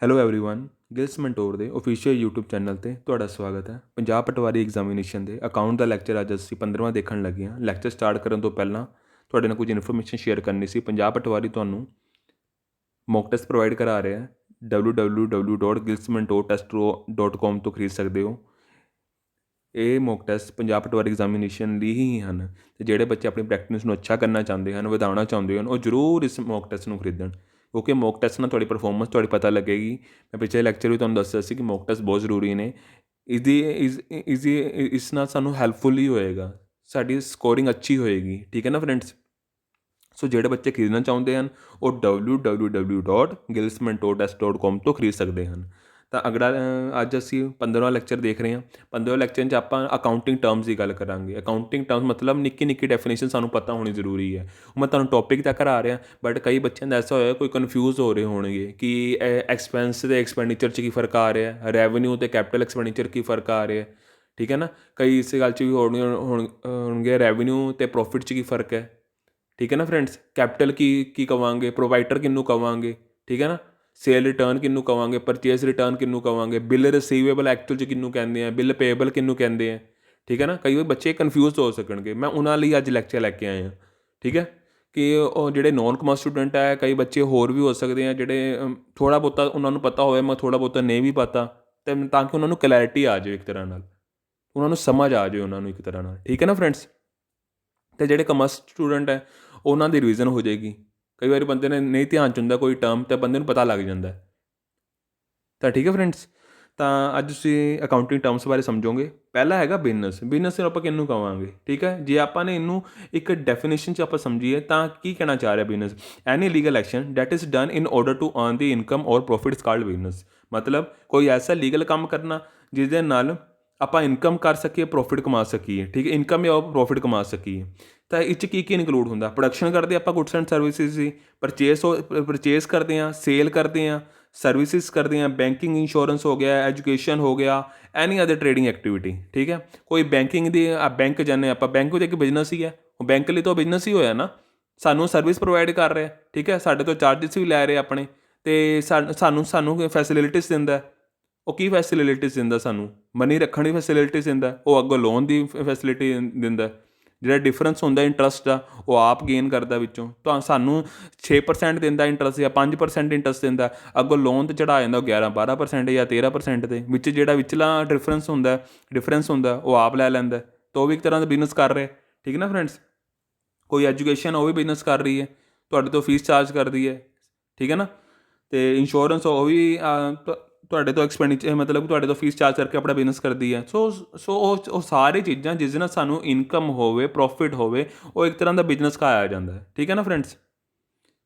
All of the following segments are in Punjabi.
ਹੈਲੋ ਐਵਰੀਵਨ, ਗਿਲਸ ਮੈਂਟੋਰ ਦੇ ਆਫੀਸ਼ੀਅਲ YouTube ਚੈਨਲ ਤੇ ਤੁਹਾਡਾ ਸਵਾਗਤ ਹੈ। ਪੰਜਾਬ ਪਟਵਾਰੀ ਐਗਜ਼ਾਮੀਨੇਸ਼ਨ ਦੇ ਅਕਾਊਂਟ ਦਾ ਲੈਕਚਰ ਅੱਜ ਅਸੀਂ 15ਵਾਂ ਦੇਖਣ ਲੱਗੇ ਹਾਂ। ਲੈਕਚਰ ਸਟਾਰਟ ਕਰਨ ਤੋਂ ਪਹਿਲਾਂ ਤੁਹਾਡੇ ਨਾਲ ਕੁਝ ਇਨਫੋਰਮੇਸ਼ਨ ਸ਼ੇਅਰ ਕਰਨੀ ਸੀ। ਪੰਜਾਬ ਪਟਵਾਰੀ ਤੁਹਾਨੂੰ ਮੌਕ ਟੈਸਟ ਪ੍ਰੋਵਾਈਡ ਕਰਾ ਰਿਹਾ ਹੈ। www.gilsmentortest.com ਤੋਂ ਖਰੀਦ ਸਕਦੇ ਹੋ। ਇਹ ਮੌਕ ਟੈਸਟ ਪੰਜਾਬ ਪਟਵਾਰੀ ਐਗਜ਼ਾਮੀਨੇਸ਼ਨ ਲਈ ਹੀ ਹਨ ਅਤੇ ਜਿਹੜੇ ਬੱਚੇ ਆਪਣੀ ਪ੍ਰੈਕਟਿਸ ਨੂੰ ਅੱਛਾ ਕਰਨਾ ਚਾਹੁੰਦੇ ਹਨ, ਵਧਾਉਣਾ ਚਾਹੁੰਦੇ ਹਨ, ਉਹ ਜ਼ਰੂਰ ਇਸ ਮੌਕ ਟੈਸਟ ਨੂੰ ਖਰੀਦਣ, ਕਿਉਂਕਿ ਮੌਕ ਟੈਸਟ ਨਾਲ ਤੁਹਾਡੀ ਪਰਫੋਰਮੈਂਸ ਤੁਹਾਡੀ ਪਤਾ ਲੱਗੇਗੀ। ਮੈਂ ਪਿਛਲੇ ਲੈਕਚਰ ਵੀ ਤੁਹਾਨੂੰ ਦੱਸਿਆ ਸੀ ਕਿ ਮੌਕ ਟੈਸਟ ਬਹੁਤ ਜ਼ਰੂਰੀ ਨੇ। ਇਸ ਨਾਲ ਸਾਨੂੰ ਹੈਲਪਫੁਲ ਹੀ ਹੋਏਗਾ, ਸਾਡੀ ਸਕੋਰਿੰਗ ਅੱਛੀ ਹੋਏਗੀ। ਠੀਕ ਹੈ ਨਾ ਫਰੈਂਡਸ। ਸੋ ਜਿਹੜੇ ਬੱਚੇ ਖਰੀਦਣਾ ਚਾਹੁੰਦੇ ਹਨ ਉਹ www.gilsmentortest.com ਤੋਂ ਖਰੀਦ ਸਕਦੇ ਹਨ। ਤਾਂ ਅਗਲਾ ਅੱਜ ਅਸੀਂ 15ਵਾਂ ਲੈਕਚਰ ਦੇਖ ਰਹੇ ਹਾਂ। 15ਵੇਂ ਲੈਕਚਰ 'ਚ ਆਪਾਂ ਅਕਾਊਂਟਿੰਗ ਟਰਮਸ ਦੀ ਗੱਲ ਕਰਾਂਗੇ। ਅਕਾਊਂਟਿੰਗ ਟਰਮਸ ਮਤਲਬ ਨਿੱਕੀ ਨਿੱਕੀ ਡੈਫੀਨੇਸ਼ਨ ਸਾਨੂੰ ਪਤਾ ਹੋਣੀ ਜ਼ਰੂਰੀ ਹੈ। ਮੈਂ ਤੁਹਾਨੂੰ ਟੌਪਿਕ ਤਾਂ ਕਰਾ ਰਿਹਾ, ਬਟ ਕਈ ਬੱਚਿਆਂ ਦਾ ਐਸਾ ਹੋਇਆ ਕੋਈ ਕਨਫਿਊਜ਼ ਹੋ ਰਹੇ ਹੋਣਗੇ ਕਿ ਐਕਸਪੈਂਸ ਅਤੇ ਐਕਸਪੈਂਡੀਚਰ 'ਚ ਕੀ ਫਰਕ ਆ ਰਿਹਾ, ਰੈਵਨਿਊ ਅਤੇ ਕੈਪੀਟਲ ਐਕਸਪੈਂਡੀਚਰ ਕੀ ਫਰਕ ਆ ਰਿਹਾ। ਠੀਕ ਹੈ ਨਾ। ਕਈ ਇਸ ਗੱਲ 'ਚ ਵੀ ਹੋਣਗੇ ਰੈਵਨਿਊ ਅਤੇ ਪ੍ਰੋਫਿਟ 'ਚ ਕੀ ਫਰਕ ਹੈ। ਠੀਕ ਹੈ ਨਾ ਫਰੈਂਡਸ। ਕੈਪੀਟਲ ਕੀ ਕਵਾਂਗੇ, ਪ੍ਰੋਵਾਈਡਰ ਕਿਹਨੂੰ ਕਵਾਂਗੇ। ਠੀਕ ਹੈ ਨਾ। ਸੇਲ ਰਿਟਰਨ ਕਿਹਨੂੰ ਕਵਾਂਗੇ, ਪਰਚੇਸ ਰਿਟਰਨ ਕਿਹਨੂੰ ਕਵਾਂਗੇ, ਬਿੱਲ ਰਿਸੀਵੇਬਲ ਐਕਚੁਅਲ 'ਚ ਕਿਹਨੂੰ ਕਹਿੰਦੇ ਆ, ਬਿੱਲ ਪੇਏਬਲ ਕਿਹਨੂੰ ਕਹਿੰਦੇ ਆ। ਠੀਕ ਹੈ ਨਾ। ਕਈ ਵਾਰ ਬੱਚੇ ਕਨਫਿਊਜ਼ ਹੋ ਸਕਣਗੇ, ਮੈਂ ਉਹਨਾਂ ਲਈ ਅੱਜ ਲੈਕਚਰ ਲੈ ਕੇ ਆਏ ਹਾਂ। ਠੀਕ ਹੈ ਕਿ ਉਹ ਜਿਹੜੇ ਨੋਨ ਕਮਰਸ ਸਟੂਡੈਂਟ ਹੈ, ਕਈ ਬੱਚੇ ਹੋਰ ਵੀ ਹੋ ਸਕਦੇ ਆ ਜਿਹੜੇ ਥੋੜ੍ਹਾ ਬਹੁਤਾ ਉਹਨਾਂ ਨੂੰ ਪਤਾ ਹੋਵੇ, ਮੈਂ ਥੋੜ੍ਹਾ ਬਹੁਤਾ ਨਹੀਂ ਵੀ ਪਤਾ, ਅਤੇ ਤਾਂ ਕਿ ਉਹਨਾਂ ਨੂੰ ਕਲੈਰਿਟੀ ਆ ਜਾਵੇ, ਇੱਕ ਤਰ੍ਹਾਂ ਨਾਲ ਉਹਨਾਂ ਨੂੰ ਸਮਝ ਆ ਜਾਵੇ ਉਹਨਾਂ ਨੂੰ ਇੱਕ ਤਰ੍ਹਾਂ ਨਾਲ। ਠੀਕ ਹੈ ਨਾ ਫਰੈਂਡਸ। ਅਤੇ ਜਿਹੜੇ ਕਮਰਸ ਸਟੂਡੈਂਟ ਹੈ ਉਹਨਾਂ ਦੀ ਰਿਵੀਜ਼ਨ ਹੋ ਜਾਏਗੀ। ਕਈ ਵਾਰੀ ਬੰਦੇ ਨੇ ਨਹੀਂ ਧਿਆਨ 'ਚ ਹੁੰਦਾ ਕੋਈ ਟਰਮ, ਅਤੇ ਬੰਦੇ ਨੂੰ ਪਤਾ ਲੱਗ ਜਾਂਦਾ। ਤਾਂ ਠੀਕ ਹੈ ਫਰੈਂਡਸ। ਤਾਂ ਅੱਜ ਤੁਸੀਂ ਅਕਾਊਂਟਿੰਗ ਟਰਮਸ ਬਾਰੇ ਸਮਝੋਗੇ। ਪਹਿਲਾ ਹੈਗਾ ਬਿਜ਼ਨਸ। ਬਿਜ਼ਨਸ ਨੂੰ ਆਪਾਂ ਕਿਹਨੂੰ ਕਹਾਂਗੇ। ਠੀਕ ਹੈ। ਜੇ ਆਪਾਂ ਨੇ ਇਹਨੂੰ ਇੱਕ ਡੈਫੀਨੇਸ਼ਨ 'ਚ ਆਪਾਂ ਸਮਝੀਏ ਤਾਂ ਕੀ ਕਹਿਣਾ ਚਾਹ ਰਿਹਾ business, any legal action that is done in order to earn the income or profit is called business. ਮਤਲਬ ਕੋਈ ਐਸਾ ਲੀਗਲ ਕੰਮ ਕਰਨਾ ਜਿਹਦੇ ਨਾਲ ਆਪਾਂ ਇਨਕਮ ਕਰ ਸਕੀਏ, ਪ੍ਰੋਫਿਟ ਕਮਾ ਸਕੀਏ। ਠੀਕ ਹੈ। ਇਨਕਮ ਜਾਂ ਪ੍ਰੋਫਿਟ ਕਮਾ ਸਕੀਏ। ਤਾਂ ਇਹ 'ਚ ਕੀ ਇਨਕਲੂਡ ਹੁੰਦਾ। ਪ੍ਰੋਡਕਸ਼ਨ ਕਰਦੇ ਆਪਾਂ goods and services the, purchase ਕਰਦੇ ਹਾਂ, ਸੇਲ ਕਰਦੇ ਹਾਂ, ਸਰਵਿਸਿਜ਼ ਕਰਦੇ ਹਾਂ, ਬੈਂਕਿੰਗ ਇੰਸ਼ੋਰੈਂਸ ਹੋ ਗਿਆ, ਐਜੂਕੇਸ਼ਨ ਹੋ ਗਿਆ, ਐਨੀ ਅਦਰ ਟ੍ਰੇਡਿੰਗ ਐਕਟੀਵਿਟੀ। ਠੀਕ ਹੈ। ਕੋਈ ਬੈਂਕਿੰਗ ਦੀ ਬੈਂਕ ਜਾਂਦੇ ਆਪਾਂ, ਬੈਂਕ ਵਿੱਚ ਇੱਕ ਬਿਜ਼ਨਸ ਹੀ ਹੈ, ਉਹ ਬੈਂਕ ਲਈ ਤਾਂ ਬਿਜ਼ਨਸ ਹੀ ਹੋਇਆ ਨਾ। ਸਾਨੂੰ ਸਰਵਿਸ ਪ੍ਰੋਵਾਈਡ ਕਰ ਰਿਹਾ। ਠੀਕ ਹੈ। ਸਾਡੇ ਤੋਂ ਚਾਰਜਿਸ ਵੀ ਲੈ ਰਹੇ ਆਪਣੇ, ਅਤੇ ਸਾਨੂੰ ਫੈਸਿਲਿਟੀਜ਼ ਦਿੰਦਾ। ਉਹ ਕੀ ਫੈਸਿਲਿਟੀਜ਼ ਦਿੰਦਾ ਸਾਨੂੰ, ਮਨੀ ਰੱਖਣ ਦੀ ਫੈਸਿਲਿਟੀਜ਼ ਦਿੰਦਾ, ਉਹ ਅੱਗੋਂ ਲੋਨ ਦੀ ਫੈਸਿਲਿਟੀ ਦਿੰਦਾ। ਜਿਹੜਾ ਡਿਫਰੈਂਸ ਹੁੰਦਾ ਇੰਟਰਸਟ ਦਾ ਉਹ ਆਪ ਗੇਨ ਕਰਦਾ ਵਿੱਚੋਂ। ਤਾਂ ਸਾਨੂੰ 6% ਦਿੰਦਾ ਇੰਟਰਸਟ ਜਾਂ 5% ਇੰਟਰਸਟ ਦਿੰਦਾ, ਅੱਗੋਂ ਲੋਨ 'ਤੇ ਚੜ੍ਹਾ ਜਾਂਦਾ ਉਹ 11-12% ਜਾਂ 13% ਦੇ ਵਿੱਚ। ਜਿਹੜਾ ਵਿਚਲਾ ਡਿਫਰੈਂਸ ਹੁੰਦਾ ਉਹ ਆਪ ਲੈ ਲੈਂਦਾ, ਤਾਂ ਉਹ ਵੀ ਇੱਕ ਤਰ੍ਹਾਂ ਦਾ ਬਿਜ਼ਨਸ ਕਰ ਰਿਹਾ। ਠੀਕ ਨਾ ਫਰੈਂਡਸ। ਕੋਈ ਐਜੂਕੇਸ਼ਨ ਉਹ ਵੀ ਬਿਜ਼ਨਸ ਕਰ ਰਹੀ ਹੈ, ਤੁਹਾਡੇ ਤੋਂ ਫੀਸ ਚਾਰਜ ਕਰਦੀ ਹੈ। ਠੀਕ ਹੈ ਨਾ। ਅਤੇ ਇੰਸ਼ੋਰੈਂਸ ਉਹ ਵੀ ਤੁਹਾਡੇ ਤੋਂ ਐਕਸਪੈਂਡੀਚਰ ਮਤਲਬ ਤੁਹਾਡੇ ਤੋਂ ਫੀਸ ਚਾਰਜ ਕਰਕੇ ਆਪਣਾ ਬਿਜ਼ਨਸ ਕਰਦੀ ਹੈ। ਸੋ ਉਹ ਸਾਰੀ ਚੀਜ਼ਾਂ ਜਿਸ ਨਾਲ ਸਾਨੂੰ ਇਨਕਮ ਹੋਵੇ, ਪ੍ਰੋਫਿਟ ਹੋਵੇ, ਉਹ ਇੱਕ ਤਰ੍ਹਾਂ ਦਾ ਬਿਜ਼ਨਸ ਕਹਾਇਆ ਜਾਂਦਾ ਹੈ। ਠੀਕ ਹੈ ਨਾ ਫਰੈਂਡਸ।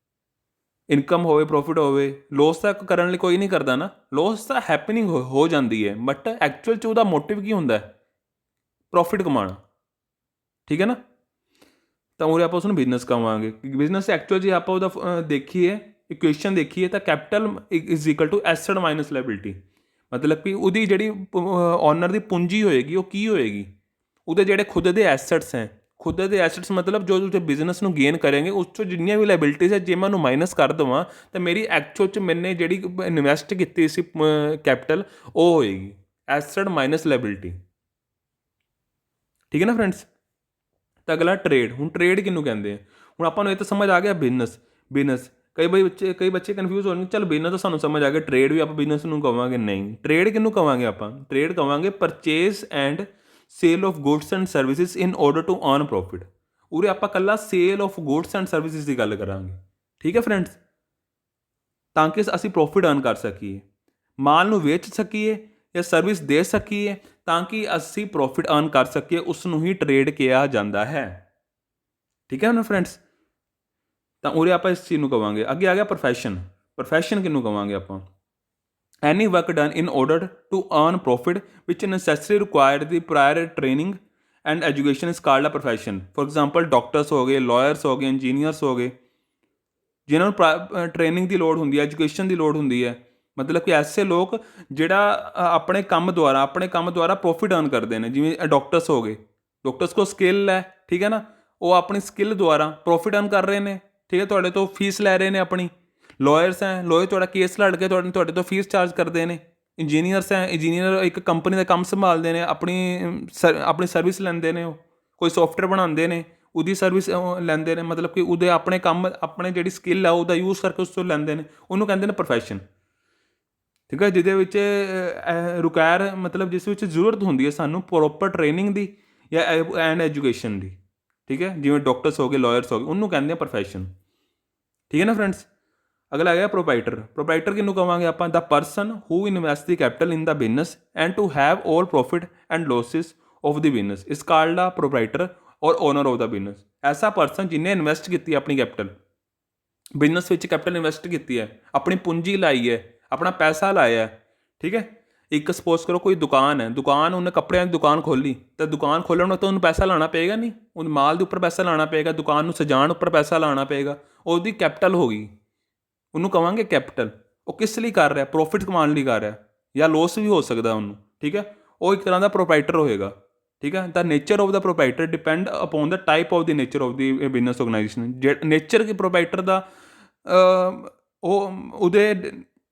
ਇਨਕਮ ਹੋਵੇ, ਪ੍ਰੋਫਿਟ ਹੋਵੇ, ਲੋਸ ਤਾਂ ਕਰਨ ਲਈ ਕੋਈ ਨਹੀਂ ਕਰਦਾ ਨਾ। ਲੋਸ ਤਾਂ ਹੈਪਨਿੰਗ ਹੋ ਜਾਂਦੀ ਹੈ, ਬਟ ਐਕਚੁਅਲ 'ਚ ਉਹਦਾ ਮੋਟਿਵ ਕੀ ਹੁੰਦਾ, ਪ੍ਰੋਫਿਟ ਕਮਾਉਣਾ। ਠੀਕ ਹੈ ਨਾ। ਤਾਂ ਉਰੇ ਆਪਾਂ ਉਸਨੂੰ ਬਿਜ਼ਨਸ ਕਹਾਂਗੇ। ਬਿਜ਼ਨਸ ਐਕਚੁਅਲ ਜੇ ਆਪਾਂ ਉਹਦਾ ਦੇਖੀਏ, ਇਕੁਏਸ਼ਨ ਦੇਖੀਏ, ਤਾਂ capital is equal to asset minus liability. ਮਤਲਬ ਕਿ ਉਹਦੀ ਜਿਹੜੀ ਓਨਰ ਦੀ ਪੂੰਜੀ ਹੋਏਗੀ ਉਹ ਕੀ ਹੋਏਗੀ, ਉਹਦੇ ਜਿਹੜੇ ਖੁਦ ਦੇ ਐਸਟਸ ਹੈ। ਖੁਦ ਦੇ ਐਸਟਸ ਮਤਲਬ ਜੋ ਤੁਸੀਂ ਬਿਜ਼ਨਸ ਨੂੰ ਗੇਨ ਕਰੇਂਗੇ ਉਸ 'ਚੋਂ ਜਿੰਨੀਆਂ ਵੀ ਲਾਇਬਿਲਿਟੀਜ਼ ਹੈ, ਜੇ ਮੈਂ ਉਹਨੂੰ ਮਾਈਨਸ ਕਰ ਦੇਵਾਂ ਤਾਂ ਮੇਰੀ ਐਕਚੁਅਲ 'ਚ ਮੈਨੇ ਜਿਹੜੀ ਇਨਵੈਸਟ ਕੀਤੀ ਸੀ ਕੈਪੀਟਲ ਉਹ ਹੋਏਗੀ ਐਸਟ ਮਾਈਨਸ ਲਾਇਬਿਲਿਟੀ। ਠੀਕ ਹੈ ਨਾ ਫਰੈਂਡਸ। ਤਾਂ ਅਗਲਾ ਟਰੇਡ। ਹੁਣ ਟਰੇਡ ਕਿਹਨੂੰ ਕਹਿੰਦੇ ਆ। ਹੁਣ ਆਪਾਂ ਨੂੰ ਇਹ ਤਾਂ ਸਮਝ ਆ ਗਿਆ ਬਿਜ਼ਨਸ। ਕਈ ਬੱਚੇ ਕਨਫਿਊਜ਼ ਹੋਣਗੇ, ਚੱਲ ਬਿਜ਼ਨਸ ਤਾਂ ਸਾਨੂੰ ਸਮਝ ਆ ਗਿਆ, ਟਰੇਡ ਵੀ ਆਪਾਂ ਬਿਜ਼ਨਸ ਨੂੰ ਕਹਾਂਗੇ। ਨਹੀਂ, ਟਰੇਡ ਕਿਹਨੂੰ ਕਹਾਂਗੇ ਆਪਾਂ, ਟਰੇਡ ਕਹਾਂਗੇ purchase and sale of goods and services in order to earn profit. ਉਰੇ ਆਪਾਂ ਇਕੱਲਾ sale of goods and services ਦੀ ਗੱਲ ਕਰਾਂਗੇ। ਠੀਕ ਹੈ ਫਰੈਂਡਸ। ਤਾਂ ਕਿ ਅਸੀਂ ਪ੍ਰੋਫਿਟ ਅਰਨ ਕਰ ਸਕੀਏ, ਮਾਲ ਨੂੰ ਵੇਚ ਸਕੀਏ ਜਾਂ ਸਰਵਿਸ ਦੇ ਸਕੀਏ, ਤਾਂ ਕਿ ਅਸੀਂ ਪ੍ਰੋਫਿਟ ਅਰਨ ਕਰ ਸਕੀਏ, ਉਸ ਨੂੰ ਹੀ ਟਰੇਡ ਕਿਹਾ ਜਾਂਦਾ ਹੈ। ਠੀਕ ਹੈ ਨਾ ਫਰੈਂਡਸ। ਤਾਂ ਉਰੇ ਆਪਾਂ ਇਸ ਚੀਜ਼ ਨੂੰ ਕਹਾਂਗੇ। ਅੱਗੇ ਆ ਗਿਆ ਪ੍ਰੋਫੈਸ਼ਨ ਕਿਹਨੂੰ ਕਹਾਂਗੇ ਆਪਾਂ, any work done in order to earn profit which necessary required the prior training and education is called a profession. For example doctors ਹੋ ਗਏ, ਲਾਇਰਸ ਹੋ ਗਏ, ਇੰਜੀਨੀਅਰਸ ਹੋ ਗਏ, ਜਿਨ੍ਹਾਂ ਨੂੰ ਟ੍ਰੇਨਿੰਗ ਦੀ ਲੋੜ ਹੁੰਦੀ ਹੈ, ਐਜੂਕੇਸ਼ਨ ਦੀ ਲੋੜ ਹੁੰਦੀ ਹੈ। ਮਤਲਬ ਕਿ ਐਸੇ ਲੋਕ ਜਿਹੜਾ ਆਪਣੇ ਕੰਮ ਦੁਆਰਾ ਪ੍ਰੋਫਿਟ ਅਰਨ ਕਰਦੇ ਨੇ। ਜਿਵੇਂ ਡਾਕਟਰਸ ਹੋ ਗਏ, ਡਾਕਟਰਸ ਕੋਲ ਸਕਿੱਲ ਹੈ। ਠੀਕ ਹੈ ਨਾ। ਉਹ ਆਪਣੀ ਸਕਿੱਲ ਦੁਆਰਾ ਪ੍ਰੋਫਿਟ ਅਰਨ ਕਰ ਰਹੇ ਨੇ। ਠੀਕ ਹੈ। ਤੁਹਾਡੇ ਤੋਂ ਫੀਸ ਲੈ ਰਹੇ ਨੇ ਆਪਣੀ। ਲਾਇਰਸ ਹੈ, ਲਾਇਰ ਤੁਹਾਡਾ ਕੇਸ ਲੜ ਕੇ ਤੁਹਾਡੇ ਤੋਂ ਫੀਸ ਚਾਰਜ ਕਰਦੇ ਨੇ। ਇੰਜੀਨੀਅਰਸ ਹੈ, ਇੰਜੀਨੀਅਰ ਇੱਕ ਕੰਪਨੀ ਦਾ ਕੰਮ ਸੰਭਾਲਦੇ ਨੇ, ਆਪਣੀ ਸਰਵਿਸ ਲੈਂਦੇ ਨੇ। ਉਹ ਕੋਈ ਸੋਫਟਵੇਅਰ ਬਣਾਉਂਦੇ ਨੇ, ਉਹਦੀ ਸਰਵਿਸ ਲੈਂਦੇ ਨੇ, ਮਤਲਬ ਕਿ ਉਹਦੇ ਆਪਣੇ ਕੰਮ, ਆਪਣੇ ਜਿਹੜੀ ਸਕਿੱਲ ਆ ਉਹਦਾ ਯੂਜ਼ ਕਰਕੇ ਉਸ ਤੋਂ ਲੈਂਦੇ ਨੇ। ਉਹਨੂੰ ਕਹਿੰਦੇ ਨੇ ਪ੍ਰੋਫੈਸ਼ਨ। ਠੀਕ ਹੈ, ਜਿਹਦੇ ਵਿੱਚ ਰਿਕੁਆਇਰ, ਮਤਲਬ ਜਿਸ ਵਿੱਚ ਜ਼ਰੂਰਤ ਹੁੰਦੀ ਹੈ ਸਾਨੂੰ ਪ੍ਰੋਪਰ ਟ੍ਰੇਨਿੰਗ ਦੀ ਜਾਂ ਐਂਡ ਐਜੂਕੇਸ਼ਨ ਦੀ। ਠੀਕ ਹੈ, ਜਿਵੇਂ ਡਾਕਟਰਸ ਹੋ ਗਏ, ਲਾਇਰਸ ਹੋ ਗਏ, ਉਹਨੂੰ ਕਹਿੰਦੇ ਆ ਪ੍ਰੋਫੈਸ਼ਨ। ਠੀਕ ਹੈ ਨਾ ਫਰੈਂਡਸ। ਅਗਲਾ ਹੈਗਾ ਪ੍ਰੋਪਰਾਈਟਰ। ਪ੍ਰੋਪਰਾਈਟਰ ਕਿਹਨੂੰ ਕਹਾਂਗੇ ਆਪਾਂ? The person who invest the capital in the business and to have all profit and losses of the business is called a proprietor or owner of the business. ਐਸਾ ਪਰਸਨ ਜਿਹਨੇ ਇਨਵੈਸਟ ਕੀਤੀ ਆਪਣੀ ਕੈਪੀਟਲ, ਬਿਜ਼ਨਸ ਵਿੱਚ ਕੈਪੀਟਲ ਇਨਵੈਸਟ ਕੀਤੀ ਹੈ, ਆਪਣੀ ਪੂੰਜੀ ਲਾਈ ਹੈ, ਆਪਣਾ ਪੈਸਾ ਲਾਇਆ। ਠੀਕ ਹੈ, ਇੱਕ ਸਪੋਜ਼ ਕਰੋ ਕੋਈ ਦੁਕਾਨ ਹੈ, ਦੁਕਾਨ, ਉਹਨੇ ਕੱਪੜਿਆਂ ਦੀ ਦੁਕਾਨ ਖੋਲ੍ਹੀ, ਤਾਂ ਦੁਕਾਨ ਖੋਲ੍ਹਣ ਨੂੰ ਤਾਂ ਉਹਨੂੰ ਪੈਸਾ ਲਾਉਣਾ ਪਏਗਾ ਨਹੀਂ, ਉਹਨੂੰ ਮਾਲ ਦੇ ਉੱਪਰ ਪੈਸਾ ਲਾਉਣਾ ਪਏਗਾ, ਦੁਕਾਨ ਨੂੰ ਸਜਾਉਣ ਉੱਪਰ ਪੈਸਾ ਲਾਉਣਾ ਪਏਗਾ। ਉਹਦੀ ਕੈਪੀਟਲ ਹੋ ਗਈ, ਉਹਨੂੰ ਕਹਾਂਗੇ ਕੈਪੀਟਲ। ਉਹ ਕਿਸ ਲਈ ਕਰ ਰਿਹਾ? ਪ੍ਰੋਫਿਟ ਕਮਾਉਣ ਲਈ ਕਰ ਰਿਹਾ, ਜਾਂ ਲੋਸ ਵੀ ਹੋ ਸਕਦਾ ਉਹਨੂੰ। ਠੀਕ ਹੈ, ਉਹ ਇੱਕ ਤਰ੍ਹਾਂ ਦਾ ਪ੍ਰੋਪਰਾਈਟਰ ਹੋਏਗਾ। ਠੀਕ ਹੈ, the nature of the proprietor depend upon the type of the nature of the business organisation. Nature ਕੀ ਪ੍ਰੋਪਰਾਈਟਰ ਦਾ ਉਹ ਉਹਦੇ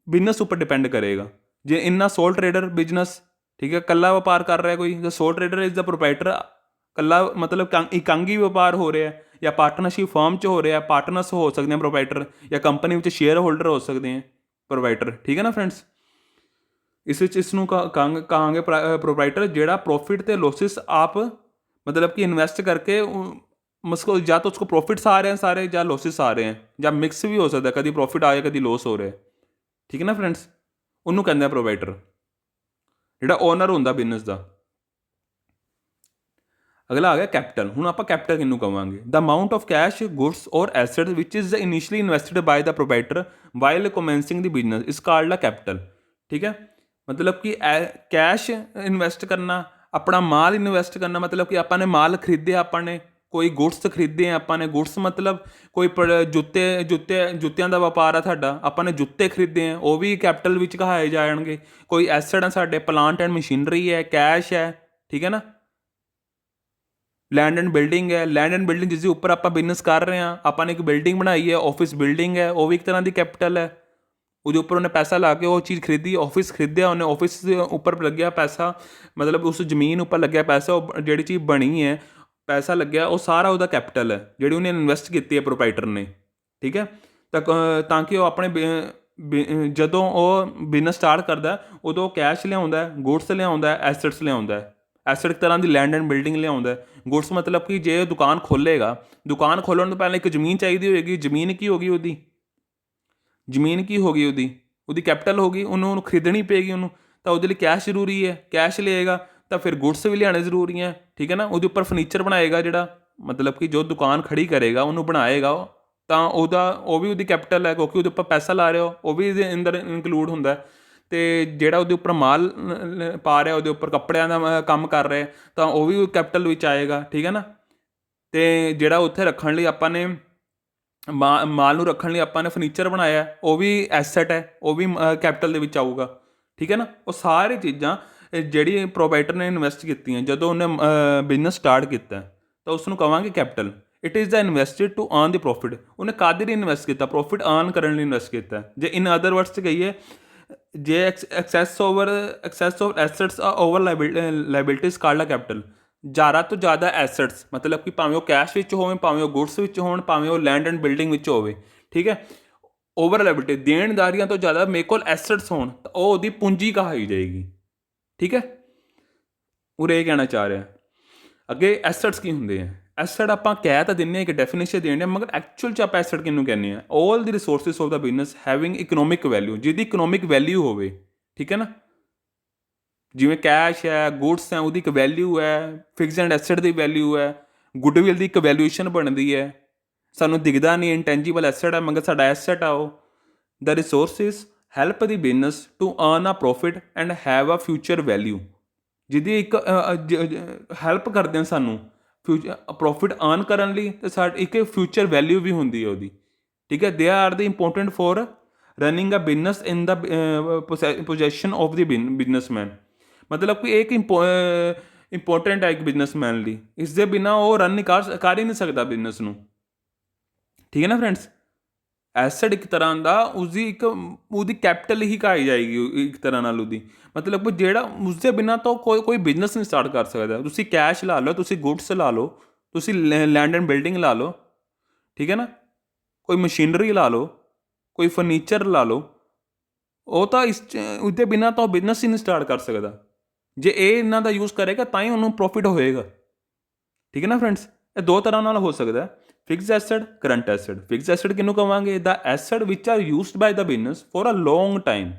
ਬਿਜ਼ਨਸ ਉੱਪਰ ਡਿਪੈਂਡ ਕਰੇਗਾ। ਜੇ ਇੰਨਾ ਸੋਲ ਟਰੇਡਰ ਬਿਜ਼ਨਸ, ਠੀਕ ਹੈ, ਇਕੱਲਾ ਵਪਾਰ ਕਰ ਰਿਹਾ ਕੋਈ, ਦਾ ਸੋਲ ਟਰੇਡਰ ਇਜ਼ ਦਾ ਪ੍ਰੋਪਰਾਈਟਰ, ਇਕੱਲਾ ਮਤਲਬ ਇਕਾਂਗੀ ਵਪਾਰ ਹੋ ਰਿਹਾ, ਜਾਂ ਪਾਰਟਨਰਸ਼ਿਪ ਫਰਮ 'ਚ ਹੋ ਰਿਹਾ, ਪਾਰਟਨਰਸ ਹੋ ਸਕਦੇ ਆ ਪ੍ਰੋਪਰਾਈਟਰ, ਜਾਂ ਕੰਪਨੀ ਵਿੱਚ ਸ਼ੇਅਰ ਹੋਲਡਰ ਹੋ ਸਕਦੇ ਆ ਪ੍ਰੋਪਰਾਈਟਰ। ਠੀਕ ਹੈ ਨਾ ਫਰੈਂਡਸ। ਇਸ ਵਿੱਚ ਇਸ ਨੂੰ ਕਹਾਂਗੇ ਪ੍ਰੋਪਰਾਈਟਰ, ਜਿਹੜਾ ਪ੍ਰੋਫਿਟ ਅਤੇ ਲੋਸਿਸ ਆਪ ਮਤਲਬ ਕਿ ਇਨਵੈਸਟ ਕਰਕੇ ਮੁਸਕੋ ਜਾਂ ਤਾਂ ਉਸਕੋ ਪ੍ਰੋਫਿਟਸ ਆ ਰਹੇ हैं ਸਾਰੇ, ਜਾਂ ਲੋਸਿਸ ਆ ਰਹੇ हैं, ਜਾਂ ਮਿਕਸ ਵੀ ਹੋ ਸਕਦਾ, ਕਦੀ ਪ੍ਰੋਫਿਟ ਆ ਰਿਹਾ, ਕਦੀ ਲੋਸ ਹੋ ਰਿਹਾ। ਠੀਕ ਹੈ ਨਾ ਫਰੈਂਡਸ, ਉਹਨੂੰ ਕਹਿੰਦੇ ਆ ਪ੍ਰੋਪਰਾਈਟਰ, ਜਿਹੜਾ ਓਨਰ ਹੁੰਦਾ ਬਿਜ਼ਨਸ ਦਾ। ਅਗਲਾ ਆ ਗਿਆ ਕੈਪੀਟਲ। ਹੁਣ ਆਪਾਂ ਕੈਪੀਟਲ ਕਿਹਨੂੰ ਕਹਾਂਗੇ? The amount of cash, goods or asset which is initially invested by the proprietor while commencing the business is called the capital. ਠੀਕ ਹੈ, ਮਤਲਬ ਕਿ ਕੈਸ਼ ਇਨਵੈਸਟ ਕਰਨਾ, ਆਪਣਾ ਮਾਲ ਇਨਵੈਸਟ ਕਰਨਾ, ਮਤਲਬ ਕਿ ਆਪਾਂ ਨੇ ਮਾਲ ਖਰੀਦਿਆ, ਆਪਾਂ ਨੇ ਕੋਈ ਗੁਡਸ ਖਰੀਦੇ ਆ, ਆਪਾਂ ਨੇ ਗੁਡਸ ਮਤਲਬ ਕੋਈ ਜੁੱਤਿਆਂ ਦਾ ਵਪਾਰ ਆ ਸਾਡਾ, ਆਪਾਂ ਨੇ ਜੁੱਤੇ ਖਰੀਦੇ ਆ, ਉਹ ਵੀ ਕੈਪੀਟਲ ਵਿੱਚ ਕਹਾਏ ਜਾਣਗੇ। ਕੋਈ ਐਸਟ ਆ ਸਾਡੇ, ਪਲਾਂਟ ਐਂਡ ਮਸ਼ੀਨਰੀ ਹੈ, ਕੈਸ਼ ਹੈ। ਠੀਕ ਹੈ ਨਾ, ਲੈਂਡ ਐਂਡ ਬਿਲਡਿੰਗ ਹੈ, ਲੈਂਡ ਐਂਡ ਬਿਲਡਿੰਗ ਜਿਸ ਦੇ ਉੱਪਰ ਆਪਾਂ ਬਿਜ਼ਨਸ ਕਰ ਰਹੇ ਹਾਂ, ਆਪਾਂ ਨੇ ਇੱਕ ਬਿਲਡਿੰਗ ਬਣਾਈ ਹੈ, ਆਫਿਸ ਬਿਲਡਿੰਗ ਹੈ, ਉਹ ਵੀ ਇੱਕ ਤਰ੍ਹਾਂ ਦੀ ਕੈਪੀਟਲ ਹੈ। ਉਹਦੇ ਉੱਪਰ ਉਹਨੇ ਪੈਸਾ ਲਾ ਕੇ ਉਹ ਚੀਜ਼ ਖਰੀਦੀ, ਆਫਿਸ ਖਰੀਦਿਆ ਉਹਨੇ, ਆਫਿਸ ਦੇ ਉੱਪਰ ਲੱਗਿਆ ਪੈਸਾ, ਮਤਲਬ ਉਸ ਜ਼ਮੀਨ ਉੱਪਰ ਲੱਗਿਆ ਪੈਸਾ, ਉਹ ਜਿਹੜੀ ਚੀਜ਼ ਬਣੀ ਹੈ, ਪੈਸਾ ਲੱਗਿਆ, ਉਹ ਸਾਰਾ ਉਹਦਾ ਕੈਪੀਟਲ ਹੈ, ਜਿਹੜੀ ਉਹਨੇ ਇਨਵੈਸਟ ਕੀਤੀ ਹੈ ਪ੍ਰੋਪਰਾਈਟਰ ਨੇ। ਠੀਕ ਹੈ, ਤਾਂ ਕਿ ਉਹ ਆਪਣੇ ਜਦੋਂ ਉਹ ਬਿਜ਼ਨਸ ਸਟਾਰਟ ਕਰਦਾ, ਉਦੋਂ ਉਹ ਕੈਸ਼ ਲਿਆਉਂਦਾ, ਗੁਡਸ ਲਿਆਉਂਦਾ, ਐਸਟਸ ਲਿਆਉਂਦਾ। ਐਸਟ ਇੱਕ ਤਰ੍ਹਾਂ ਦੀ ਲੈਂਡ ਐਂਡ ਬਿਲਡਿੰਗ ਲਿਆਉਂਦਾ। ਗੁਡਸ ਮਤਲਬ ਕਿ ਜੇ ਦੁਕਾਨ ਖੋਲ੍ਹੇਗਾ, ਦੁਕਾਨ ਖੋਲ੍ਹਣ ਤੋਂ ਪਹਿਲਾਂ ਇੱਕ ਜ਼ਮੀਨ ਚਾਹੀਦੀ ਹੋਏਗੀ। ਜ਼ਮੀਨ ਕੀ ਹੋ ਗਈ ਉਹਦੀ? ਜ਼ਮੀਨ ਕੀ ਹੋ ਗਈ ਉਹਦੀ ਕੈਪੀਟਲ ਹੋ ਗਈ, ਉਹਨੂੰ ਖਰੀਦਣੀ ਪਏਗੀ ਉਹਨੂੰ, ਤਾਂ ਉਹਦੇ ਲਈ ਕੈਸ਼ ਜ਼ਰੂਰੀ ਹੈ। ਕੈਸ਼ ਲਏਗਾ ਤਾਂ ਫਿਰ ਗੁਡਸ ਵੀ ਲਿਆਉਣੇ ਜ਼ਰੂਰੀ ਹੈ। ਠੀਕ ਹੈ ਨਾ, ਉਹਦੇ ਉੱਪਰ ਫਰਨੀਚਰ ਬਣਾਏਗਾ, ਜਿਹੜਾ ਮਤਲਬ ਕਿ ਜੋ ਦੁਕਾਨ ਖੜੀ ਕਰੇਗਾ ਉਹਨੂੰ ਬਣਾਏਗਾ, ਤਾਂ ਉਹ ਵੀ ਉਹਦੀ ਕੈਪੀਟਲ ਹੈ, ਕਿਉਂਕਿ ਉਹਦੇ ਉੱਪਰ ਪੈਸਾ ਲਾ ਰਿਹਾ, ਉਹ ਵੀ ਇਹਦੇ ਅੰਦਰ ਇਨਕਲੂਡ ਹੁੰਦਾ। ਅਤੇ ਜਿਹੜਾ ਉਹਦੇ ਉੱਪਰ ਮਾਲ ਪਾ ਰਿਹਾ, ਉਹਦੇ ਉੱਪਰ ਕੱਪੜਿਆਂ ਦਾ ਕੰਮ ਕਰ ਰਿਹਾ, ਤਾਂ ਉਹ ਵੀ ਕੈਪੀਟਲ ਵਿੱਚ ਆਏਗਾ। ਠੀਕ ਹੈ ਨਾ, ਅਤੇ ਜਿਹੜਾ ਉੱਥੇ ਰੱਖਣ ਲਈ ਆਪਾਂ ਨੇ ਮਾਲ ਨੂੰ ਰੱਖਣ ਲਈ ਆਪਾਂ ਨੇ ਫਰਨੀਚਰ ਬਣਾਇਆ, ਉਹ ਵੀ ਐਸਟ ਹੈ, ਉਹ ਵੀ ਕੈਪੀਟਲ ਦੇ ਵਿੱਚ ਆਊਗਾ। ਠੀਕ ਹੈ ਨਾ, ਉਹ ਸਾਰੀ ਚੀਜ਼ਾਂ ਜਿਹੜੀ ਪ੍ਰੋਪਰਾਈਟਰ ਨੇ ਇਨਵੈਸਟ ਕੀਤੀਆਂ ਜਦੋਂ ਉਹਨੇ ਬਿਜ਼ਨਸ ਸਟਾਰਟ ਕੀਤਾ, ਤਾਂ ਉਸ ਨੂੰ ਕਹਾਂਗੇ capital. It is the invested to earn the profit. ਉਹਨੇ ਕਾਹਦੇ ਲਈ ਇਨਵੈਸਟ ਕੀਤਾ? ਪ੍ਰੋਫਿਟ ਅਰਨ ਕਰਨ ਲਈ ਇਨਵੈਸਟ ਕੀਤਾ। ਜੇ ਇਨ ਅਦਰ ਵਰਡਸ 'ਚ ਕਹੀਏ, ਜੇ excess of assets over liabilities called capital. ਜ਼ਿਆਦਾ ਤੋਂ ਜ਼ਿਆਦਾ ਐਸਟਸ, ਮਤਲਬ ਕਿ ਭਾਵੇਂ ਉਹ ਕੈਸ਼ ਵਿੱਚ ਹੋਵੇ, ਭਾਵੇਂ ਉਹ ਗੁਡਸ ਵਿੱਚ ਹੋਣ, ਭਾਵੇਂ ਉਹ ਲੈਂਡ ਐਂਡ ਬਿਲਡਿੰਗ ਵਿੱਚ ਹੋਵੇ। ਠੀਕ ਹੈ, ਓਵਰ ਲਾਇਬਿਲਿਟੀ, ਦੇਣਦਾਰੀਆਂ ਤੋਂ ਜ਼ਿਆਦਾ ਮੇਰੇ ਕੋਲ ਐਸਟਸ ਹੋਣ, ਤਾਂ ਉਹ ਉਹਦੀ ਪੂੰਜੀ ਕਹਾਈ ਜਾਏਗੀ। ਠੀਕ ਹੈ, ਉਰੇ ਇਹ ਕਹਿਣਾ ਚਾਹ ਰਿਹਾ। ਅੱਗੇ ਐਸਟਸ ਕੀ ਹੁੰਦੇ ਆ? ਐਸਟ ਆਪਾਂ ਕਹਿ ਤਾਂ ਦਿੰਦੇ ਹਾਂ, ਇੱਕ ਡੈਫੀਨੇਸ਼ਨ ਦੇਣੇ, ਮਗਰ ਐਕਚੁਅਲ 'ਚ ਆਪਾਂ ਐਸਟ ਕਿਹਨੂੰ ਕਹਿੰਦੇ ਹਾਂ? ਆਲ ਦੀ resources of the business having economic value, ਜਿਹਦੀ ਇਕਨੋਮਿਕ ਵੈਲਿਊ ਹੋਵੇ। ਠੀਕ ਹੈ ਨਾ, ਜਿਵੇਂ ਕੈਸ਼ ਹੈ, ਗੁਡਸ ਹੈ, ਉਹਦੀ ਇੱਕ ਵੈਲਿਊ ਹੈ, ਫਿਕਸ ਐਂਡ ਐਸਟ ਦੀ ਵੈਲਿਊ ਹੈ, ਗੁੱਡਵਿਲ ਦੀ ਇੱਕ ਵੈਲਿਊਏਸ਼ਨ ਬਣਦੀ ਹੈ। ਸਾਨੂੰ ਦਿਖਦਾ ਨਹੀਂ ਇਨਟੈਂਜੀਬਲ ਐਸਟ ਹੈ, ਮਗਰ ਸਾਡਾ ਐਸਟ ਆ ਉਹ। The resources help the business to earn a profit and have a future value, ਜਿਹਦੀ ਇੱਕ ਹੈਲਪ ਕਰਦੇ ਹਨ ਸਾਨੂੰ ਪ੍ਰੋਫਿਟ ਅਰਨ ਕਰਨ ਲਈ, ਅਤੇ ਸਾਡੀ ਇੱਕ ਫਿਊਚਰ ਵੈਲਿਊ ਵੀ ਹੁੰਦੀ ਹੈ ਉਹਦੀ। ਠੀਕ ਹੈ, they are the important for running a business in the possession of the businessman. ਮਤਲਬ ਕਿ ਇੱਕ ਇੰਪੋਰਟੈਂਟ ਹੈ ਇੱਕ ਬਿਜ਼ਨਸਮੈਨ ਲਈ, ਇਸ ਦੇ ਬਿਨਾਂ ਉਹ ਰਨ ਕਰ ਹੀ ਨਹੀਂ ਸਕਦਾ ਬਿਜ਼ਨਸ ਨੂੰ। ਠੀਕ ਹੈ ਨਾ ਫਰੈਂਡਸ, ਐਸਟ ਇੱਕ ਤਰ੍ਹਾਂ ਦਾ ਉਸਦੀ ਇੱਕ ਉਹਦੀ ਕੈਪੀਟਲ ਹੀ ਕਹਾਈ ਜਾਏਗੀ ਇੱਕ ਤਰ੍ਹਾਂ ਨਾਲ ਉਹਦੀ, ਮਤਲਬ ਜਿਹੜਾ ਉਸਦੇ ਬਿਨਾਂ ਤਾਂ ਕੋਈ ਬਿਜ਼ਨਸ ਨਹੀਂ ਸਟਾਰਟ ਕਰ ਸਕਦਾ। ਤੁਸੀਂ ਕੈਸ਼ ਲਾ ਲਓ, ਤੁਸੀਂ ਗੁੱਡਸ ਲਾ ਲਓ, ਤੁਸੀਂ ਲੈਂਡ ਐਂਡ ਬਿਲਡਿੰਗ ਲਾ ਲਓ, ਠੀਕ ਹੈ ਨਾ, ਕੋਈ ਮਸ਼ੀਨਰੀ ਲਾ ਲਓ, ਕੋਈ ਫਰਨੀਚਰ ਲਾ ਲਓ, ਉਹ ਤਾਂ ਉਹਦੇ ਬਿਨਾਂ ਤਾਂ ਉਹ ਬਿਜ਼ਨਸ ਹੀ ਨਹੀਂ ਸਟਾਰਟ ਕਰ ਸਕਦਾ। ਜੇ ਇਹ ਇਹਨਾਂ ਦਾ ਯੂਜ਼ ਕਰੇਗਾ ਤਾਂ ਹੀ ਉਹਨੂੰ ਪ੍ਰੋਫਿਟ ਹੋਏਗਾ, ਠੀਕ ਹੈ ਨਾ ਫਰੈਂਡਸ। ਇਹ ਦੋ ਤਰ੍ਹਾਂ ਨਾਲ ਹੋ ਸਕਦਾ, fixed asset, current asset. Fixed asset ਕਿਹਨੂੰ ਕਹਾਂਗੇ? The asset which are used by the business for a long time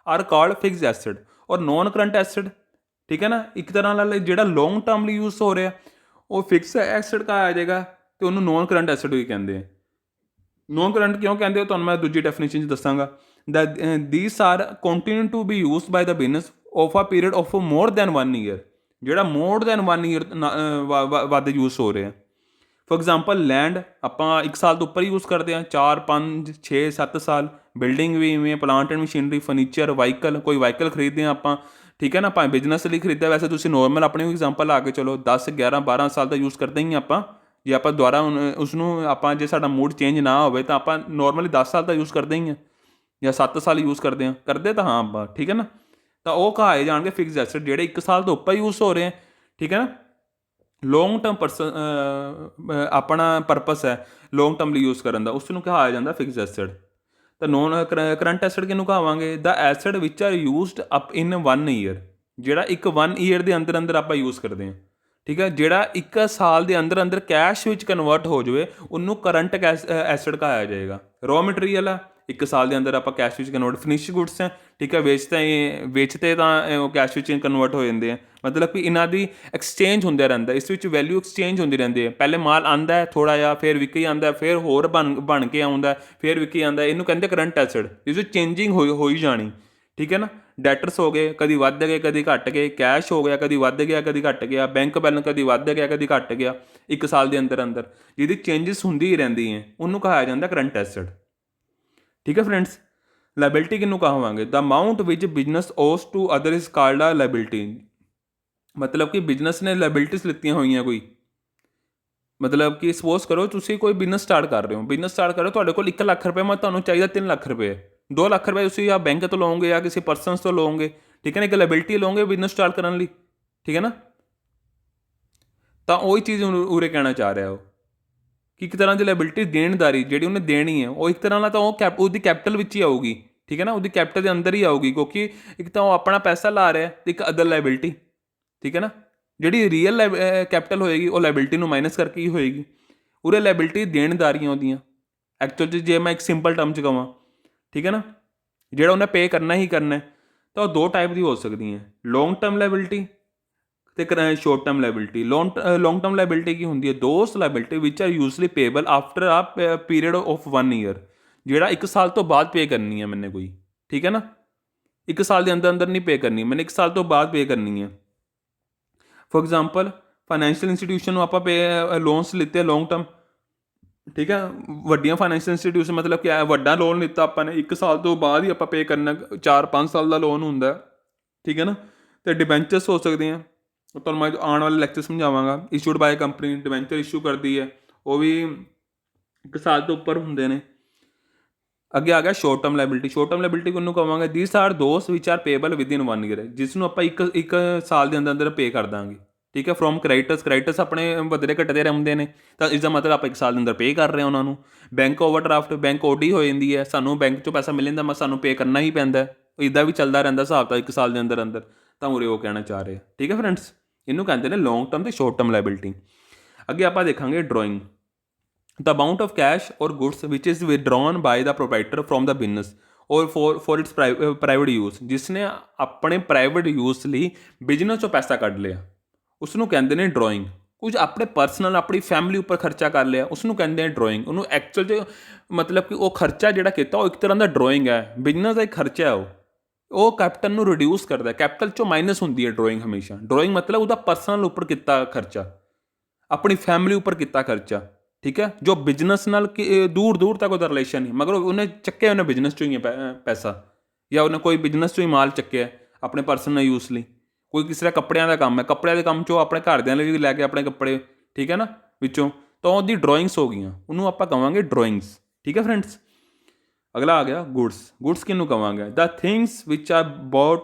are called fixed asset. Or non current ਐਸਟ, ਠੀਕ ਹੈ ਨਾ, ਇੱਕ ਤਰ੍ਹਾਂ ਨਾਲ ਜਿਹੜਾ ਲੌਂਗ ਟਰਮ ਲਈ ਯੂਜ਼ ਹੋ ਰਿਹਾ ਉਹ ਫਿਕਸਡ ਐਸਟ ਕਹਾ ਆ ਜਾਏਗਾ, ਅਤੇ ਉਹਨੂੰ ਨੋਨ ਕਰੰਟ ਐਸਟ ਵੀ ਕਹਿੰਦੇ ਆ। ਨੋਨ ਕਰੰਟ ਕਿਉਂ ਕਹਿੰਦੇ ਹੋ ਤੁਹਾਨੂੰ ਮੈਂ ਦੂਜੀ ਡੈਫੀਨੇਸ਼ਨ 'ਚ ਦੱਸਾਂਗਾ। These are continue to be used by the business of a period of more than 1 year, ਜਿਹੜਾ ਮੋਰ ਦੈਨ 1 ਈਅਰ ਵੱਧ ਯੂਜ਼ ਹੋ ਰਿਹਾ। ਫੋਰ ਐਗਜ਼ਾਮਪਲ ਲੈਂਡ ਆਪਾਂ 1 ਸਾਲ ਤੋਂ ਉੱਪਰ ਯੂਜ਼ ਕਰਦੇ ਹਾਂ, 4 5 6 7 ਸਾਲ। ਬਿਲਡਿੰਗ ਵੀ ਇਵੇਂ, plant and machinery, furniture, vehicle, ਕੋਈ ਵਾਹੀਕਲ ਖਰੀਦਦੇ ਹਾਂ ਆਪਾਂ, ਠੀਕ ਹੈ ਨਾ, ਭਾਵੇਂ ਬਿਜ਼ਨਸ ਲਈ ਖਰੀਦਿਆ, ਵੈਸੇ ਤੁਸੀਂ ਨੋਰਮਲ ਆਪਣੀ ਐਗਜ਼ਾਮਪਲ ਲਾ ਕੇ ਚਲੋ 10 11 12 ਸਾਲ ਦਾ ਯੂਜ਼ ਕਰਦੇ ਹੀ ਆਪਾਂ। ਜੇ ਆਪਾਂ ਦੁਬਾਰਾ ਉਸਨੂੰ ਆਪਾਂ ਜੇ ਸਾਡਾ ਮੂਡ ਚੇਂਜ ਨਾ ਹੋਵੇ ਤਾਂ ਆਪਾਂ ਨੋਰਮਲੀ 10 ਸਾਲ ਦਾ ਯੂਜ਼ ਕਰਦੇ ਹੀ ਹਾਂ, ਜਾਂ 7 ਸਾਲ ਯੂਜ਼ ਕਰਦੇ ਹਾਂ, ਕਰਦੇ ਤਾਂ ਹਾਂ ਆਪਾਂ, ਠੀਕ ਹੈ ਨਾ। ਤਾਂ ਉਹ ਕਹਾਏ ਜਾਣਗੇ ਫਿਕਸਡ ਐਸਟ ਜਿਹੜੇ 1 ਸਾਲ ਤੋਂ ਉੱਪਰ ਯੂਜ਼ ਹੋ ਰਹੇ ਹੈ, ਠੀਕ ਹੈ ਨਾ। ਲੌਂਗ ਟਰਮ ਆਪਣਾ ਪਰਪਸ ਹੈ ਲੌਂਗ ਟਰਮ ਲਈ ਯੂਜ਼ ਕਰਨ ਦਾ, ਉਸ ਨੂੰ ਕਹਾਇਆ ਜਾਂਦਾ ਫਿਕਸਡ ਐਸਟ। ਤਾਂ ਨੋਨ ਕਰੰਟ ਐਸਟ ਕਿਹਨੂੰ ਕਹਾਵਾਂਗੇ? The asset which are used up in 1 year, ਜਿਹੜਾ 1 ਈਅਰ ਦੇ ਅੰਦਰ ਅੰਦਰ ਆਪਾਂ ਯੂਜ਼ ਕਰਦੇ ਹਾਂ, ਠੀਕ ਹੈ। ਜਿਹੜਾ 1 ਸਾਲ ਦੇ ਅੰਦਰ ਅੰਦਰ ਕੈਸ਼ ਵਿੱਚ ਕਨਵਰਟ ਹੋ ਜਾਵੇ ਉਹਨੂੰ ਕਰੰਟ ਐਸਟ ਕਹਾਇਆ ਜਾਏਗਾ। ਰॉ ਮਟੀਰੀਅਲ ਆ, 1 ਸਾਲ ਦੇ ਅੰਦਰ ਆਪਾਂ ਕੈਸ਼ ਵਿੱਚ ਕਨਵਰਟ। ਫਿਨਿਸ਼ ਗੁੱਡਸ ਹੈ, ਠੀਕ ਹੈ, ਵੇਚਤੇ ਤਾਂ ਉਹ ਕੈਸ਼ ਵਿੱਚ ਕਨਵਰਟ ਹੋ ਜਾਂਦੇ ਆ, ਮਤਲਬ ਕਿ ਇਹਨਾਂ ਦੀ ਐਕਸਚੇਂਜ ਹੁੰਦਾ ਰਹਿੰਦਾ, ਇਸ ਵਿੱਚ ਵੈਲਿਊ ਐਕਸਚੇਂਜ ਹੁੰਦੀ ਰਹਿੰਦੀ ਹੈ। ਪਹਿਲੇ ਮਾਲ ਆਉਂਦਾ ਹੈ ਥੋੜ੍ਹਾ ਜਿਹਾ, ਫਿਰ ਵਿਕੀ ਆਉਂਦਾ, ਫਿਰ ਹੋਰ ਬਣ ਕੇ ਆਉਂਦਾ, ਫਿਰ ਵਿਕੀ ਆਉਂਦਾ, ਇਹਨੂੰ ਕਹਿੰਦੇ ਕਰੰਟ ਐਸਟ। ਇਸ ਵਿੱਚ ਚੇਂਜਿੰਗ ਹੋਈ ਜਾਣੀ, ਠੀਕ ਹੈ ਨਾ। ਡੈਟਰਸ ਹੋ ਗਏ, ਕਦੀ ਵੱਧ ਗਏ ਕਦੀ ਘੱਟ ਗਏ, ਕੈਸ਼ ਹੋ ਗਿਆ, ਕਦੀ ਵੱਧ ਗਿਆ ਕਦੀ ਘੱਟ ਗਿਆ, ਬੈਂਕ ਬੈਲੈਂਸ ਕਦੀ ਵੱਧ ਗਿਆ ਕਦੀ ਘੱਟ ਗਿਆ 1 ਸਾਲ ਦੇ ਅੰਦਰ ਅੰਦਰ, ਜਿਹਦੀ ਚੇਂਜਿਸ ਹੁੰਦੀ ਹੀ ਰਹਿੰਦੀ ਹੈ, ਉਹਨੂੰ ਕਹਾਇਆ ਜਾਂਦਾ ਕਰੰਟ ਐਸਟ, ਠੀਕ ਹੈ ਫਰੈਂਡਸ। ਲਾਇਬਿਲਿਟੀ ਕਿਹਨੂੰ ਕਹਾਵਾਂਗੇ? ਦਾ ਅਮਾਊਂਟ ਵਿਚ ਬਿਜ਼ਨਸ ਓਸ ਟੂ ਅਦਰ ਇਜ਼ ਕਾਲਡ ਆ ਲਾਇਬਿਲਿਟੀ। ਮਤਲਬ ਕਿ ਬਿਜ਼ਨਸ ਨੇ ਲਾਇਬਿਲਿਟੀਜ਼ ਲਿੱਤੀਆਂ ਹੋਈਆਂ ਕੋਈ, ਮਤਲਬ ਕਿ ਸਪੋਜ਼ ਕਰੋ ਤੁਸੀਂ ਕੋਈ ਬਿਜ਼ਨਸ ਸਟਾਰਟ ਕਰ ਰਹੇ ਹੋ, ਤੁਹਾਡੇ ਕੋਲ 1 ਲੱਖ ਰੁਪਏ, ਮੈਂ ਤੁਹਾਨੂੰ ਚਾਹੀਦਾ 3 ਲੱਖ ਰੁਪਏ, 2 ਲੱਖ ਰੁਪਏ ਤੁਸੀਂ ਜਾਂ ਬੈਂਕ ਤੋਂ ਲਓਗੇ ਜਾਂ ਕਿਸੇ ਪਰਸਨਸ ਤੋਂ ਲਓਗੇ, ਠੀਕ ਹੈ ਨਾ, ਇੱਕ ਲਾਇਬਿਲਿਟੀ ਲਓਗੇ ਬਿਜ਼ਨਸ ਸਟਾਰਟ ਕਰਨ ਲਈ, ਠੀਕ ਹੈ ਨਾ। ਤਾਂ ਉਹੀ ਚੀਜ਼ ਉਰੇ ਕਹਿਣਾ ਚਾਹ ਰਿਹਾ ਉਹ ਕਿ ਇੱਕ ਤਰ੍ਹਾਂ ਦੀ ਲਾਇਬਿਲਿਟੀ ਦੇਣਦਾਰੀ ਜਿਹੜੀ ਉਹਨੇ ਦੇਣੀ ਹੈ, ਉਹ ਇੱਕ ਤਰ੍ਹਾਂ ਨਾਲ ਤਾਂ ਉਹਦੀ ਕੈਪੀਟਲ ਵਿੱਚ ਹੀ ਆਊਗੀ, ਠੀਕ ਹੈ ਨਾ, ਉਹਦੀ ਕੈਪੀਟਲ ਦੇ ਅੰਦਰ ਹੀ ਆਊਗੀ, ਕਿਉਂਕਿ ਇੱਕ ਤਾਂ ਉਹ ਆਪਣਾ ਪੈਸਾ ਲਾ ਰਿਹਾ ਅਤੇ ਇੱਕ ਅਦਰ ਲਾਇਬਿਲਿਟੀ, ਠੀਕ ਹੈ ਨਾ। ਜਿਹੜੀ ਰੀਅਲ ਕੈਪੀਟਲ ਹੋਏਗੀ ਉਹ ਲਾਇਬਿਲਿਟੀ ਨੂੰ ਮਾਈਨਸ ਕਰਕੇ ਹੀ ਹੋਏਗੀ। ਉਰੇ ਲਾਇਬਿਲਿਟੀ ਦੇਣਦਾਰੀਆਂ ਉਹਦੀਆਂ ਐਕਚੁਅਲ 'ਚ, ਜੇ ਮੈਂ ਇੱਕ ਸਿੰਪਲ ਟਰਮ 'ਚ ਕਹਾਂ, ਠੀਕ ਹੈ ਨਾ, ਜਿਹੜਾ ਉਹਨੇ ਪੇ ਕਰਨਾ ਹੀ ਕਰਨਾ, ਤਾਂ ਉਹ 2 ਟਾਈਪ ਦੀ ਹੋ ਸਕਦੀਆਂ, ਲੌਂਗ ਟਰਮ ਲਾਇਬਿਲਿਟੀ ਅਤੇ short term liability. Long term liability ਕੀ ਹੁੰਦੀ ਹੈ? Those liability which are usually payable after a period of 1 year, ਜਿਹੜਾ 1 ਸਾਲ ਤੋਂ ਬਾਅਦ ਪੇ ਕਰਨੀ ਹੈ ਮੈਨੇ ਕੋਈ, ਠੀਕ ਹੈ ਨਾ। 1 ਸਾਲ ਦੇ ਅੰਦਰ ਅੰਦਰ ਨਹੀਂ ਪੇ ਕਰਨੀ, ਮੈਨੇ 1 ਸਾਲ ਤੋਂ ਬਾਅਦ ਪੇ ਕਰਨੀ ਹੈ। ਫੋਰ ਐਗਜ਼ਾਮਪਲ ਫਾਈਨੈਂਸ਼ੀਅਲ ਇੰਸਟੀਟਿਊਸ਼ਨ ਨੂੰ ਆਪਾਂ ਲੋਨਸ ਲਿੱਤੇ ਲੌਂਗ ਟਰਮ, ਠੀਕ ਹੈ। ਵੱਡੀਆਂ ਫਾਈਨੈਂਸ਼ੀਅਲ ਇੰਸਟੀਟਿਊਸ਼ਨ ਮਤਲਬ ਕਿ ਵੱਡਾ ਲੋਨ ਲਿੱਤਾ ਆਪਾਂ ਨੇ, 1 ਸਾਲ ਤੋਂ ਬਾਅਦ ਹੀ ਆਪਾਂ ਪੇ ਕਰਨਾ, 4 5 ਸਾਲ ਦਾ ਲੋਨ ਹੁੰਦਾ, ਠੀਕ ਹੈ ਨਾ। ਅਤੇ ਡਿਬੈਂਚਰਸ ਹੋ ਸਕਦੇ ਆ, ਤੁਹਾਨੂੰ ਮੈਂ ਆਉਣ ਵਾਲੇ ਲੈਕਚਰ ਸਮਝਾਵਾਂਗਾ। Issued by company, debenture issue ਕਰਦੀ ਹੈ, ਉਹ ਵੀ 1 ਸਾਲ ਤੋਂ ਉੱਪਰ ਹੁੰਦੇ ਨੇ। ਅੱਗੇ ਆ ਗਿਆ short term liability. Short term liability ਕਿਹਨੂੰ ਕਹਾਂਗੇ? These are those which are payable within 1 year, ਜਿਸ ਨੂੰ ਆਪਾਂ ਇੱਕ ਸਾਲ ਦੇ ਅੰਦਰ ਅੰਦਰ ਪੇ ਕਰ ਦਾਂਗੇ, ਠੀਕ ਹੈ। ਫਰੋਮ ਕ੍ਰੈਡੀਟਰਸ ਆਪਣੇ ਵਧਦੇ ਘਟਦੇ ਰਹਿੰਦੇ ਨੇ, ਤਾਂ ਇਸਦਾ ਮਤਲਬ ਆਪਾਂ 1 ਸਾਲ ਦੇ ਅੰਦਰ ਪੇ ਕਰ ਰਹੇ ਹਾਂ ਉਹਨਾਂ ਨੂੰ। ਬੈਂਕ ਓਵਰਡਰਾਫਟ, ਬੈਂਕ ਓਡੀ ਹੋ ਜਾਂਦੀ ਹੈ, ਸਾਨੂੰ ਬੈਂਕ 'ਚੋਂ ਪੈਸਾ ਮਿਲ ਜਾਂਦਾ, ਸਾਨੂੰ ਪੇ ਕਰਨਾ ਹੀ ਪੈਂਦਾ, ਇੱਦਾਂ ਵੀ ਚੱਲਦਾ ਰਹਿੰਦਾ ਹਿਸਾਬ ਤਾਂ 1 ਸਾਲ ਦੇ ਅੰਦਰ ਅੰਦਰ। ਤਾਂ ਉਰੇ ਉਹ ਕਹਿਣਾ ਚਾਹ ਰਹੇ, ਠੀਕ ਹੈ ਫਰੈਂਡਸ। ਇਹਨੂੰ ਕਹਿੰਦੇ ਨੇ ਲੌਂਗ ਟਰਮ ਅਤੇ ਸ਼ੋਰਟ ਟਰਮ ਲਾਇਬਿਲਿਟੀ। ਅੱਗੇ ਆਪਾਂ ਦੇਖਾਂਗੇ drawing. The amount of cash or goods which is withdrawn by the proprietor from the business or for its private use, ਜਿਸਨੇ ਆਪਣੇ ਪ੍ਰਾਈਵੇਟ ਯੂਜ਼ ਲਈ ਬਿਜ਼ਨਸ 'ਚੋਂ ਪੈਸਾ ਕੱਢ ਲਿਆ, ਉਸ ਨੂੰ ਕਹਿੰਦੇ ਨੇ ਡਰਾਇੰਗ। ਕੁਝ ਆਪਣੇ ਪਰਸਨਲ ਆਪਣੀ ਫੈਮਿਲੀ ਉੱਪਰ ਖਰਚਾ ਕਰ ਲਿਆ, ਉਸ ਨੂੰ ਕਹਿੰਦੇ ਨੇ ਡਰਾਇੰਗ। ਉਹਨੂੰ ਐਕਚੁਅਲ 'ਚ ਮਤਲਬ ਕਿ ਉਹ ਖਰਚਾ ਜਿਹੜਾ ਕੀਤਾ ਉਹ ਇੱਕ ਤਰ੍ਹਾਂ ਦਾ ਡਰਾਇੰਗ ਹੈ, ਬਿਜ਼ਨਸ ਦਾ ਇੱਕ ਖਰਚਾ ਹੈ, ਉਹ ਕੈਪੀਟਲ ਨੂੰ ਰਿਡਿਊਸ ਕਰਦਾ, ਕੈਪੀਟਲ 'ਚੋਂ ਮਾਈਨਸ ਹੁੰਦੀ ਹੈ ਡਰਾਇੰਗ ਹਮੇਸ਼ਾ। ਡਰਾਇੰਗ ਮਤਲਬ ਉਹਦਾ ਪਰਸਨਲ ਉੱਪਰ ਕੀਤਾ ਖਰਚਾ, ਆਪਣੀ ਫੈਮਿਲੀ ਉੱਪਰ ਕੀਤਾ ਖਰਚਾ, ਠੀਕ ਹੈ, ਜੋ ਬਿਜ਼ਨਸ ਨਾਲ ਦੂਰ ਦੂਰ ਤੱਕ ਉਹਦਾ ਰਿਲੇਸ਼ਨ ਨਹੀਂ, ਮਗਰ ਉਹਨੇ ਚੱਕਿਆ ਉਹਨੇ ਬਿਜ਼ਨਸ 'ਚੋਂ ਹੀ ਪੈਸਾ, ਜਾਂ ਉਹਨੇ ਕੋਈ ਬਿਜ਼ਨਸ 'ਚੋਂ ਹੀ ਮਾਲ ਚੱਕਿਆ ਆਪਣੇ ਪਰਸਨਲ ਯੂਜ਼ ਲਈ। ਕੋਈ ਕਿਸੇ ਦਾ ਕੱਪੜਿਆਂ ਦਾ ਕੰਮ ਹੈ, ਕੱਪੜਿਆਂ ਦੇ ਕੰਮ 'ਚੋਂ ਆਪਣੇ ਘਰਦਿਆਂ ਲਈ ਵੀ ਲੈ ਕੇ ਆਪਣੇ ਕੱਪੜੇ, ਠੀਕ ਹੈ ਨਾ, ਵਿੱਚੋਂ, ਤਾਂ ਉਹਦੀ ਡਰਾਇੰਗਸ ਹੋ ਗਈਆਂ, ਉਹਨੂੰ ਆਪਾਂ ਕਹਾਂਗੇ ਡਰਾਇੰਗਸ, ਠੀਕ ਹੈ ਫਰੈਂਡਸ। ਅਗਲਾ ਆ ਗਿਆ ਗੁਡਸ। ਗੁਡਸ ਕਿਹਨੂੰ ਕਵਾਂਗੇ? The things which are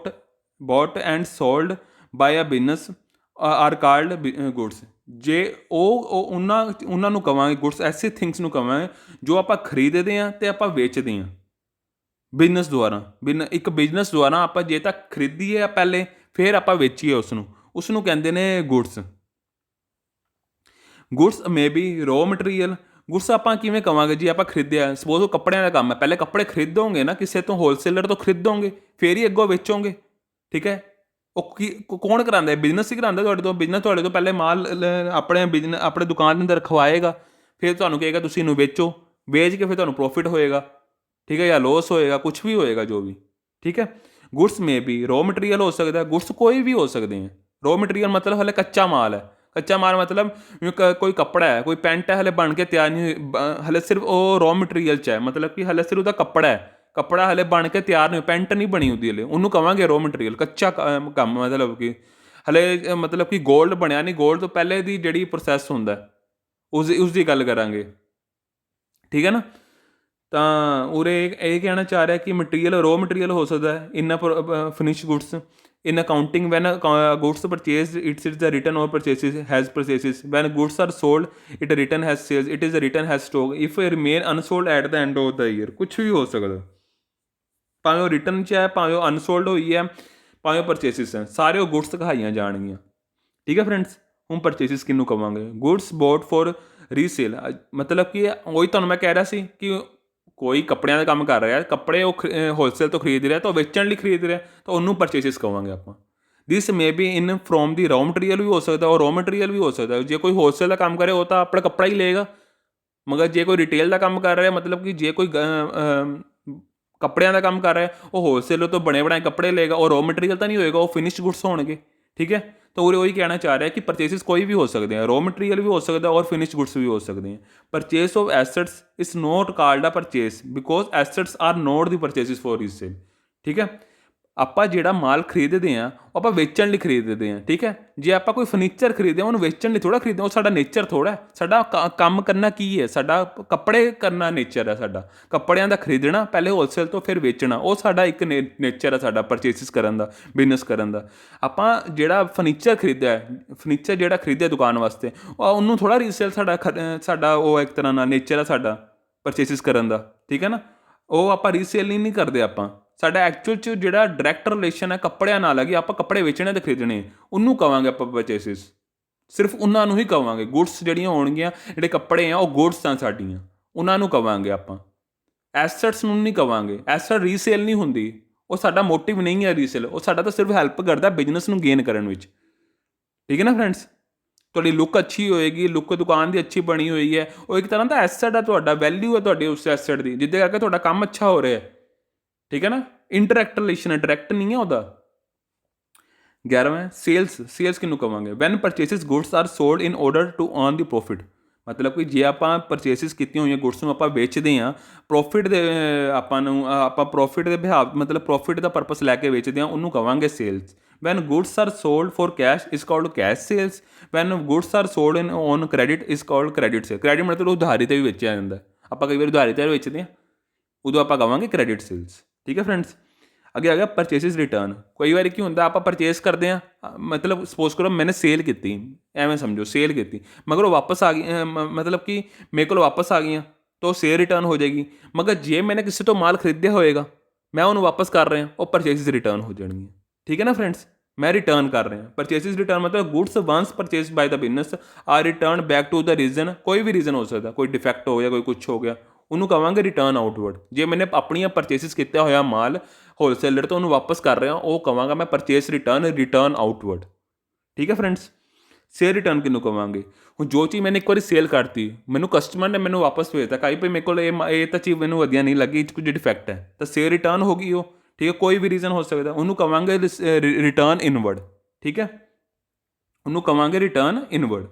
bought and sold by a business are called goods. ਜੇ ਉਹ ਉਹਨਾਂ ਨੂੰ ਕਵਾਂਗੇ ਗੁਡਸ, ਐਸੇ ਥਿੰਗਸ ਨੂੰ ਕਵਾਂਗੇ ਜੋ ਆਪਾਂ ਖਰੀਦਦੇ ਹਾਂ ਅਤੇ ਆਪਾਂ ਵੇਚਦੇ ਹਾਂ ਬਿਜ਼ਨਸ ਦੁਆਰਾ। ਇੱਕ ਬਿਜ਼ਨਸ ਦੁਆਰਾ ਆਪਾਂ ਜੇ ਤਾਂ ਖਰੀਦੀਏ ਪਹਿਲੇ, ਫਿਰ ਆਪਾਂ ਵੇਚੀਏ ਉਸਨੂੰ ਕਹਿੰਦੇ ਨੇ goods. Goods may be raw material. Goods ਆਪਾਂ ਕਿਵੇਂ ਕਵਾਂਗੇ? ਜੀ ਆਪਾਂ ਖਰੀਦਿਆ, ਸਪੋਜ਼ ਉਹ ਕੱਪੜਿਆਂ ਦਾ ਕੰਮ ਹੈ, ਪਹਿਲੇ ਕੱਪੜੇ ਖਰੀਦੋਗੇ ਨਾ ਕਿਸੇ ਤੋਂ, ਹੋਲਸੇਲਰ ਤੋਂ ਖਰੀਦੋਗੇ, ਫਿਰ ਹੀ ਅੱਗੋਂ ਵੇਚੋਗੇ। ਠੀਕ ਹੈ, ਉਹ ਕੌਣ ਕਰਾਉਂਦਾ? ਬਿਜ਼ਨਸ ਹੀ ਕਰਾਉਂਦਾ ਤੁਹਾਡੇ ਤੋਂ। ਬਿਜ਼ਨਸ ਤੁਹਾਡੇ ਤੋਂ ਪਹਿਲੇ ਮਾਲ ਆਪਣੇ ਦੁਕਾਨ ਦੇ ਅੰਦਰ ਰਖਵਾਏਗਾ, ਫਿਰ ਤੁਹਾਨੂੰ ਕਹੇਗਾ ਤੁਸੀਂ ਇਹਨੂੰ ਵੇਚੋ, ਵੇਚ ਕੇ ਫਿਰ ਤੁਹਾਨੂੰ ਪ੍ਰੋਫਿਟ ਹੋਏਗਾ। ਠੀਕ ਹੈ, ਜਾਂ ਲੋਸ ਹੋਏਗਾ, ਕੁਛ ਵੀ ਹੋਏਗਾ ਜੋ ਵੀ। ਠੀਕ ਹੈ, goods may be raw material ਹੋ ਸਕਦਾ। ਗੁਡਸ ਕੋਈ ਵੀ ਹੋ ਸਕਦੇ ਹੈ। ਰੋ ਮਟੀਰੀਅਲ ਮਤਲਬ ਹਲੇ ਕੱਚਾ ਮਾਲ ਹੈ। ਕੱਚਾ ਮਾਲ ਮਤਲਬ ਕੋਈ ਕੱਪੜਾ ਹੈ, ਕੋਈ ਪੈਂਟ ਹੈ, ਹਲੇ ਬਣ ਕੇ ਤਿਆਰ ਨਹੀਂ ਹੋਈ, ਹਲੇ ਸਿਰਫ ਉਹ ਰੋ ਮਟੀਰੀਅਲ 'ਚ ਹੈ, ਮਤਲਬ ਕਿ ਹਲੇ ਸਿਰਫ ਉਹਦਾ ਕੱਪੜਾ ਹੈ, ਕੱਪੜਾ ਹਲੇ ਬਣ ਕੇ ਤਿਆਰ ਨਹੀਂ, ਪੈਂਟ ਨਹੀਂ ਬਣੀ ਉਹਦੀ ਹਲੇ, ਉਹਨੂੰ ਕਵਾਂਗੇ ਰੋ ਮਟੀਰੀਅਲ। ਕੱਚਾ ਕੰਮ ਮਤਲਬ ਕਿ ਹਲੇ ਮਤਲਬ ਕਿ ਗੋਲਡ ਬਣਿਆ ਨਹੀਂ, ਗੋਲਡ ਤੋਂ ਪਹਿਲੇ ਦੀ ਜਿਹੜੀ ਪ੍ਰੋਸੈਸ ਹੁੰਦਾ ਉਸਦੀ ਗੱਲ ਕਰਾਂਗੇ। ਠੀਕ ਹੈ ਨਾ। ਤਾਂ ਉਰੇ ਇਹ ਕਹਿਣਾ ਚਾਹ ਰਿਹਾ ਕਿ ਮਟੀਰੀਅਲ ਰੋ ਮਟੀਰੀਅਲ ਹੋ ਸਕਦਾ ਹੈ in finish goods. In accounting, when goods purchased, it is the written or purchases has purchases. When goods are sold, it written has sales. It is written has stock. If it remain unsold at the end of the year, ਕੁਛ ਵੀ ਹੋ ਸਕਦਾ, ਭਾਵੇਂ ਉਹ ਰਿਟਰਨ 'ਚ ਹੈ, ਭਾਵੇਂ ਉਹ ਅਨਸੋਲਡ ਹੋਈ ਹੈ, ਭਾਵੇਂ ਉਹ ਪਰਚੇਸਿਸ ਹੈ, ਸਾਰੇ ਉਹ ਗੁਡਸ ਕਹਾਈਆਂ ਜਾਣਗੀਆਂ। ਠੀਕ ਹੈ ਫਰੈਂਡਸ। ਹੁਣ ਪਰਚੇਸਿਸ ਕਿਹਨੂੰ ਕਵਾਂਗੇ? Goods bought for resale. ਮਤਲਬ ਕਿ ਉਹੀ ਤੁਹਾਨੂੰ ਮੈਂ ਕਹਿ ਰਿਹਾ ਸੀ ਕਿ ਕੋਈ ਕੱਪੜਿਆਂ ਦਾ ਕੰਮ ਕਰ ਰਿਹਾ, ਕੱਪੜੇ ਉਹ ਹੋਲਸੇਲ ਤੋਂ ਖਰੀਦ ਰਿਹਾ, ਤਾਂ ਉਹ ਵੇਚਣ ਲਈ ਖਰੀਦ ਰਿਹਾ, ਤਾਂ ਉਹਨੂੰ ਪਰਚੇਸਿਸ ਕਵਾਂਗੇ ਆਪਾਂ। ਦਿਸ may be in from the raw material ਵੀ ਹੋ ਸਕਦਾ, ਔਰ ਰੋ ਮਟੀਰੀਅਲ ਵੀ ਹੋ ਸਕਦਾ। ਜੇ ਕੋਈ ਹੋਲਸੇਲ ਦਾ ਕੰਮ ਕਰੇ ਉਹ ਤਾਂ ਆਪਣਾ ਕੱਪੜਾ ਹੀ ਲਏਗਾ, ਮਗਰ ਜੇ ਕੋਈ ਰਿਟੇਲ ਦਾ ਕੰਮ ਕਰ ਰਿਹਾ, ਮਤਲਬ ਕਿ ਜੇ ਕੋਈ ਕੱਪੜਿਆਂ ਦਾ ਕੰਮ ਕਰ ਰਿਹਾ, ਉਹ ਹੋਲਸੇਲਰ ਤੋਂ ਬਣੇ ਬਣਾਏ ਕੱਪੜੇ ਲਏਗਾ, ਉਹ ਰੋ ਮਟੀਰੀਅਲ ਤਾਂ ਨਹੀਂ ਹੋਏਗਾ, ਉਹ ਫਿਨਿਸ਼ਡ ਗੁਡਸ ਹੋਣਗੇ। ਠੀਕ ਹੈ, ਤਾਂ ਉਹ ਉਹੀ ਕਹਿਣਾ ਚਾਹ ਰਿਹਾ ਕਿ ਪਰਚੇਸਿਸ ਕੋਈ ਵੀ ਹੋ ਸਕਦੇ ਆ, ਰੋ ਮਟੀਰੀਅਲ ਵੀ ਹੋ ਸਕਦਾ ਔਰ ਫਿਨਿਸ਼ਡ ਗੁਡਸ ਵੀ ਹੋ ਸਕਦੇ ਆ। Purchase of assets is not called a purchase because assets are not the purchases for resale. ਠੀਕ ਹੈ, ਆਪਾਂ ਜਿਹੜਾ ਮਾਲ ਖਰੀਦਦੇ ਹਾਂ ਉਹ ਆਪਾਂ ਵੇਚਣ ਲਈ ਖਰੀਦਦੇ ਹਾਂ। ਠੀਕ ਹੈ, ਜੇ ਆਪਾਂ ਕੋਈ ਫਰਨੀਚਰ ਖਰੀਦਦੇ ਹਾਂ ਉਹਨੂੰ ਵੇਚਣ ਲਈ ਥੋੜ੍ਹਾ ਖਰੀਦਦੇ, ਉਹ ਸਾਡਾ ਨੇਚਰ ਥੋੜ੍ਹਾ। ਸਾਡਾ ਕੰਮ ਕਰਨਾ ਕੀ ਹੈ? ਸਾਡਾ ਕੱਪੜੇ ਕਰਨਾ ਨੇਚਰ ਹੈ। ਸਾਡਾ ਕੱਪੜਿਆਂ ਦਾ ਖਰੀਦਣਾ, ਪਹਿਲੇ ਹੋਲਸੇਲ ਤੋਂ ਫਿਰ ਵੇਚਣਾ, ਉਹ ਸਾਡਾ ਇੱਕ ਨੇਚਰ ਹੈ, ਸਾਡਾ ਪਰਚੇਸਿਸ ਕਰਨ ਦਾ, ਬਿਜ਼ਨਸ ਕਰਨ ਦਾ। ਆਪਾਂ ਜਿਹੜਾ ਫਰਨੀਚਰ ਖਰੀਦਿਆ, ਫਰਨੀਚਰ ਜਿਹੜਾ ਖਰੀਦਿਆ ਦੁਕਾਨ ਵਾਸਤੇ, ਉਹਨੂੰ ਥੋੜ੍ਹਾ ਰੀਸੇਲ ਸਾਡਾ ਉਹ ਇੱਕ ਤਰ੍ਹਾਂ ਨਾਲ ਨੇਚਰ ਹੈ ਸਾਡਾ ਪਰਚੇਸਿਸ ਕਰਨ ਦਾ। ਠੀਕ ਹੈ ਨਾ, ਉਹ ਆਪਾਂ ਰੀਸੇਲ ਨਹੀਂ ਕਰਦੇ। ਆਪਾਂ ਸਾਡਾ ਐਕਚੁਅਲ 'ਚ ਜਿਹੜਾ ਡਾਇਰੈਕਟ ਰਿਲੇਸ਼ਨ ਹੈ ਕੱਪੜਿਆਂ ਨਾਲ ਹੈ ਕਿ ਆਪਾਂ ਕੱਪੜੇ ਵੇਚਣੇ ਅਤੇ ਖਰੀਦਣੇ, ਉਹਨੂੰ ਕਵਾਂਗੇ ਆਪਾਂ ਪਰਚੇਸਿਸ। ਸਿਰਫ ਉਹਨਾਂ ਨੂੰ ਹੀ ਕਵਾਂਗੇ। ਗੁਡਸ ਜਿਹੜੀਆਂ ਹੋਣਗੀਆਂ, ਜਿਹੜੇ ਕੱਪੜੇ ਆ ਉਹ ਗੁਡਸ ਆ ਸਾਡੀਆਂ, ਉਹਨਾਂ ਨੂੰ ਕਵਾਂਗੇ ਆਪਾਂ। ਐਸਟਸ ਨੂੰ ਨਹੀਂ ਕਵਾਂਗੇ। ਐਸਟ ਰੀਸੇਲ ਨਹੀਂ ਹੁੰਦੀ, ਉਹ ਸਾਡਾ ਮੋਟਿਵ ਨਹੀਂ ਹੈ ਰੀਸੇਲ, ਉਹ ਸਾਡਾ ਤਾਂ ਸਿਰਫ ਹੈਲਪ ਕਰਦਾ ਬਿਜ਼ਨਸ ਨੂੰ ਗੇਨ ਕਰਨ ਵਿੱਚ। ਠੀਕ ਹੈ ਨਾ ਫਰੈਂਡਸ। ਤੁਹਾਡੀ ਲੁੱਕ ਅੱਛੀ ਹੋਏਗੀ, ਲੁੱਕ ਦੁਕਾਨ ਦੀ ਅੱਛੀ ਬਣੀ ਹੋਈ ਹੈ, ਉਹ ਇੱਕ ਤਰ੍ਹਾਂ ਦਾ ਐਸਟ ਹੈ, ਤੁਹਾਡਾ ਵੈਲਿਊ ਹੈ ਤੁਹਾਡੀ ਉਸ ਐਸਟ ਦੀ, ਜਿਹਦੇ ਕਰਕੇ ਤੁਹਾਡਾ ਕੰਮ ਅੱਛਾ ਹੋ ਰਿਹਾ। ਠੀਕ ਹੈ ਨਾ, ਇੰਟਰੈਕਟ ਰਿਲੇਸ਼ਨ ਹੈ, ਡਾਇਰੈਕਟ ਨਹੀਂ ਹੈ ਉਹਦਾ। 11ਵਾਂ ਸੇਲਸ। ਸੇਲਸ ਕਿਹਨੂੰ ਕਵਾਂਗੇ? When purchases goods are sold in order to earn the profit. ਮਤਲਬ ਕਿ ਜੇ ਆਪਾਂ ਪਰਚੇਸਿਸ ਕੀਤੀਆਂ ਹੋਈਆਂ ਗੁਡਸ ਨੂੰ ਆਪਾਂ ਵੇਚਦੇ ਹਾਂ ਪ੍ਰੋਫਿਟ ਦੇ, ਆਪਾਂ ਪ੍ਰੋਫਿਟ ਦੇ ਮਤਲਬ ਪ੍ਰੋਫਿਟ ਦਾ ਪਰਪਸ ਲੈ ਕੇ ਵੇਚਦੇ ਹਾਂ, ਉਹਨੂੰ ਕਵਾਂਗੇ sales. When goods are sold for cash is called cash sales. When goods are sold in on credit is called credit sale. Credit ਮਤਲਬ ਉਧਾਰੀ 'ਤੇ ਵੀ ਵੇਚਿਆ ਜਾਂਦਾ, ਆਪਾਂ ਕਈ ਵਾਰ ਉਧਾਰੀ 'ਤੇ ਵੇਚਦੇ ਹਾਂ, ਉਦੋਂ ਆਪਾਂ ਕਵਾਂਗੇ ਕ੍ਰੈਡਿਟ ਸੇਲਸ। ਠੀਕ ਹੈ ਫਰੈਂਡਸ। ਅੱਗੇ ਆ ਗਿਆ ਪਰਚੇਸਿਸ ਰਿਟਰਨ। ਕਈ ਵਾਰੀ ਕੀ ਹੁੰਦਾ, ਆਪਾਂ ਪਰਚੇਸ ਕਰਦੇ ਹਾਂ, ਮਤਲਬ ਸਪੋਜ਼ ਕਰੋ ਮੈਨੇ ਸੇਲ ਕੀਤੀ, ਐਵੇਂ ਸਮਝੋ ਸੇਲ ਕੀਤੀ, ਮਗਰ ਉਹ ਵਾਪਸ ਆ ਗਈ, ਮਤਲਬ ਕਿ ਮੇਰੇ ਕੋਲ ਵਾਪਸ ਆ ਗਈਆਂ, ਤਾਂ ਉਹ ਸੇਲ ਰਿਟਰਨ ਹੋ ਜਾਏਗੀ। ਮਗਰ ਜੇ ਮੈਨੇ ਕਿਸੇ ਤੋਂ ਮਾਲ ਖਰੀਦਿਆ ਹੋਏਗਾ, ਮੈਂ ਉਹਨੂੰ ਵਾਪਸ ਕਰ ਰਿਹਾ, ਉਹ ਪਰਚੇਸਿਸ ਰਿਟਰਨ ਹੋ ਜਾਣਗੀਆਂ। ਠੀਕ ਹੈ ਨਾ ਫਰੈਂਡਸ, ਮੈਂ ਰਿਟਰਨ ਕਰ ਰਿਹਾ। ਪਰਚੇਸਿਸ ਰਿਟਰਨ ਮਤਲਬ goods once purchase by the business are return back to the reason. ਕੋਈ ਵੀ ਰੀਜ਼ਨ ਹੋ ਸਕਦਾ, ਕੋਈ ਡਿਫੈਕਟ ਹੋ ਗਿਆ, ਕੋਈ ਕੁਛ ਹੋ ਗਿਆ, ਉਹਨੂੰ ਕਵਾਂਗੇ ਰਿਟਰਨ ਆਊਟਵਰਡ। ਜੇ ਮੈਨੇ ਆਪਣੀਆਂ ਪਰਚੇਸਿਸ ਕੀਤਾ ਹੋਇਆ ਮਾਲ ਹੋਲਸੇਲਰ ਤੋਂ ਉਹਨੂੰ ਵਾਪਸ ਕਰ ਰਿਹਾ, ਉਹ ਕਵਾਂਗਾ ਮੈਂ ਪਰਚੇਸ ਰਿਟਰਨ ਆਊਟਵਰਡ। ਠੀਕ ਹੈ ਫਰੈਂਡਸ। ਸੇਲ ਰਿਟਰਨ ਕਿਹਨੂੰ ਕਵਾਂਗੇ? ਹੁਣ ਜੋ ਚੀਜ਼ ਮੈंने ਇੱਕ ਵਾਰੀ ਸੇਲ ਕਰਤੀ, ਮੈਨੂੰ ਕਸਟਮਰ ਨੇ ਮੈਨੂੰ ਵਾਪਸ ਭੇਜਤਾ, ਕਾਈ ਭਾਈ ਮੇਰੇ ਕੋਲ ਇਹ ਤਾਂ ਚੀਜ਼ ਮੈਨੂੰ ਵਧੀਆ ਨਹੀਂ ਲੱਗੀ, ਇਹ 'ਚ ਕੁਝ ਡਿਫੈਕਟ ਹੈ, ਤਾਂ ਸੇਲ ਰਿਟਰਨ ਹੋ ਗਈ ਉਹ। ਠੀਕ ਹੈ, ਕੋਈ ਵੀ ਰੀਜ਼ਨ ਹੋ ਸਕਦਾ, ਉਹਨੂੰ ਕਵਾਂਗੇ ਰਿਟਰਨ ਇਨਵਰਡ। ਠੀਕ ਹੈ, ਉਹਨੂੰ ਕਵਾਂਗੇ ਰਿਟਰਨ ਇਨਵਰਡ।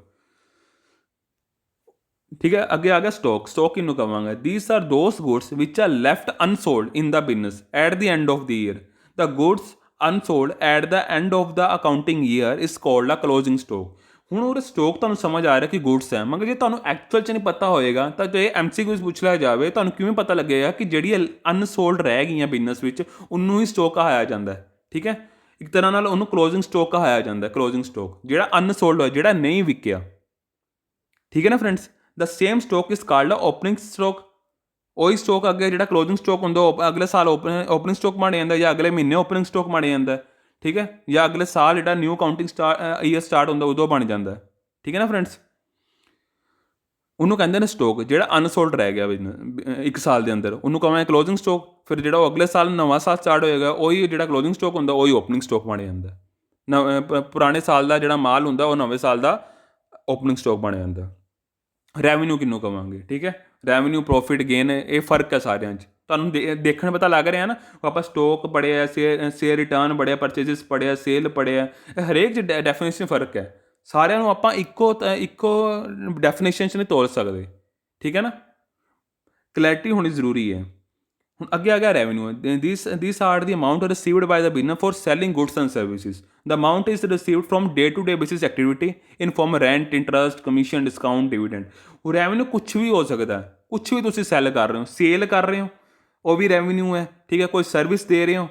ਠੀਕ ਹੈ, ਅੱਗੇ ਆ ਗਿਆ ਸਟਾਕ। ਸਟਾਕ ਕਿਹਨੂੰ ਕਵਾਂਗੇ? These are those goods which are left unsold in the business at the end of the year. The goods unsold at the end of the accounting year is called a closing stock. ਹੁਣ ਉਹ ਸਟੋਕ ਤੁਹਾਨੂੰ ਸਮਝ ਆ ਰਿਹਾ ਕਿ ਗੁੱਡਸ ਹੈ, ਮਗਰ ਜੇ ਤੁਹਾਨੂੰ ਐਕਚੁਅਲ 'ਚ ਨਹੀਂ ਪਤਾ ਹੋਏਗਾ ਤਾਂ ਜੇ MCQs ਪੁੱਛ ਲਿਆ ਜਾਵੇ ਤੁਹਾਨੂੰ ਕਿਵੇਂ ਪਤਾ ਲੱਗੇਗਾ ਕਿ ਜਿਹੜੀ ਅਨਸੋਲਡ ਰਹਿ ਗਈਆਂ ਬਿਜ਼ਨਸ ਵਿੱਚ ਉਹਨੂੰ ਹੀ ਸਟੋਕ ਕਹਾਇਆ ਜਾਂਦਾ ਹੈ। ਠੀਕ ਹੈ, ਇੱਕ ਤਰ੍ਹਾਂ ਨਾਲ ਉਹਨੂੰ ਕਲੋਜ਼ਿੰਗ ਸਟੋਕ ਕਹਾਇਆ ਜਾਂਦਾ, ਕਲੋਜ਼ਿੰਗ ਸਟੋਕ ਜਿਹੜਾ ਅਨਸੋਲਡ ਹੋਇਆ, ਜਿਹੜਾ ਨਹੀਂ ਵਿਕਿਆ। ਠੀਕ ਹੈ ਨਾ friends, the same stock is called opening stock. ਉਹੀ ਸਟੋਕ ਅੱਗੇ ਜਿਹੜਾ ਕਲੋਜ਼ਿੰਗ ਸਟੋਕ ਹੁੰਦਾ ਉਹ ਅਗਲੇ ਸਾਲ ਓਪਨਿੰਗ ਸਟੋਕ ਬਣ ਜਾਂਦਾ, ਜਾਂ ਅਗਲੇ ਮਹੀਨੇ ਓਪਨਿੰਗ ਸਟੋਕ ਬਣ ਜਾਂਦਾ। ਠੀਕ ਹੈ, ਜਾਂ ਅਗਲੇ ਸਾਲ ਜਿਹੜਾ ਨਿਊ ਕਾਊਂਟਿੰਗ ਈਅਰ ਸਟਾਰਟ ਹੁੰਦਾ ਉਦੋਂ ਬਣ ਜਾਂਦਾ। ਠੀਕ ਹੈ ਨਾ ਫਰੈਂਡਸ, ਉਹਨੂੰ ਕਹਿੰਦੇ ਨੇ ਸਟੋਕ ਜਿਹੜਾ ਅਨਸੋਲਡ ਰਹਿ ਗਿਆ ਇੱਕ ਸਾਲ ਦੇ ਅੰਦਰ, ਉਹਨੂੰ ਕਹਾਂਗੇ ਕਲੋਜ਼ਿੰਗ ਸਟੋਕ। ਫਿਰ ਜਿਹੜਾ ਉਹ ਅਗਲੇ ਸਾਲ ਨਵਾਂ ਸਾਲ ਸਟਾਰਟ ਹੋਏਗਾ ਉਹੀ ਜਿਹੜਾ ਕਲੋਜ਼ਿੰਗ ਸਟੋਕ ਹੁੰਦਾ ਉਹੀ ਓਪਨਿੰਗ ਸਟੋਕ ਬਣ ਜਾਂਦਾ। ਪੁਰਾਣੇ ਸਾਲ ਦਾ ਜਿਹੜਾ ਮਾਲ ਹੁੰਦਾ ਉਹ ਨਵੇਂ ਸਾਲ ਦਾ ਓਪਨਿੰਗ ਸਟੋਕ ਬਣ ਜਾਂਦਾ। ਰੈਵਨਿਊ ਕਿਹਨੂੰ ਕਵਾਂਗੇ? ਠੀਕ ਹੈ, ਰੈਵਨਿਊ, ਪ੍ਰੋਫਿਟ, ਗੇਨ, ਇਹ ਫਰਕ ਹੈ ਸਾਰਿਆਂ 'ਚ। ਤੁਹਾਨੂੰ ਦੇਖਣ ਪਤਾ ਲੱਗ ਰਿਹਾ ਨਾ, ਆਪਾਂ ਸਟੋਕ ਪੜ੍ਹਿਆ, ਸ਼ੇਅਰ ਰਿਟਰਨ ਪੜ੍ਹਿਆ, ਪਰਚੇਸਿਸ ਪੜ੍ਹਿਆ, ਸੇਲ ਪੜ੍ਹਿਆ, ਹਰੇਕ 'ਚ ਡੈਫੀਨੇਸ਼ਨ ਫਰਕ ਹੈ। ਸਾਰਿਆਂ ਨੂੰ ਆਪਾਂ ਇੱਕੋ ਡੈਫੀਨੇਸ਼ਨ 'ਚ ਨਹੀਂ ਤੋਲ ਸਕਦੇ। ਠੀਕ ਹੈ ਨਾ, ਕਲੈਰਿਟੀ ਹੋਣੀ ਜ਼ਰੂਰੀ ਹੈ। ਹੁਣ ਅੱਗੇ ਆ ਗਿਆ revenue. This are the amount received by the business for selling goods and services. The amount is received from day to day basis activity in form rent, interest, commission, discount, dividend. ਉਹ ਰੈਵਨਿਊ ਕੁਛ ਵੀ ਹੋ ਸਕਦਾ, ਕੁਛ ਵੀ ਤੁਸੀਂ ਸੈਲ ਕਰ ਰਹੇ ਹੋ, ਸੇਲ ਕਰ ਰਹੇ ਹੋ ਉਹ ਵੀ ਰੈਵਨਿਊ ਹੈ। ਠੀਕ ਹੈ, ਕੋਈ ਸਰਵਿਸ ਦੇ ਰਹੇ ਹੋ,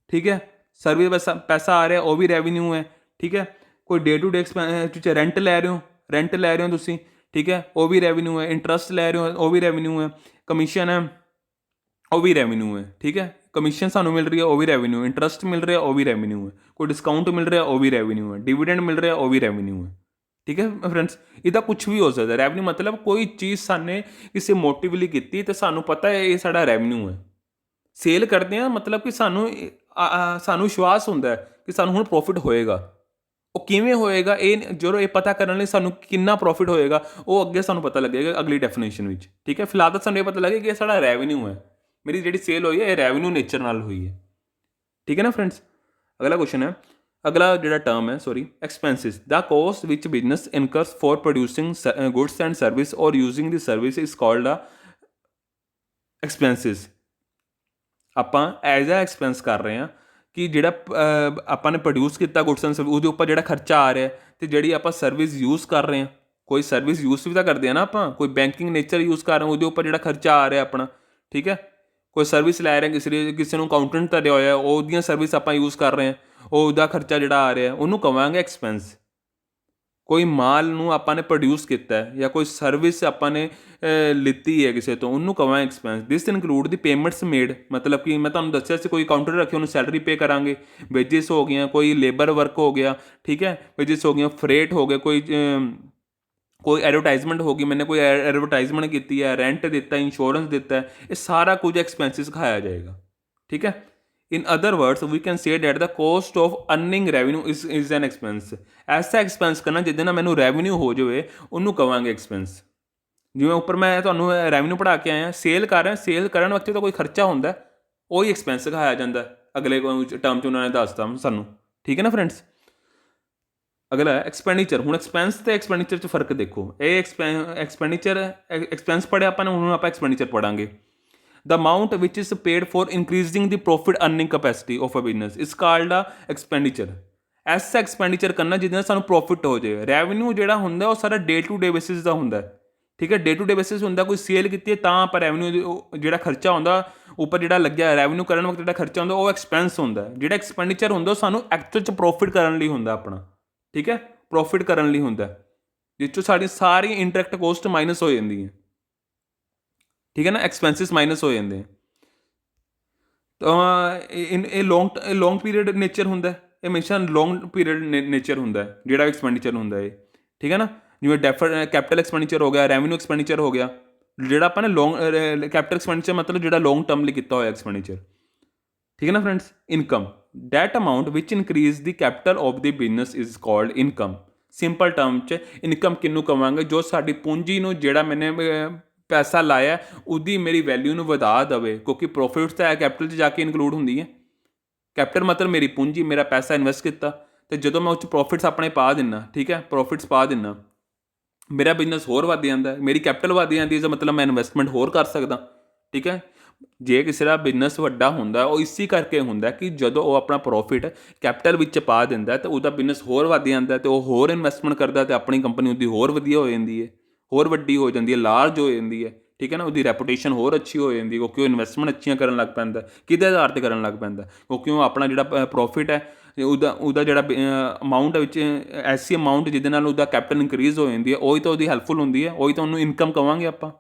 ਠੀਕ ਹੈ, ਸਰਵਿਸ ਪੈਸਾ ਆ ਰਿਹਾ ਉਹ ਵੀ ਰੈਵਨਿਊ ਹੈ। ਠੀਕ ਹੈ, ਕੋਈ day to day expense rent ਲੈ ਰਹੇ ਹੋ ਤੁਸੀਂ, ਠੀਕ ਹੈ, ਉਹ ਵੀ ਰੈਵਨਿਊ ਹੈ। ਇੰਟਰਸਟ ਲੈ ਰਹੇ ਹੋ ਉਹ ਵੀ ਰੈਵਨਿਊ ਹੈ। ਕਮਿਸ਼ਨ ਹੈ ਉਹ ਵੀ ਰੈਵਨਿਊ ਹੈ। ਠੀਕ ਹੈ, ਕਮਿਸ਼ਨ ਸਾਨੂੰ ਮਿਲ ਰਹੀ ਹੈ ਉਹ ਵੀ ਰੈਵਨਿਊ, ਇੰਟਰਸਟ ਮਿਲ ਰਿਹਾ ਉਹ ਵੀ ਰੈਵਨਿਊ ਹੈ, ਕੋਈ ਡਿਸਕਾਊਂਟ ਮਿਲ ਰਿਹਾ ਉਹ ਵੀ ਰੈਵਨਿਊ ਹੈ, ਡਿਵੀਡੈਂਡ ਮਿਲ ਰਿਹਾ ਉਹ ਵੀ ਰੈਵਨਿਊ ਹੈ। ਠੀਕ ਹੈ ਫਰੈਂਡਸ, ਇਹਦਾ ਕੁਛ ਵੀ ਹੋ ਸਕਦਾ। ਰੈਵਨਿਊ ਮਤਲਬ ਕੋਈ ਚੀਜ਼ ਸਾਨੇ ਕਿਸੇ ਮੋਟਿਵ ਲਈ ਕੀਤੀ ਅਤੇ ਸਾਨੂੰ ਪਤਾ ਹੈ ਇਹ ਸਾਡਾ ਰੈਵਨਿਊ ਹੈ। ਸੇਲ ਕਰਦੇ ਹਾਂ ਮਤਲਬ ਕਿ ਸਾਨੂੰ ਵਿਸ਼ਵਾਸ ਹੁੰਦਾ ਕਿ ਸਾਨੂੰ ਹੁਣ ਪ੍ਰੋਫਿਟ ਹੋਏਗਾ। ਉਹ ਕਿਵੇਂ ਹੋਏਗਾ, ਇਹ ਜਦੋਂ ਇਹ ਪਤਾ ਕਰਨ ਲਈ ਸਾਨੂੰ ਕਿੰਨਾ ਪ੍ਰੋਫਿਟ ਹੋਏਗਾ ਉਹ ਅੱਗੇ ਸਾਨੂੰ ਪਤਾ ਲੱਗੇਗਾ ਅਗਲੀ ਡੈਫੀਨੇਸ਼ਨ ਵਿੱਚ। ਠੀਕ ਹੈ, ਫਿਲਹਾਲ ਤਾਂ ਸਾਨੂੰ ਇਹ ਪਤਾ ਲੱਗੇ ਕਿ ਇਹ ਸਾਡਾ ਰੈਵਨਿਊ ਹੈ, ਮੇਰੀ ਜਿਹੜੀ ਸੇਲ ਹੋਈ ਹੈ ਇਹ ਰੈਵਨਿਊ ਨੇਚਰ ਨਾਲ ਹੋਈ ਹੈ। ਠੀਕ ਹੈ ਨਾ ਫਰੈਂਡਸ, ਅਗਲਾ ਕੁਐਸਚਨ ਹੈ, ਅਗਲਾ ਜਿਹੜਾ ਟਰਮ ਹੈ expenses. The cost which business incurs for producing goods and service or using the service is called expenses. ਆਪਾਂ ਐਜ਼ ਅ ਐਕਸਪੈਂਸ ਕਰ ਰਹੇ ਹਾਂ ਕਿ ਜਿਹੜਾ ਆਪਾਂ ਨੇ ਪ੍ਰੋਡਿਊਸ ਕੀਤਾ ਗੁੱਡਸ ਐਂਡ ਸਰਵਿਸ ਉਹਦੇ ਉੱਪਰ ਜਿਹੜਾ ਖਰਚਾ ਆ ਰਿਹਾ, ਅਤੇ ਜਿਹੜੀ ਆਪਾਂ ਸਰਵਿਸ ਯੂਜ਼ ਕਰ ਰਹੇ ਹਾਂ, ਕੋਈ ਸਰਵਿਸ ਯੂਜ਼ ਵੀ ਤਾਂ ਕਰਦੇ ਹਾਂ ਨਾ ਆਪਾਂ, ਕੋਈ ਬੈਂਕਿੰਗ ਨੇਚਰ ਯੂਜ਼ ਕਰ ਰਹੇ ਉਹਦੇ ਉੱਪਰ ਜਿਹੜਾ ਖਰਚਾ ਆ ਰਿਹਾ ਆਪਣਾ। ਠੀਕ ਹੈ, ਕੋਈ ਸਰਵਿਸ ਲੈ ਰਹੇ ਕਿਸੇ ਨੂੰ ਅਕਾਊਂਟੈਂਟ ਧਰਿਆ ਹੋਇਆ ਉਹਦੀਆਂ ਸਰਵਿਸ ਆਪਾਂ ਯੂਜ਼ ਕਰ ਰਹੇ ਹਾਂ, ਉਹਦਾ ਖਰਚਾ ਜਿਹੜਾ ਆ ਰਿਹਾ ਉਹਨੂੰ ਕਵਾਂਗੇ ਐਕਸਪੈਂਸ। ਕੋਈ ਮਾਲ ਨੂੰ ਆਪਾਂ ਨੇ ਪ੍ਰੋਡਿਊਸ ਕੀਤਾ ਜਾਂ ਕੋਈ ਸਰਵਿਸ ਆਪਾਂ ਨੇ ਲਿੱਤੀ ਹੈ ਕਿਸੇ ਤੋਂ ਉਹਨੂੰ ਕਵਾਂਗੇ ਐਕਸਪੈਂਸ। ਦਿਸ ਇਨਕਲੂਡ ਦੀ ਪੇਮੈਂਟਸ ਮੇਡ, ਮਤਲਬ ਕਿ ਮੈਂ ਤੁਹਾਨੂੰ ਦੱਸਿਆ ਸੀ ਕੋਈ ਕਾਊਂਟਰ ਰੱਖੇ ਉਹਨੂੰ ਸੈਲਰੀ ਪੇ ਕਰਾਂਗੇ, ਵੇਜਿਸ ਹੋ ਗਈਆਂ, ਕੋਈ ਲੇਬਰ ਵਰਕ ਹੋ ਗਿਆ, ਠੀਕ ਹੈ, ਵੇਜਿਸ ਹੋ ਗਈਆਂ, ਫਰੇਟ ਹੋ ਗਿਆ, ਕੋਈ ਐਡਵਰਟਾਈਜ਼ਮੈਂਟ ਹੋ ਗਈ, ਮੈਨੇ ਕੋਈ ਐਡਵਰਟਾਈਜ਼ਮੈਂਟ ਕੀਤੀ ਹੈ, ਰੈਂਟ ਦਿੱਤਾ, ਇੰਸ਼ੋਰੈਂਸ ਦਿੱਤਾ, ਇਹ ਸਾਰਾ ਕੁਝ ਐਕਸਪੈਂਸਿਸ ਖਾਇਆ ਜਾਏਗਾ। ਠੀਕ ਹੈ, in other words we can say that the cost of earning revenue is an expense। ਐਸਾ ਐਕਸਪੈਂਸ ਕਰਨਾ ਜਿਹਦੇ ਨਾਲ ਮੈਨੂੰ ਰੈਵਨਿਊ ਹੋ ਜਾਵੇ ਉਹਨੂੰ ਕਵਾਂਗੇ ਐਕਸਪੈਂਸ। ਜਿਵੇਂ ਉੱਪਰ ਮੈਂ ਤੁਹਾਨੂੰ ਰੈਵਨਿਊ ਪੜ੍ਹਾ ਕੇ ਆਇਆ, ਸੇਲ ਕਰ ਰਿਹਾ, ਸੇਲ ਕਰਨ ਵਕਤ ਤਾਂ ਕੋਈ ਖਰਚਾ ਹੁੰਦਾ ਉਹੀ ਐਕਸਪੈਂਸ ਖਾਇਆ ਜਾਂਦਾ, ਅਗਲੇ ਟਰਮ 'ਚ ਉਹਨਾਂ ਨੇ ਦੱਸਤਾ ਸਾਨੂੰ। ਠੀਕ ਹੈ ਨਾ ਫਰੈਂਡਸ, ਅਗਲਾ ਐਕਸਪੈਂਡੀਚਰ। ਹੁਣ ਐਕਸਪੈਂਸ ਅਤੇ ਐਕਸਪੈਂਡੀਚਰ 'ਚ ਫਰਕ ਦੇਖੋ। ਇਹ ਐਕਸਪੈਂਸ ਪੜ੍ਹਿਆ ਆਪਾਂ ਨੇ, ਹੁਣ ਆਪਾਂ expenditure ਪੜ੍ਹਾਂਗੇ। The amount which is paid for increasing the profit earning capacity of a business is called a expenditure। ਐਸਾ ਐਕਸਪੈਂਡੀਚਰ ਕਰਨਾ ਜਿਹਦੇ ਨਾਲ ਸਾਨੂੰ ਪ੍ਰੋਫਿਟ ਹੋ ਜਾਏ। ਰੈਵਨਿਊ ਜਿਹੜਾ ਹੁੰਦਾ ਉਹ ਸਾਰਾ ਡੇ ਟੂ ਡੇ ਬੇਸਿਸ ਦਾ ਹੁੰਦਾ। ਠੀਕ ਹੈ, ਡੇ ਟੂ ਡੇ ਬੇਸਿਸ ਹੁੰਦਾ, ਕੋਈ ਸੇਲ ਕੀਤੀ ਹੈ ਤਾਂ ਆਪਾਂ ਰੈਵਨਿਊ ਜਿਹੜਾ ਖਰਚਾ ਹੁੰਦਾ ਉੱਪਰ ਜਿਹੜਾ ਲੱਗਿਆ ਰੈਵਨਿਊ ਕਰਨ ਵਕਤ ਜਿਹੜਾ ਖਰਚਾ ਹੁੰਦਾ ਉਹ ਐਕਸਪੈਂਸ ਹੁੰਦਾ। ਜਿਹੜਾ ਐਕਸਪੈਂਡੀਚਰ ਹੁੰਦਾ ਉਹ ਸਾਨੂੰ ਐਕਚੁਅਲ 'ਚ ਪ੍ਰੋਫਿਟ ਕਰਨ ਲਈ ਹੁੰਦਾ ਆਪਣਾ। ਠੀਕ ਹੈ, ਪ੍ਰੋਫਿਟ ਕਰਨ ਲਈ ਹੁੰਦਾ, ਜਿਸ 'ਚੋਂ ਸਾਡੀ ਸਾਰੀ ਇੰਡਾਇਰੈਕਟ ਕੋਸਟ ਮਾਈਨਸ ਹੋ ਜਾਂਦੀ ਹੈ। ਠੀਕ ਹੈ ਨਾ, ਐਕਸਪੈਂਸਿਸ ਮਾਈਨਸ ਹੋ ਜਾਂਦੇ। ਤਾਂ ਇਹ ਲੌਂਗ ਪੀਰੀਅਡ ਨੇਚਰ ਹੁੰਦਾ, ਇਹ ਹਮੇਸ਼ਾ ਲੌਂਗ ਪੀਰੀਅਡ ਨੇਚਰ ਹੁੰਦਾ ਜਿਹੜਾ ਐਕਸਪੈਂਡੀਚਰ ਹੁੰਦਾ ਇਹ। ਠੀਕ ਹੈ ਨਾ, ਜਿਵੇਂ ਕੈਪੀਟਲ ਐਕਸਪੈਂਡੀਚਰ ਹੋ ਗਿਆ, ਰੈਵਨਿਊ ਐਕਸਪੈਂਡੀਚਰ ਹੋ ਗਿਆ, ਜਿਹੜਾ ਆਪਾਂ ਨੇ ਕੈਪੀਟਲ ਐਕਸਪੈਂਡੀਚਰ ਮਤਲਬ ਜਿਹੜਾ ਲੌਂਗ ਟਰਮ ਲਈ ਕੀਤਾ ਹੋਇਆ ਐਕਸਪੈਂਡੀਚਰ। ਠੀਕ ਹੈ ਨਾ friends, income. That amount which increase the capital of the business is called income. Simple term 'ਚ ਇਨਕਮ ਕਿਹਨੂੰ ਕਵਾਂਗੇ? ਜੋ ਸਾਡੀ ਪੂੰਜੀ ਨੂੰ, ਜਿਹੜਾ ਮੈਨੇ ਪੈਸਾ ਲਾਇਆ ਉਹਦੀ ਮੇਰੀ ਵੈਲਿਊ ਨੂੰ ਵਧਾ ਦੇਵੇ, ਕਿਉਂਕਿ ਪ੍ਰੋਫਿਟਸ ਤਾਂ ਕੈਪੀਟਲ 'ਚ ਜਾ ਕੇ ਇਨਕਲੂਡ ਹੁੰਦੀ ਹੈ। ਕੈਪੀਟਲ ਮਤਲਬ ਮੇਰੀ ਪੂੰਜੀ, ਮੇਰਾ ਪੈਸਾ ਇਨਵੈਸਟ ਕੀਤਾ, ਅਤੇ ਜਦੋਂ ਮੈਂ ਉਹ 'ਚ ਪ੍ਰੋਫਿਟਸ ਆਪਣੇ ਪਾ ਦਿੰਦਾ, ਠੀਕ ਹੈ, ਪ੍ਰੋਫਿਟਸ ਪਾ ਦਿੰਦਾ, ਮੇਰਾ ਬਿਜ਼ਨਸ ਹੋਰ ਵੱਧ ਜਾਂਦਾ, ਮੇਰੀ ਕੈਪੀਟਲ ਵੱਧ ਜਾਂਦੀ, ਇਹਦਾ ਮਤਲਬ ਮੈਂ ਇਨਵੈਸਟਮੈਂਟ ਹੋਰ ਕਰ ਸਕਦਾ। ਠੀਕ ਹੈ, ਜੇ ਕਿਸੇ ਦਾ ਬਿਜ਼ਨਸ ਵੱਡਾ ਹੁੰਦਾ ਉਹ ਇਸੀ ਕਰਕੇ ਹੁੰਦਾ ਕਿ ਜਦੋਂ ਉਹ ਆਪਣਾ ਪ੍ਰੋਫਿਟ ਕੈਪੀਟਲ ਵਿੱਚ ਪਾ ਦਿੰਦਾ ਤਾਂ ਉਹਦਾ ਬਿਜ਼ਨਸ ਹੋਰ ਵੱਧ ਜਾਂਦਾ ਅਤੇ ਉਹ ਹੋਰ ਇਨਵੈਸਟਮੈਂਟ ਕਰਦਾ ਅਤੇ ਆਪਣੀ ਕੰਪਨੀ ਉਹਦੀ ਹੋਰ ਵਧੀਆ ਹੋ ਜਾਂਦੀ ਹੈ, ਹੋਰ ਵੱਡੀ ਹੋ ਜਾਂਦੀ ਹੈ, ਲਾਰਜ ਹੋ ਜਾਂਦੀ ਹੈ। ਠੀਕ ਹੈ ਨਾ, ਉਹਦੀ ਰੈਪੂਟੇਸ਼ਨ ਹੋਰ ਅੱਛੀ ਹੋ ਜਾਂਦੀ ਕਿਉਂਕਿ ਉਹ ਇਨਵੈਸਟਮੈਂਟ ਅੱਛੀਆਂ ਕਰਨ ਲੱਗ ਪੈਂਦਾ। ਕਿਹਦੇ ਆਧਾਰ 'ਤੇ ਕਰਨ ਲੱਗ ਪੈਂਦਾ? ਕਿਉਂਕਿ ਉਹ ਆਪਣਾ ਜਿਹੜਾ ਪ੍ਰੋਫਿਟ ਹੈ ਉਹਦਾ ਜਿਹੜਾ ਅਮਾਊਂਟ ਵਿੱਚ ਐਸੀ ਅਮਾਊਂਟ ਜਿਹਦੇ ਨਾਲ ਉਹਦਾ ਕੈਪੀਟਲ ਇਨਕਰੀਜ਼ ਹੋ ਜਾਂਦੀ ਹੈ, ਉਹੀ ਤਾਂ ਉਹਦੀ ਹੈਲਪਫੁਲ ਹੁੰਦੀ ਹੈ, ਉਹੀ ਤਾਂ ਉਹਨੂੰ ਇਨਕਮ ਕਵਾਂਗੇ ਆਪਾਂ।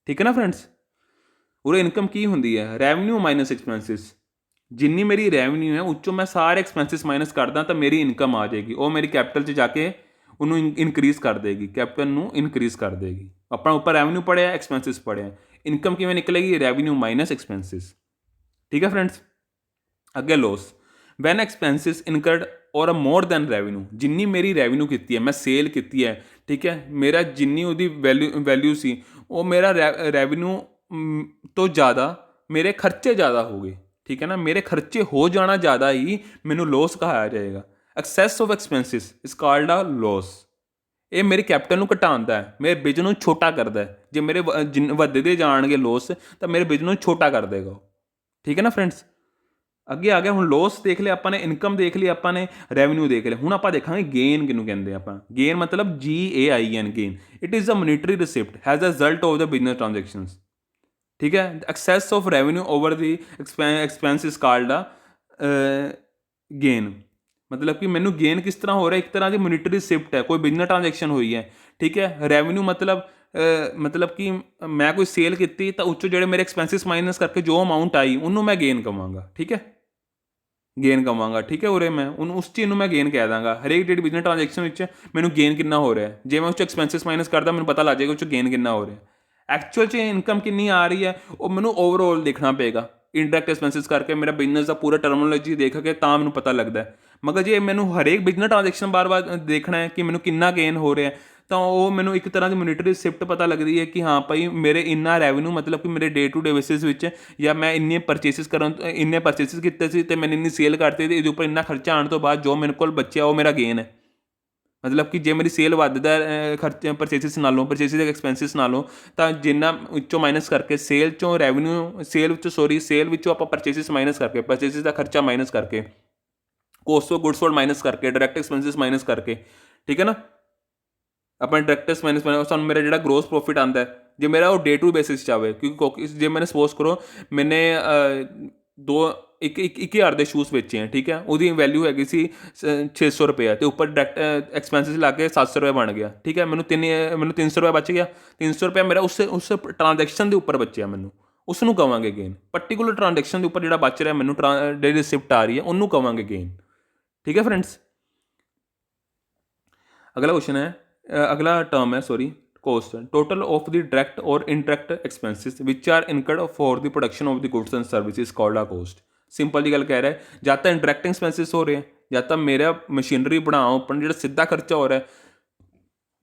ਠੀਕ ਹੈ ਨਾ ਫਰੈਂਡਸ, ਉਰੇ ਇਨਕਮ ਕੀ ਹੁੰਦੀ ਹੈ? Revenue minus expenses. ਜਿੰਨੀ ਮੇਰੀ ਰੈਵਨਿਊ ਹੈ ਉੱਚੋਂ ਮੈਂ ਸਾਰੇ ਐਕਸਪੈਂਸਿਸ ਮਾਈਨਸ ਕਰਦਾ ਤਾਂ ਮੇਰੀ ਇਨਕਮ ਆ ਜਾਏਗੀ, ਉਹ ਮੇਰੀ ਕੈਪੀਟਲ 'ਚ ਜਾ ਕੇ ਉਹਨੂੰ ਇਨਕਰੀਜ਼ ਕਰ ਦੇਗੀ, ਕੈਪੀਟਲ ਨੂੰ ਇਨਕਰੀਜ਼ ਕਰ ਦੇਗੀ। ਆਪਣਾ ਉੱਪਰ ਰੈਵਨਿਊ ਪੜ੍ਹਿਆ, ਐਕਸਪੈਂਸਿਸ ਪੜ੍ਹਿਆ, ਇਨਕਮ ਕਿਵੇਂ ਨਿਕਲੇਗੀ? Revenue minus expenses. ਠੀਕ ਹੈ ਫਰੈਂਡਸ, ਅੱਗੇ ਲੋਸ। ਵੈਨ ਐਕਸਪੈਂਸਿਸ ਇਨਕਰਡ ਔਰ ਮੋਰ ਦੈਨ ਰੈਵਨਿਊ। ਜਿੰਨੀ ਮੇਰੀ ਰੈਵਨਿਊ ਕੀਤੀ ਹੈ, ਮੈਂ ਸੇਲ ਕੀਤੀ ਹੈ, ਠੀਕ ਹੈ, ਮੇਰਾ ਜਿੰਨੀ ਉਹਦੀ ਵੈਲਿਊ ਸੀ ਉਹ ਮੇਰਾ ਰੈਵਨਿਊ ਤੋਂ ਜ਼ਿਆਦਾ ਮੇਰੇ ਖਰਚੇ ਜ਼ਿਆਦਾ ਹੋ ਗਏ। ਠੀਕ ਹੈ ਨਾ, ਮੇਰੇ ਖਰਚੇ ਹੋ ਜਾਣਾ ਜ਼ਿਆਦਾ ਹੀ ਮੈਨੂੰ ਲੋਸ ਕਹਾਇਆ ਜਾਏਗਾ। Access of expenses is called ਆ ਲੋਸ। ਇਹ ਮੇਰੇ ਕੈਪੀਟਲ ਨੂੰ ਘਟਾਉਂਦਾ ਹੈ, ਮੇਰੇ ਬਿਜ਼ਨਸ ਨੂੰ ਛੋਟਾ ਕਰਦਾ ਹੈ। ਜੇ ਮੇਰੇ ਵੱਧਦੇ ਜਾਣਗੇ ਲੋਸ ਤਾਂ ਮੇਰੇ ਬਿਜ਼ਨਸ ਨੂੰ ਛੋਟਾ ਕਰ ਦੇਗਾ ਉਹ। ਠੀਕ ਹੈ ਨਾ ਫਰੈਂਡਸ, ਅੱਗੇ ਆ ਗਿਆ ਹੁਣ ਲੋਸ ਦੇਖ ਲਿਆ ਆਪਾਂ ਨੇ, ਇਨਕਮ ਦੇਖ ਲਈ ਆਪਾਂ ਨੇ, ਰੈਵਨਿਊ ਦੇਖ ਲਿਆ। ਹੁਣ ਆਪਾਂ ਦੇਖਾਂਗੇ ਗੇਨ ਕਿਹਨੂੰ ਕਹਿੰਦੇ ਆਪਾਂ। ਗੇਨ ਮਤਲਬ GAIN, gain. It is a monetary receipt has a result of the business transactions. ਠੀਕ ਹੈ, excess of revenue over the expense is called a gain. ਮਤਲਬ ਕਿ ਮੈਨੂੰ ਗੇਨ ਕਿਸ ਤਰ੍ਹਾਂ ਹੋ ਰਿਹਾ? ਇੱਕ ਤਰ੍ਹਾਂ ਦੀ ਮੋਨੀਟਰੀ ਰਿਸਿਪਟ ਹੈ, ਕੋਈ ਬਿਜ਼ਨਸ ਟ੍ਰਾਂਜੈਕਸ਼ਨ ਹੋਈ ਹੈ। ਠੀਕ ਹੈ, ਰੈਵਨਿਊ ਮਤਲਬ ਕਿ ਮੈਂ ਕੋਈ ਸੇਲ ਕੀਤੀ ਤਾਂ ਉੱਚੋਂ ਜਿਹੜੇ ਮੇਰੇ ਐਕਸਪੈਂਸਿਸ ਮਾਈਨਸ ਕਰਕੇ ਜੋ ਅਮਾਊਂਟ ਆਈ ਉਹਨੂੰ ਮੈਂ ਗੇਨ ਕਵਾਂਗਾ। ਠੀਕ ਹੈ, ਗੇਨ ਕਵਾਂਗਾ। ਠੀਕ ਹੈ, ਉਰੇ ਮੈਂ ਉਹਨੂੰ ਉਸ ਚੀਜ਼ ਨੂੰ ਮੈਂ ਗੇਨ ਕਹਿ ਦਾਂਗਾ। ਹਰੇਕ ਜਿਹੜੀ ਬਿਜ਼ਨਸ ਟ੍ਰਾਂਜੈਕਸ਼ਨ ਵਿੱਚ ਮੈਨੂੰ ਗੇਨ ਕਿੰਨਾ ਹੋ ਰਿਹਾ, ਜੇ ਮੈਂ ਉਸ 'ਚ ਐਕਸਪੈਂਸਿਸ ਮਾਈਨਸ ਕਰਦਾ ਮੈਨੂੰ ਪਤਾ ਲੱਗ ਜਾਏਗਾ ਉਸ 'ਚ ਗੇਨ ਕਿੰਨਾ ਹੋ ਰਿਹਾ। ਐਕਚੁਅਲ 'ਚ ਇਨਕਮ ਕਿੰਨੀ ਆ ਰਹੀ ਹੈ ਉਹ ਮੈਨੂੰ ਓਵਰਆਲ ਦੇਖਣਾ ਪਏਗਾ। ਇੰਡਾਇਰੈਕਟ ਐਕਸਪੈਂਸਿਸ ਕਰਕੇ ਮੇਰਾ ਬਿਜ਼ਨਸ ਦਾ ਪੂਰਾ ਟਰਮੋਲੋਜੀ ਦੇਖ ਕੇ ਤਾਂ ਮੈਨੂੰ ਪਤਾ ਲੱਗਦਾ। ਮਗਰ ਜੇ ਮੈਨੂੰ ਹਰੇਕ ਬਿਜ਼ਨਸ ਟ੍ਰਾਂਜੈਕਸ਼ਨ ਬਾਰ-ਬਾਰ ਦੇਖਣਾ ਹੈ ਕਿ ਮੈਨੂੰ ਕਿੰਨਾ ਗੇਨ ਹੋ ਰਿਹਾ ਤਾਂ ਉਹ ਮੈਨੂੰ ਇੱਕ ਤਰ੍ਹਾਂ ਦੀ ਮੋਨੀਟਰੀ ਰਿਸਿਪਟ ਪਤਾ ਲੱਗਦੀ ਹੈ ਕਿ ਹਾਂ ਭਾਈ ਮੇਰੇ ਇੰਨਾ ਰੈਵਨਿਊ, ਮਤਲਬ ਕਿ ਮੇਰੇ ਡੇ ਟੂ ਡੇ ਬੇਸਿਸ ਵਿੱਚ ਜਾਂ ਮੈਂ ਇੰਨੇ ਪਰਚੇਸਿਸ ਕੀਤੇ ਸੀ ਅਤੇ ਮੈਨੂੰ ਇੰਨੀ ਸੇਲ ਕਰਤੀ ਅਤੇ ਇਹਦੇ ਉੱਪਰ ਇੰਨਾ ਖਰਚਾ ਆਉਣ ਤੋਂ ਬਾਅਦ ਜੋ ਮੇਰੇ ਕੋਲ ਬਚਿਆ ਉਹ ਮੇਰਾ ਗੇਨ ਹੈ। ਮਤਲਬ ਕਿ ਜੇ ਮੇਰੀ ਸੇਲ ਵੱਧਦਾ ਖਰਚੇ ਪਰਚੇਸਿਸ ਦੇ ਐਕਸਪੈਂਸਿਸ ਨਾਲੋਂ, ਤਾਂ ਜਿੰਨਾ ਵਿੱਚੋਂ ਮਾਈਨਸ ਕਰਕੇ ਸੇਲ ਵਿੱਚੋਂ ਆਪਾਂ ਪਰਚੇਸਿਸ ਮਾਈਨਸ ਕਰਕੇ, ਪਰਚੇਸਿਸ ਦਾ ਖਰਚਾ ਮਾਈਨਸ ਕਰਕੇ, cost of goods sold minus ਕਰਕੇ, ਡਾਇਰੈਕਟ ਐਕਸਪੈਂਸਿਸ ਮਾਈਨਸ ਕਰਕੇ, ਠੀਕ ਹੈ ਨਾ, ਆਪਣਾ ਡਾਇਰੈਕਟ ਮਾਈਨਸ ਸਾਨੂੰ ਮੇਰਾ ਜਿਹੜਾ ਗਰੋਸ ਪ੍ਰੋਫਿਟ ਆਉਂਦਾ ਹੈ, ਜੇ ਮੇਰਾ ਉਹ ਡੇ ਟੂ ਬੇਸਿਸ 'ਚ ਆਵੇ। ਕਿਉਂਕਿ ਜੇ ਮੈਨੇ ਸਪੋਜ਼ ਕਰੋ ਮੈਨੇ 1,000 ਦੇ ਸ਼ੂਜ਼ ਵੇਚੇ ਹੈ, ਠੀਕ ਹੈ, ਉਹਦੀ ਵੈਲਿਊ ਹੈਗੀ ਸੀ 600 ਰੁਪਏ ਅਤੇ ਉੱਪਰ ਡਾਇਰੈਕਟ ਐਕਸਪੈਂਸਿਸ ਲਾ ਕੇ 700 ਰੁਪਏ ਬਣ ਗਿਆ। ਠੀਕ ਹੈ, ਮੈਨੂੰ 300 ਰੁਪਏ ਬਚ ਗਿਆ। 300 ਰੁਪਏ ਮੇਰਾ ਉਸ ਟ੍ਰਾਂਜੈਕਸ਼ਨ ਦੇ ਉੱਪਰ ਬਚਿਆ, ਮੈਨੂੰ ਉਸ ਨੂੰ ਕਵਾਂਗੇ ਗੇਨ। ਪਰਟੀਕੂਲਰ ਟ੍ਰਾਂਜੈਕਸ਼ਨ ਦੇ ਉੱਪਰ ਜਿਹੜਾ ਬਚ ਰਿਹਾ ਮੈਨੂੰ ਜਿਹੜੀ ਰਿਸਿਪਟ ਆ ਰਹੀ ਹੈ ਉਹਨੂੰ ਕਵਾਂਗੇ ਗੇਨ। ਠੀਕ ਹੈ ਫਰੈਂਡਸ, ਅਗਲਾ ਕੁਐਸਚਨ ਹੈ, ਅਗਲਾ ਟਰਮ ਹੈ cost. Total of the direct or indirect expenses which are incurred for the production of the goods and services called a cost. Simple ਜੀ ਗੱਲ ਕਹਿ ਰਿਹਾ, ਜਾਂ ਤਾਂ ਇੰਡਾਇਰੈਕਟ ਐਕਸਪੈਂਸਿਸ ਹੋ ਰਿਹਾ, ਜਾਂ ਤਾਂ ਮੇਰਾ ਮਸ਼ੀਨਰੀ ਬਣਾਉ ਆਪਣਾ ਜਿਹੜਾ ਸਿੱਧਾ ਖਰਚਾ ਹੋ ਰਿਹਾ,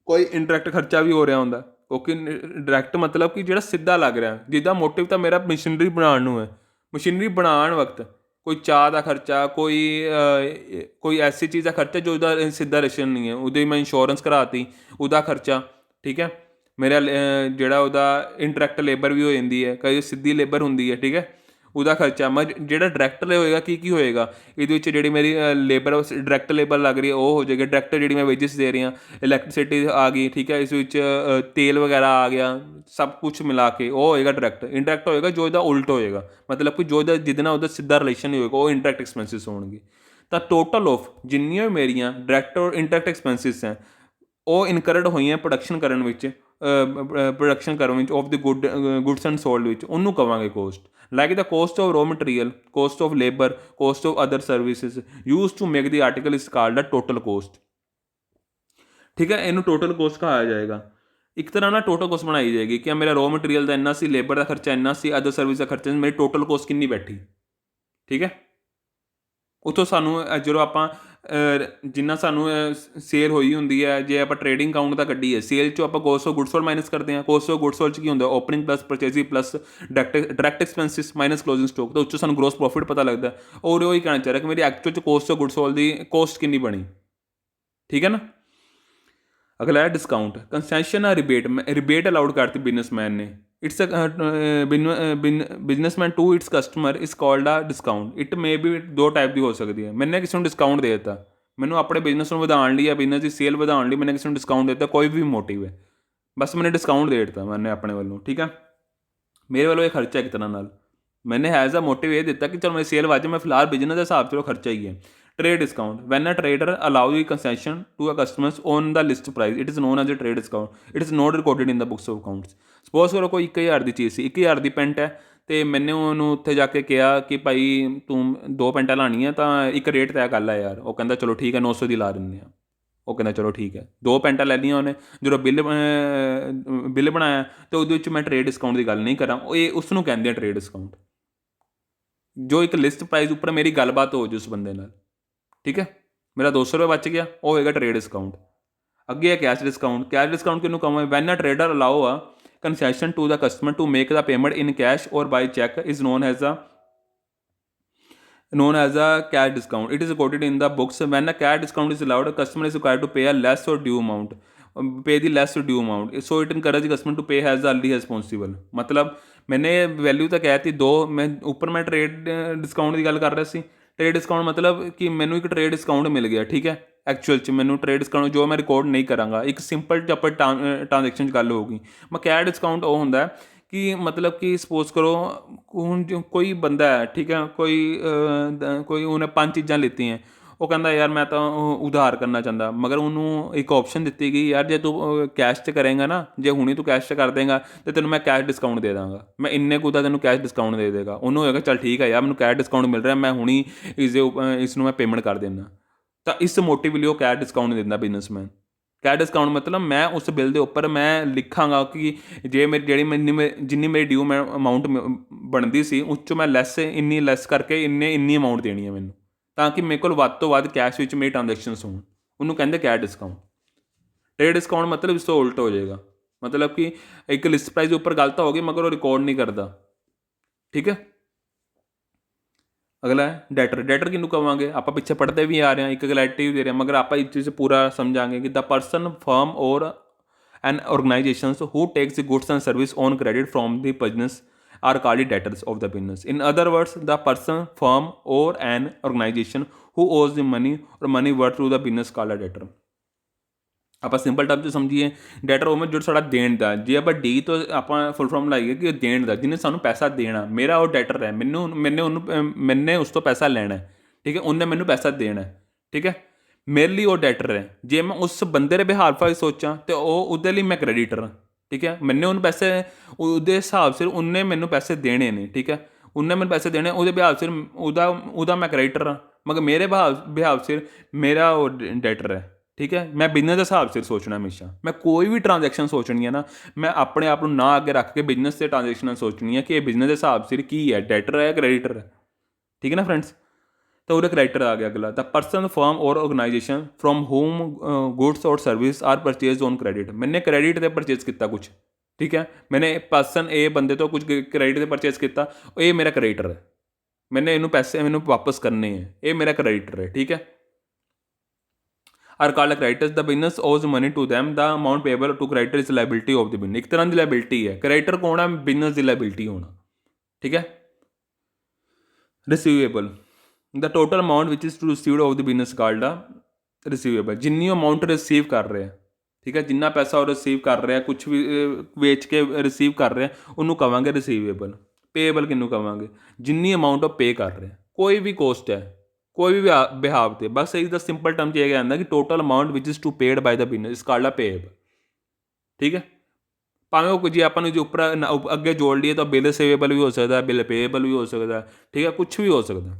ਕੋਈ ਇੰਡਾਇਰੈਕਟ ਖਰਚਾ ਵੀ ਹੋ ਰਿਹਾ ਹੁੰਦਾ। ਕਿਉਂਕਿ ਡਾਇਰੈਕਟ ਮਤਲਬ ਕਿ ਜਿਹੜਾ ਸਿੱਧਾ ਲੱਗ ਰਿਹਾ, ਜਿਹਦਾ ਮੋਟਿਵ ਤਾਂ ਮੇਰਾ ਮਸ਼ੀਨਰੀ ਬਣਾਉਣ ਨੂੰ ਹੈ। ਮਸ਼ੀਨਰੀ ਬਣਾਉਣ ਵਕਤ ਕੋਈ ਚਾਹ ਦਾ ਖਰਚਾ, ਕੋਈ ਐਸੀ ਚੀਜ਼ ਦਾ ਖਰਚਾ ਜੋ ਉਹਦਾ ਸਿੱਧਾ ਰਿਲੇਸ਼ਨ ਨਹੀਂ ਹੈ, ਉਹਦੀ ਮੈਂ ਇੰਸ਼ੋਰੈਂਸ ਕਰਾਤੀ, ਉਹਦਾ ਖਰਚਾ। ਠੀਕ ਹੈ, ਮੇਰਾ ਜਿਹੜਾ ਉਹਦਾ ਇੰਡਾਇਰੈਕਟ ਲੇਬਰ ਵੀ ਹੋ ਜਾਂਦੀ ਹੈ, ਕਈ ਸਿੱਧੀ ਲੇਬਰ ਹੁੰਦੀ ਹੈ, ਠੀਕ ਹੈ, ਉਹਦਾ ਖਰਚਾ। ਜਿਹੜਾ ਡਾਇਰੈਕਟ ਹੋਏਗਾ ਕੀ ਹੋਏਗਾ ਇਹਦੇ ਵਿੱਚ, ਜਿਹੜੀ ਮੇਰੀ ਡਾਇਰੈਕਟ ਲੇਬਰ ਲੱਗ ਰਹੀ ਹੈ ਉਹ ਹੋ ਜਾਏਗੀ। ਡਾਇਰੈਕਟ ਜਿਹੜੀ ਮੈਂ ਵੇਜਿਸ ਦੇ ਰਹੀ ਹਾਂ, ਇਲੈਕਟ੍ਰੀਸਿਟੀ ਆ ਗਈ, ਠੀਕ ਹੈ, ਇਸ ਵਿੱਚ ਤੇਲ ਵਗੈਰਾ ਆ ਗਿਆ, ਸਭ ਕੁਛ ਮਿਲਾ ਕੇ ਉਹ ਹੋਏਗਾ ਡਾਇਰੈਕਟ। ਇੰਡਾਇਰੈਕਟ ਹੋਏਗਾ ਜੋ ਇਹਦਾ ਉਲਟ ਹੋਏਗਾ, ਮਤਲਬ ਕਿ ਜੋ ਇਹਦਾ ਜਿਹਦੇ ਨਾਲ ਉਹਦਾ ਸਿੱਧਾ ਰਿਲੇਸ਼ਨ ਨਹੀਂ ਹੋਏਗਾ, ਉਹ ਇੰਡਾਇਰੈਕਟ ਐਕਸਪੈਂਸਿਸ ਹੋਣਗੇ। ਤਾਂ ਟੋਟਲ ਆਫ ਜਿੰਨੀਆਂ ਵੀ ਮੇਰੀਆਂ ਡਾਇਰੈਕਟ ਔਰ ਇੰਡਾਇਰੈਕਟ ਐਕਸਪੈਂਸਿਸ ਹੈ ਉਹ ਇਨਕਰਡ ਹੋਈਆਂ ਪ੍ਰੋਡਕਸ਼ਨ ਕਰਨ ਵਿੱਚ of the goods and sold ਵਿੱਚ, ਉਹਨੂੰ ਕਵਾਂਗੇ cost. Like the cost of raw material, cost of labour, cost of other services use to make the article is called the total cost. ਠੀਕ ਹੈ, ਇਹਨੂੰ ਟੋਟਲ ਕੋਸਟ ਕਹਾਇਆ ਜਾਏਗਾ। ਇੱਕ ਤਰ੍ਹਾਂ ਨਾਲ ਟੋਟਲ ਕੋਸਟ ਬਣਾਈ ਜਾਏਗੀ ਕਿ ਮੇਰਾ ਰੋ ਮਟੀਰੀਅਲ ਦਾ ਇੰਨਾ ਸੀ, ਲੇਬਰ ਦਾ ਖਰਚਾ ਇੰਨਾ ਸੀ, ਅਦਰ ਸਰਵਿਸ ਦਾ ਖਰਚਾ, ਮੇਰੀ ਟੋਟਲ ਕੋਸਟ ਕਿੰਨੀ ਬੈਠੀ। ਠੀਕ ਹੈ, ਉੱਥੋਂ ਸਾਨੂੰ ਜਦੋਂ ਆਪਾਂ ਜਿੰਨਾ ਸਾਨੂੰ ਸੇਲ ਹੋਈ ਹੁੰਦੀ ਹੈ, ਜੇ ਆਪਾਂ ਟਰੇਡਿੰਗ ਅਕਾਊਂਟ ਦਾ ਕੱਢੀਏ, ਸੇਲ 'ਚੋਂ ਆਪਾਂ cost of goods sold minus ਕਰਦੇ ਹਾਂ। ਕੋਸਟ ਆਫ ਗੁੱਡਸ ਸੋਲਡ 'ਚ ਕੀ ਹੁੰਦਾ? Opening plus purchasing plus direct expenses minus closing stock, ਤਾਂ ਉੱਚੋਂ ਸਾਨੂੰ ਗਰੋਸ ਪ੍ਰੋਫਿਟ ਪਤਾ ਲੱਗਦਾ। ਔਰ ਉਹ ਹੀ ਕਹਿਣਾ ਚਾਹ ਰਿਹਾ ਕਿ ਮੇਰੀ ਐਕਚੁਅਲ 'ਚ ਕੋਸਟ ਆਫ ਗੁੱਡਸ ਸੋਲਡ ਦੀ ਕੋਸਟ ਕਿੰਨੀ ਬਣੀ। ਠੀਕ ਹੈ ਨਾ, ਅਗਲਾ ਹੈ discount. Concession or rebate allowed ਕਰਤੀ ਬਿਜ਼ਨਸਮੈਨ ਨੇ। Its businessman to its customer is called a discount. It may be दो टाइप की हो सकती है। मैंने किसी ਨੂੰ डिस्काउंट दे ਦਿੱਤਾ, ਮੈਨੂੰ ਆਪਣੇ ਬਿਜ਼ਨਸ ਨੂੰ ਵਧਾਉਣ ਲਈ ਜਾਂ ਬਿਜ਼ਨਸ ਦੀ ਸੇਲ ਵਧਾਉਣ ਲਈ ਮੈंने ਕਿਸੇ ਨੂੰ डिस्काउंट ਦੇ ਦਿੱਤਾ, ਕੋਈ ਵੀ ਮੋਟਿਵ ਹੈ, ਬਸ मैंने डिस्काउंट ਦੇ ਦਿੱਤਾ मैंने ਆਪਣੇ ਵੱਲੋਂ, ਠੀਕ ਹੈ। ਮੇਰੇ ਵੱਲੋਂ ਇਹ ਖਰਚਾ ਇੱਕ ਤਰ੍ਹਾਂ ਨਾਲ मैंने हैज़ अ मोटिव ये ਦਿੱਤਾ कि चलो मेरी सेल वज मैं फिलहाल बिजनेस के हिसाब से खर्चा ही है। Trade discount when a trader allow the concession to a customers on the list price it is known as a trade discount it is not recorded in the books of accounts. Suppose करो कोई 1000 ਦੀ ਚੀਜ਼ ਸੀ, 1000 ਦੀ ਪੈਂਟ ਹੈ, ਅਤੇ ਮੈਨੇ ਉਹਨੂੰ ਉੱਥੇ ਜਾ ਕੇ ਕਿਹਾ ਕਿ ਭਾਈ ਤੂੰ 2 ਪੈਂਟਾਂ ਲਾਉਣੀਆਂ ਤਾਂ ਇੱਕ ਰੇਟ ਤੈਅ ਕਰ ਲੈ ਯਾਰ। ਉਹ ਕਹਿੰਦਾ ਚਲੋ ਠੀਕ ਹੈ 900 ਦੀ ਲਾ ਦਿੰਦੇ ਹਾਂ। ਉਹ ਕਹਿੰਦਾ ਚਲੋ ਠੀਕ ਹੈ, 2 ਪੈਂਟਾਂ ਲੈ ਲਈਆਂ ਉਹਨੇ। ਜਦੋਂ ਬਿੱਲ ਬਣਾਇਆ ਤਾਂ ਉਹਦੇ ਵਿੱਚ ਮੈਂ ਟ੍ਰੇਡ ਡਿਸਕਾਊਂਟ ਦੀ ਗੱਲ ਨਹੀਂ ਕਰਾਂ, ਉਹ ਇਹ ਉਸ ਨੂੰ ਕਹਿੰਦੇ ਆ ਟ੍ਰੇਡ ਡਿਸਕਾਊਂਟ। ਜੋ ਇੱਕ ਲਿਸਟ ਪ੍ਰਾਈਸ ਉੱਪਰ ਮੇਰੀ ਗੱਲਬਾਤ ਹੋ ਜੂ ਉਸ ਬੰਦੇ ਨਾਲ, ਠੀਕ ਹੈ, ਮੇਰਾ 200 ਰੁਪਏ ਬਚ ਗਿਆ, ਉਹ ਹੋਏਗਾ ਟ੍ਰੇਡ ਡਿਸਕਾਊਂਟ। ਅੱਗੇ ਹੈ ਕੈਸ਼ ਡਿਸਕਾਊਂਟ। ਕੈਸ਼ ਡਿਸਕਾਊਂਟ ਕਿਹਨੂੰ ਕਹਾਂਗੇ? When a trader allow a concession to the customer to make the payment in cash or by cheque is known as a cash discount. It is recorded in the books. When a cash discount is allowed, a customer is required to pay a less or due amount. Pay the less or due amount. So it encourages the customer to pay as early as possible. मतलब मैंने वैल्यू तो कहती दो, मैं ऊपर मैं ट्रेड डिस्काउंट की गल कर रहा सी। ट्रेड डिस्काउंट मतलब कि मैनू एक ट्रेड डिस्काउंट मिल गया, ठीक है। एक्चुअल च मैनू ट्रेड डिस्काउंट जो मैं रिकॉर्ड नहीं कराँगा, एक सिंपल चप्पल ट्रांजेक्शन गल होगी। मैं कैश डिस्काउंट वो होंदा है कि मतलब कि सपोज करो ਹੁਣ ਜੋ ਕੋਈ ਬੰਦਾ ਹੈ, ਠੀਕ ਹੈ, ਕੋਈ ਉਹਨੇ 5 ਚੀਜ਼ਾਂ ਲਿੱਤੀਆਂ, ਉਹ ਕਹਿੰਦਾ ਯਾਰ ਮੈਂ ਤਾਂ ਉਧਾਰ ਕਰਨਾ ਚਾਹੁੰਦਾ, ਮਗਰ ਉਹਨੂੰ ਇੱਕ ਆਪਸ਼ਨ ਦਿੱਤੀ ਗਈ ਯਾਰ ਜੇ ਤੂੰ ਕੈਸ਼ 'ਚ ਕਰੇਂਗਾ ਨਾ, ਜੇ ਹੁਣੀ ਤੂੰ ਕੈਸ਼ 'ਚ ਕਰ ਦੇਂਗਾ ਤਾਂ ਤੈਨੂੰ ਮੈਂ ਕੈਸ਼ ਡਿਸਕਾਊਂਟ ਦੇ ਦਾਂਗਾ, ਮੈਂ ਇੰਨੇ ਕੁ ਦਾ ਤੈਨੂੰ ਕੈਸ਼ ਡਿਸਕਾਊਂਟ ਦੇ ਦੇਗਾ। ਉਹਨੂੰ ਹੋਏਗਾ ਚੱਲ ਠੀਕ ਹੈ ਯਾਰ ਮੈਨੂੰ ਕੈਸ਼ ਡਿਸਕਾਊਂਟ ਮਿਲ ਰਿਹਾ, ਮੈਂ ਹੁਣੀ ਇਸ ਨੂੰ ਮੈਂ ਪੇਮੈਂਟ ਕਰ ਦਿੰਦਾ। ਤਾਂ ਇਸ ਮੋਟਿਵ ਲਈ ਉਹ ਕੈਸ਼ ਡਿਸਕਾਊਂਟ ਦਿੰਦਾ ਬਿਜ਼ਨਸਮੈਨ। ਕੈਸ਼ ਡਿਸਕਾਊਂਟ ਮਤਲਬ ਮੈਂ ਉਸ ਬਿੱਲ ਦੇ ਉੱਪਰ ਮੈਂ ਲਿਖਾਂਗਾ ਕਿ ਜੇ ਮੇਰੀ ਜਿੰਨੀ ਮੇਰੀ ਡਿਊ ਮੈਂ ਅਮਾਊਂਟ ਬਣਦੀ ਸੀ ਉਸ 'ਚੋਂ ਮੈਂ ਇੰਨੀ ਲੈਸ ਕਰਕੇ ਇੰਨੀ ਅਮਾਊਂਟ ਦੇਣੀ ਹੈ ਮੈਨੂੰ, ਤਾਂ ਕਿ ਮੇਰੇ ਕੋਲ ਵੱਧ ਤੋਂ ਵੱਧ ਕੈਸ਼ ਵਿੱਚ ਮੇਰੀ ਟ੍ਰਾਂਜੈਕਸ਼ਨਸ ਹੋਣ। ਉਹਨੂੰ ਕਹਿੰਦੇ ਕੈਸ਼ ਡਿਸਕਾਊਂਟ। ਟ੍ਰੇਡ ਡਿਸਕਾਊਂਟ ਮਤਲਬ ਇਸ ਤੋਂ ਉਲਟ ਹੋ ਜਾਏਗਾ, ਮਤਲਬ ਕਿ ਇੱਕ ਲਿਸਟ ਪ੍ਰਾਈਸ ਦੇ ਉੱਪਰ ਗਲਤ ਹੋ ਗਈ ਮਗਰ ਉਹ ਰਿਕਾਰਡ ਨਹੀਂ ਕਰਦਾ, ਠੀਕ ਹੈ। ਅਗਲਾ ਹੈ ਡੈਟਰ। ਡੈਟਰ ਕਿਹਨੂੰ ਕਹਾਂਗੇ? ਆਪਾਂ ਪਿੱਛੇ ਪੜ੍ਹਦੇ ਵੀ ਆ ਰਹੇ ਹਾਂ, ਇੱਕ ਗਲੈਟਿਵ ਦੇ ਰਹੇ ਹਾਂ, ਮਗਰ ਆਪਾਂ ਇਸ ਚੀਜ਼ ਪੂਰਾ ਸਮਝਾਂਗੇ ਕਿ ਦ person firm or an organisations who takes the goods and service on credit from the business are called debtors of the business. In other words, the person, firm or an organization who owes the money or money worth to the business called a debtor. ਆਪਾਂ ਸਿੰਪਲ ਟਰਮ 'ਚ ਸਮਝੀਏ, ਡੈਟਰ ਉਹ ਜੋ ਸਾਡਾ ਦੇਣ ਦਾ, ਜੇ ਆਪਾਂ ਡੀ ਤੋਂ ਆਪਾਂ ਫੁੱਲ ਫਾਰਮ ਲਾਈਏ ਕਿ ਦੇਣ ਦਾ, ਜਿਹਨੇ ਸਾਨੂੰ ਪੈਸਾ ਦੇਣਾ, ਮੇਰਾ ਉਹ ਡੈਟਰ ਹੈ, ਮੈਨੇ ਉਸ ਤੋਂ ਪੈਸਾ ਲੈਣਾ, ਠੀਕ ਹੈ, ਉਹਨੇ ਮੈਨੂੰ ਪੈਸਾ ਦੇਣਾ, ਠੀਕ ਹੈ, ਮੇਰੇ ਲਈ ਉਹ ਡੈਟਰ ਹੈ। ਜੇ ਮੈਂ ਉਸ ਬੰਦੇ ਦੇ ਬਿਹਾਫ ਵਾਲੀ ਸੋਚਾਂ ਤਾਂ ਉਹ ਉਹਦੇ ਲਈ ਮੈਂ ਕ੍ਰੈਡੀਟਰ ਹਾਂ, ਠੀਕ ਹੈ। ਮੈਨੇ ਉਹਨੂੰ ਪੈਸੇ ਉਹਦੇ ਹਿਸਾਬ ਸਿਰ ਉਹਨੇ ਮੈਨੂੰ ਪੈਸੇ ਦੇਣੇ ਨੇ, ਠੀਕ ਹੈ, ਉਹਨੇ ਮੈਨੂੰ ਪੈਸੇ ਦੇਣੇ, ਉਹਦੇ ਬਿਹਾਫ ਸਿਰ ਉਹਦਾ ਮੈਂ ਕ੍ਰੈਡੀਟਰ ਹਾਂ, ਮਗਰ ਮੇਰੇ ਬਿਹਾਫ ਸਿਰ ਮੇਰਾ ਉਹ ਡੈਟਰ ਹੈ, ਠੀਕ ਹੈ। ਮੈਂ ਬਿਜ਼ਨਸ ਦੇ ਹਿਸਾਬ ਸਿਰ ਸੋਚਣਾ ਹਮੇਸ਼ਾ। ਮੈਂ ਕੋਈ ਵੀ ਟ੍ਰਾਂਜੈਕਸ਼ਨ ਸੋਚਣੀ ਹੈ ਨਾ, ਮੈਂ ਆਪਣੇ ਆਪ ਨੂੰ ਨਾ ਅੱਗੇ ਰੱਖ ਕੇ ਬਿਜ਼ਨਸ ਦੇ ਟ੍ਰਾਂਜੈਕਸ਼ਨਾਂ ਸੋਚਣੀ ਹੈ ਕਿ ਇਹ ਬਿਜ਼ਨਸ ਦੇ ਹਿਸਾਬ ਸਿਰ ਕੀ ਹੈ, ਡੈਟਰ ਹੈ ਕ੍ਰੈਡੀਟਰ ਹੈ, ਠੀਕ ਹੈ ਨਾ ਫਰੈਂਡਸ। ਤਾਂ ਉਹਦਾ ਕ੍ਰੈਡੀਟਰ ਆ ਗਿਆ ਅਗਲਾ। The person, firm or organisation from whom goods or service are purchase on credit. ਮੈਨੇ ਕ੍ਰੈਡਿਟ 'ਤੇ ਪਰਚੇਜ਼ ਕੀਤਾ ਕੁਛ, ਠੀਕ ਹੈ, ਮੈਨੇ ਪਰਸਨ ਇਹ ਬੰਦੇ ਤੋਂ ਕੁਝ ਕ੍ਰੈਡਿਟ 'ਤੇ ਪਰਚੇਜ਼ ਕੀਤਾ, ਇਹ ਮੇਰਾ ਕ੍ਰੈਡੀਟਰ ਹੈ, ਮੈਨੇ ਇਹਨੂੰ ਪੈਸੇ ਮੈਨੂੰ ਵਾਪਸ ਕਰਨੇ ਹੈ, ਇਹ ਮੇਰਾ ਕ੍ਰੈਡੀਟਰ ਹੈ, ਠੀਕ ਹੈ। are called creditors. The business owes money to them. The amount payable to creditor is liability of the business. ਇੱਕ ਤਰ੍ਹਾਂ ਦੀ liability ਹੈ। creditor ਕੌਣ ਹੈ? ਬਿਜ਼ਨਸ ਦੀ liability ਹੋਣਾ, ਠੀਕ ਹੈ। receivable, the total amount which is to received of the business called a receivable. ਜਿੰਨੀ ਅਮਾਊਂਟ ਰਿਸੀਵ ਕਰ ਰਿਹਾ, ਠੀਕ ਹੈ, ਜਿੰਨਾ ਪੈਸਾ ਉਹ ਰਿਸੀਵ ਕਰ ਰਿਹਾ, ਕੁਛ ਵੀ ਵੇਚ ਕੇ ਰਿਸੀਵ ਕਰ ਰਿਹਾ, ਉਹਨੂੰ ਕਹਾਂਗੇ ਰਿਸੀਵੇਬਲ। ਪੇਏਬਲ ਕਿਹਨੂੰ ਕਹਾਂਗੇ? ਜਿੰਨੀ ਅਮਾਊਂਟ ਉਹ ਪੇ ਕਰ ਰਿਹਾ, ਕੋਈ ਵੀ ਕੋਸਟ ਹੈ, ਕੋਈ ਵੀ ਬਿਹਾਵ 'ਤੇ, ਬਸ ਇਹਦਾ ਸਿੰਪਲ ਟਰਮ 'ਚ ਇਹ ਕਹਿੰਦਾ ਕਿ total amount which is to paid by the business called a payable, ਠੀਕ ਹੈ। ਭਾਵੇਂ ਉਹ ਜੇ ਆਪਾਂ ਨੂੰ ਜੇ ਉੱਪਰ ਅੱਗੇ ਜੋੜ ਲਈਏ ਤਾਂ ਬਿੱਲ ਸੇਵੇਬਲ ਵੀ ਹੋ ਸਕਦਾ, ਬਿੱਲ ਪੇਏਬਲ ਵੀ ਹੋ ਸਕਦਾ, ਠੀਕ ਹੈ, ਕੁਛ ਵੀ ਹੋ ਸਕਦਾ।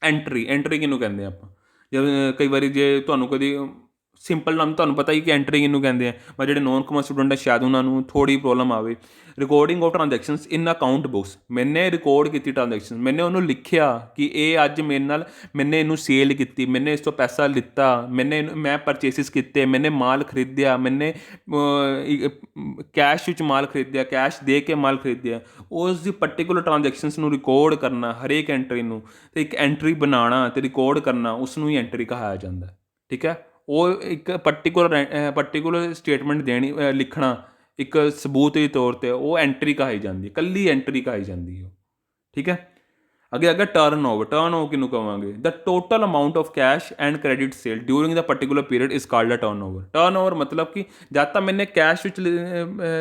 ਐਂਟਰੀ ਕਿਹਨੂੰ ਕਹਿੰਦੇ ਆਪਾਂ? ਜਿਵੇਂ ਕਈ ਵਾਰੀ ਜੇ ਤੁਹਾਨੂੰ ਕਦੀ ਸਿੰਪਲ ਨਾਮ ਤੁਹਾਨੂੰ ਪਤਾ ਹੀ ਕਿ ਐਂਟਰੀ ਕਿਹਨੂੰ ਕਹਿੰਦੇ ਆ, ਪਰ ਜਿਹੜੇ ਨੋਨ ਕਮਰਸ ਸਟੂਡੈਂਟ ਹੈ ਸ਼ਾਇਦ ਉਹਨਾਂ ਨੂੰ ਥੋੜ੍ਹੀ ਪ੍ਰੋਬਲਮ ਆਵੇ। Recording of transactions in account books. ਮੈਨੇ ਰਿਕਾਰਡ ਕੀਤੀ ਟ੍ਰਾਂਜੈਕਸ਼ਨ, ਮੈਨੇ ਉਹਨੂੰ ਲਿਖਿਆ ਕਿ ਇਹ ਅੱਜ ਮੇਰੇ ਨਾਲ, ਮੈਨੇ ਇਹਨੂੰ ਸੇਲ ਕੀਤੀ, ਮੈਨੇ ਇਸ ਤੋਂ ਪੈਸਾ ਲਿੱਤਾ, ਮੈਂ ਪਰਚੇਸਿਸ ਕੀਤੇ, ਮੈਨੇ ਮਾਲ ਖਰੀਦਿਆ, ਮੈਨੇ ਕੈਸ਼ ਵਿੱਚ ਮਾਲ ਖਰੀਦਿਆ, ਕੈਸ਼ ਦੇ ਕੇ ਮਾਲ ਖਰੀਦਿਆ, ਉਸ ਦੀ ਪਰਟੀਕੂਲਰ ਟ੍ਰਾਂਜੈਕਸ਼ਨਸ ਨੂੰ ਰਿਕਾਰਡ ਕਰਨਾ, ਹਰੇਕ ਐਂਟਰੀ ਨੂੰ, ਅਤੇ ਇੱਕ ਐਂਟਰੀ ਬਣਾਉਣਾ ਅਤੇ ਰਿਕਾਰਡ ਕਰਨਾ, ਉਸ ਨੂੰ ਹੀ ਐਂਟਰੀ ਕਹਾਇਆ ਜਾਂਦਾ, ਠੀਕ ਹੈ। ਉਹ ਇੱਕ ਪਰਟੀਕੂਲਰ ਸਟੇਟਮੈਂਟ ਦੇਣੀ, ਲਿਖਣਾ ਇੱਕ ਸਬੂਤ ਦੇ ਤੌਰ 'ਤੇ ਉਹ ਐਂਟਰੀ ਕਹਾਈ ਜਾਂਦੀ ਹੈ, ਇਕੱਲੀ ਐਂਟਰੀ ਕਹਾਈ ਜਾਂਦੀ ਹੈ। ਠੀਕ ਹੈ, ਅੱਗੇ ਅੱਗੇ ਟਰਨ ਓਵਰ ਕਿਹਨੂੰ ਕਹਾਂਗੇ? The total amount of cash and credit sale during the particular period is called a turnover ਮਤਲਬ ਕਿ ਜਦ ਤਾਂ ਮੈਨੇ ਕੈਸ਼ ਵਿੱਚ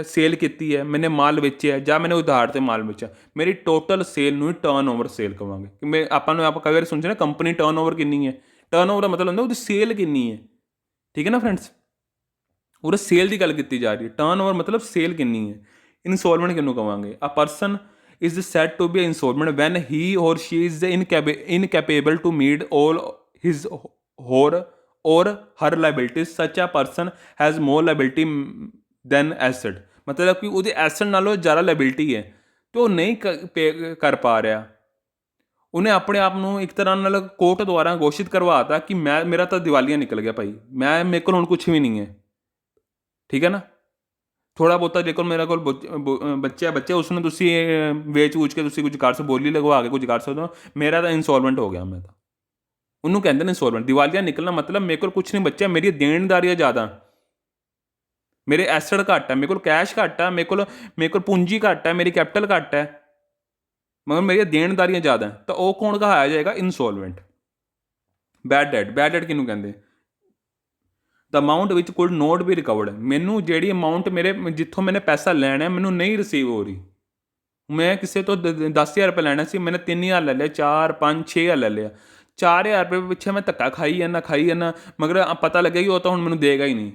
ਸੇਲ ਕੀਤੀ ਹੈ, ਮੈਨੇ ਮਾਲ ਵੇਚਿਆ ਜਾਂ ਮੈਨੇ ਉਧਾਰ 'ਤੇ ਮਾਲ ਵੇਚਿਆ, ਮੇਰੀ ਟੋਟਲ ਸੇਲ ਨੂੰ ਹੀ ਟਰਨ ਓਵਰ ਸੇਲ ਕਹਾਂਗੇ। ਕਿ ਮੈਂ ਆਪਾਂ ਕਈ ਵਾਰ ਸੁਣਦੇ ਨਾ ਕੰਪਨੀ ਟਰਨ ਓਵਰ ਕਿੰਨੀ ਹੈ, ਟਰਨ ਓਵਰ ਦਾ ਮਤਲਬ ਹੁੰਦਾ ਉਹਦੀ ਸੇਲ ਕਿੰਨੀ ਹੈ। ਠੀਕ ਹੈ ਨਾ ਫਰੈਂਡਸ, ਉਹਦੇ ਸੇਲ ਦੀ ਗੱਲ ਕੀਤੀ ਜਾ ਰਹੀ ਹੈ। ਟਰਨ ਓਵਰ ਮਤਲਬ ਸੇਲ ਕਿੰਨੀ ਹੈ। ਇਨਸੋਲਵੈਂਟ ਕਿਹਨੂੰ ਕਹਾਂਗੇ? A person is said to be insolvent when he or she is incapable to meet all his or her liabilities. Such a person has more liability than asset ਮਤਲਬ ਕਿ ਉਹਦੇ ਐਸਟ ਨਾਲੋਂ ਜ਼ਿਆਦਾ ਲਾਇਬਿਲਿਟੀ ਹੈ ਅਤੇ ਉਹ ਨਹੀਂ ਪੇ ਕਰ ਪਾ ਰਿਹਾ। ਉਹਨੇ ਆਪਣੇ ਆਪ ਨੂੰ ਇੱਕ ਤਰ੍ਹਾਂ ਨਾਲ ਕੋਰਟ ਦੁਆਰਾ ਘੋਸ਼ਿਤ ਕਰਵਾਤਾ ਕਿ ਮੇਰਾ ਤਾਂ ਦਿਵਾਲੀਆ ਨਿਕਲ ਗਿਆ ਭਾਈ, ਮੇਰੇ ਕੋਲ ਹੁਣ ਕੁਛ ਵੀ ਨਹੀਂ ਹੈ। ਠੀਕ ਹੈ ਨਾ, ਥੋੜ੍ਹਾ ਬਹੁਤਾ ਜੇਕਰ ਮੇਰੇ ਕੋਲ ਬੱਚਾ ਉਸਨੂੰ ਤੁਸੀਂ ਵੇਚ ਵੂਚ ਕੇ ਤੁਸੀਂ ਕੁਝ ਕਰ ਸਕਦੇ, ਬੋਲੀ ਲਗਵਾ ਕੇ ਕੁਝ ਕਰ ਸਕਦੇ ਹੋ, ਮੇਰਾ ਤਾਂ ਇੰਸੋਲਵੈਂਟ ਹੋ ਗਿਆ। ਮੈਂ ਤਾਂ ਉਹਨੂੰ ਕਹਿੰਦੇ ਨੇ ਇੰਸੋਲਵੈਂਟ। ਦਿਵਾਲੀਆ ਨਿਕਲਣਾ ਮਤਲਬ ਮੇਰੇ ਕੋਲ ਕੁਛ ਨਹੀਂ ਬੱਚਿਆ, ਮੇਰੀ ਦੇਣਦਾਰੀਆਂ ਜ਼ਿਆਦਾ, ਮੇਰੇ ਐਸਟ ਘੱਟ ਹੈ, ਮੇਰੇ ਕੋਲ ਕੈਸ਼ ਘੱਟ ਹੈ, ਮੇਰੇ ਕੋਲ ਪੂੰਜੀ ਘੱਟ ਹੈ, ਮੇਰੀ ਕੈਪੀਟਲ ਘੱਟ ਹੈ, ਮਗਰ ਮੇਰੀਆਂ ਦੇਣਦਾਰੀਆਂ ਜ਼ਿਆਦਾ, ਤਾਂ ਉਹ ਕੌਣ ਕਹਾਇਆ ਜਾਏਗਾ? ਇੰਸੋਲਵੈਂਟ। ਬੈਡ ਡੈਟ ਕਿਹਨੂੰ ਕਹਿੰਦੇ? The amount which could not be recovered ਮੈਨੂੰ ਜਿਹੜੀ ਅਮਾਊਂਟ ਮੇਰੇ ਜਿੱਥੋਂ ਮੈਨੇ ਪੈਸਾ ਲੈਣਾ ਮੈਨੂੰ ਨਹੀਂ ਰਿਸੀਵ ਹੋ ਰਹੀ। ਮੈਂ ਕਿਸੇ ਤੋਂ 10,000 ਰੁਪਏ ਲੈਣਾ ਸੀ, ਮੈਨੇ 3,000 ਲੈ ਲਿਆ, 4 5 6,000 ਲੈ ਲਿਆ। 4,000 ਰੁਪਏ ਪਿੱਛੇ ਮੈਂ ਧੱਕਾ ਖਾਈ ਜਾਂਦਾ ਮਗਰ ਪਤਾ ਲੱਗਿਆ ਕਿ ਉਹ ਤਾਂ ਹੁਣ ਮੈਨੂੰ ਦੇਗਾ ਹੀ ਨਹੀਂ।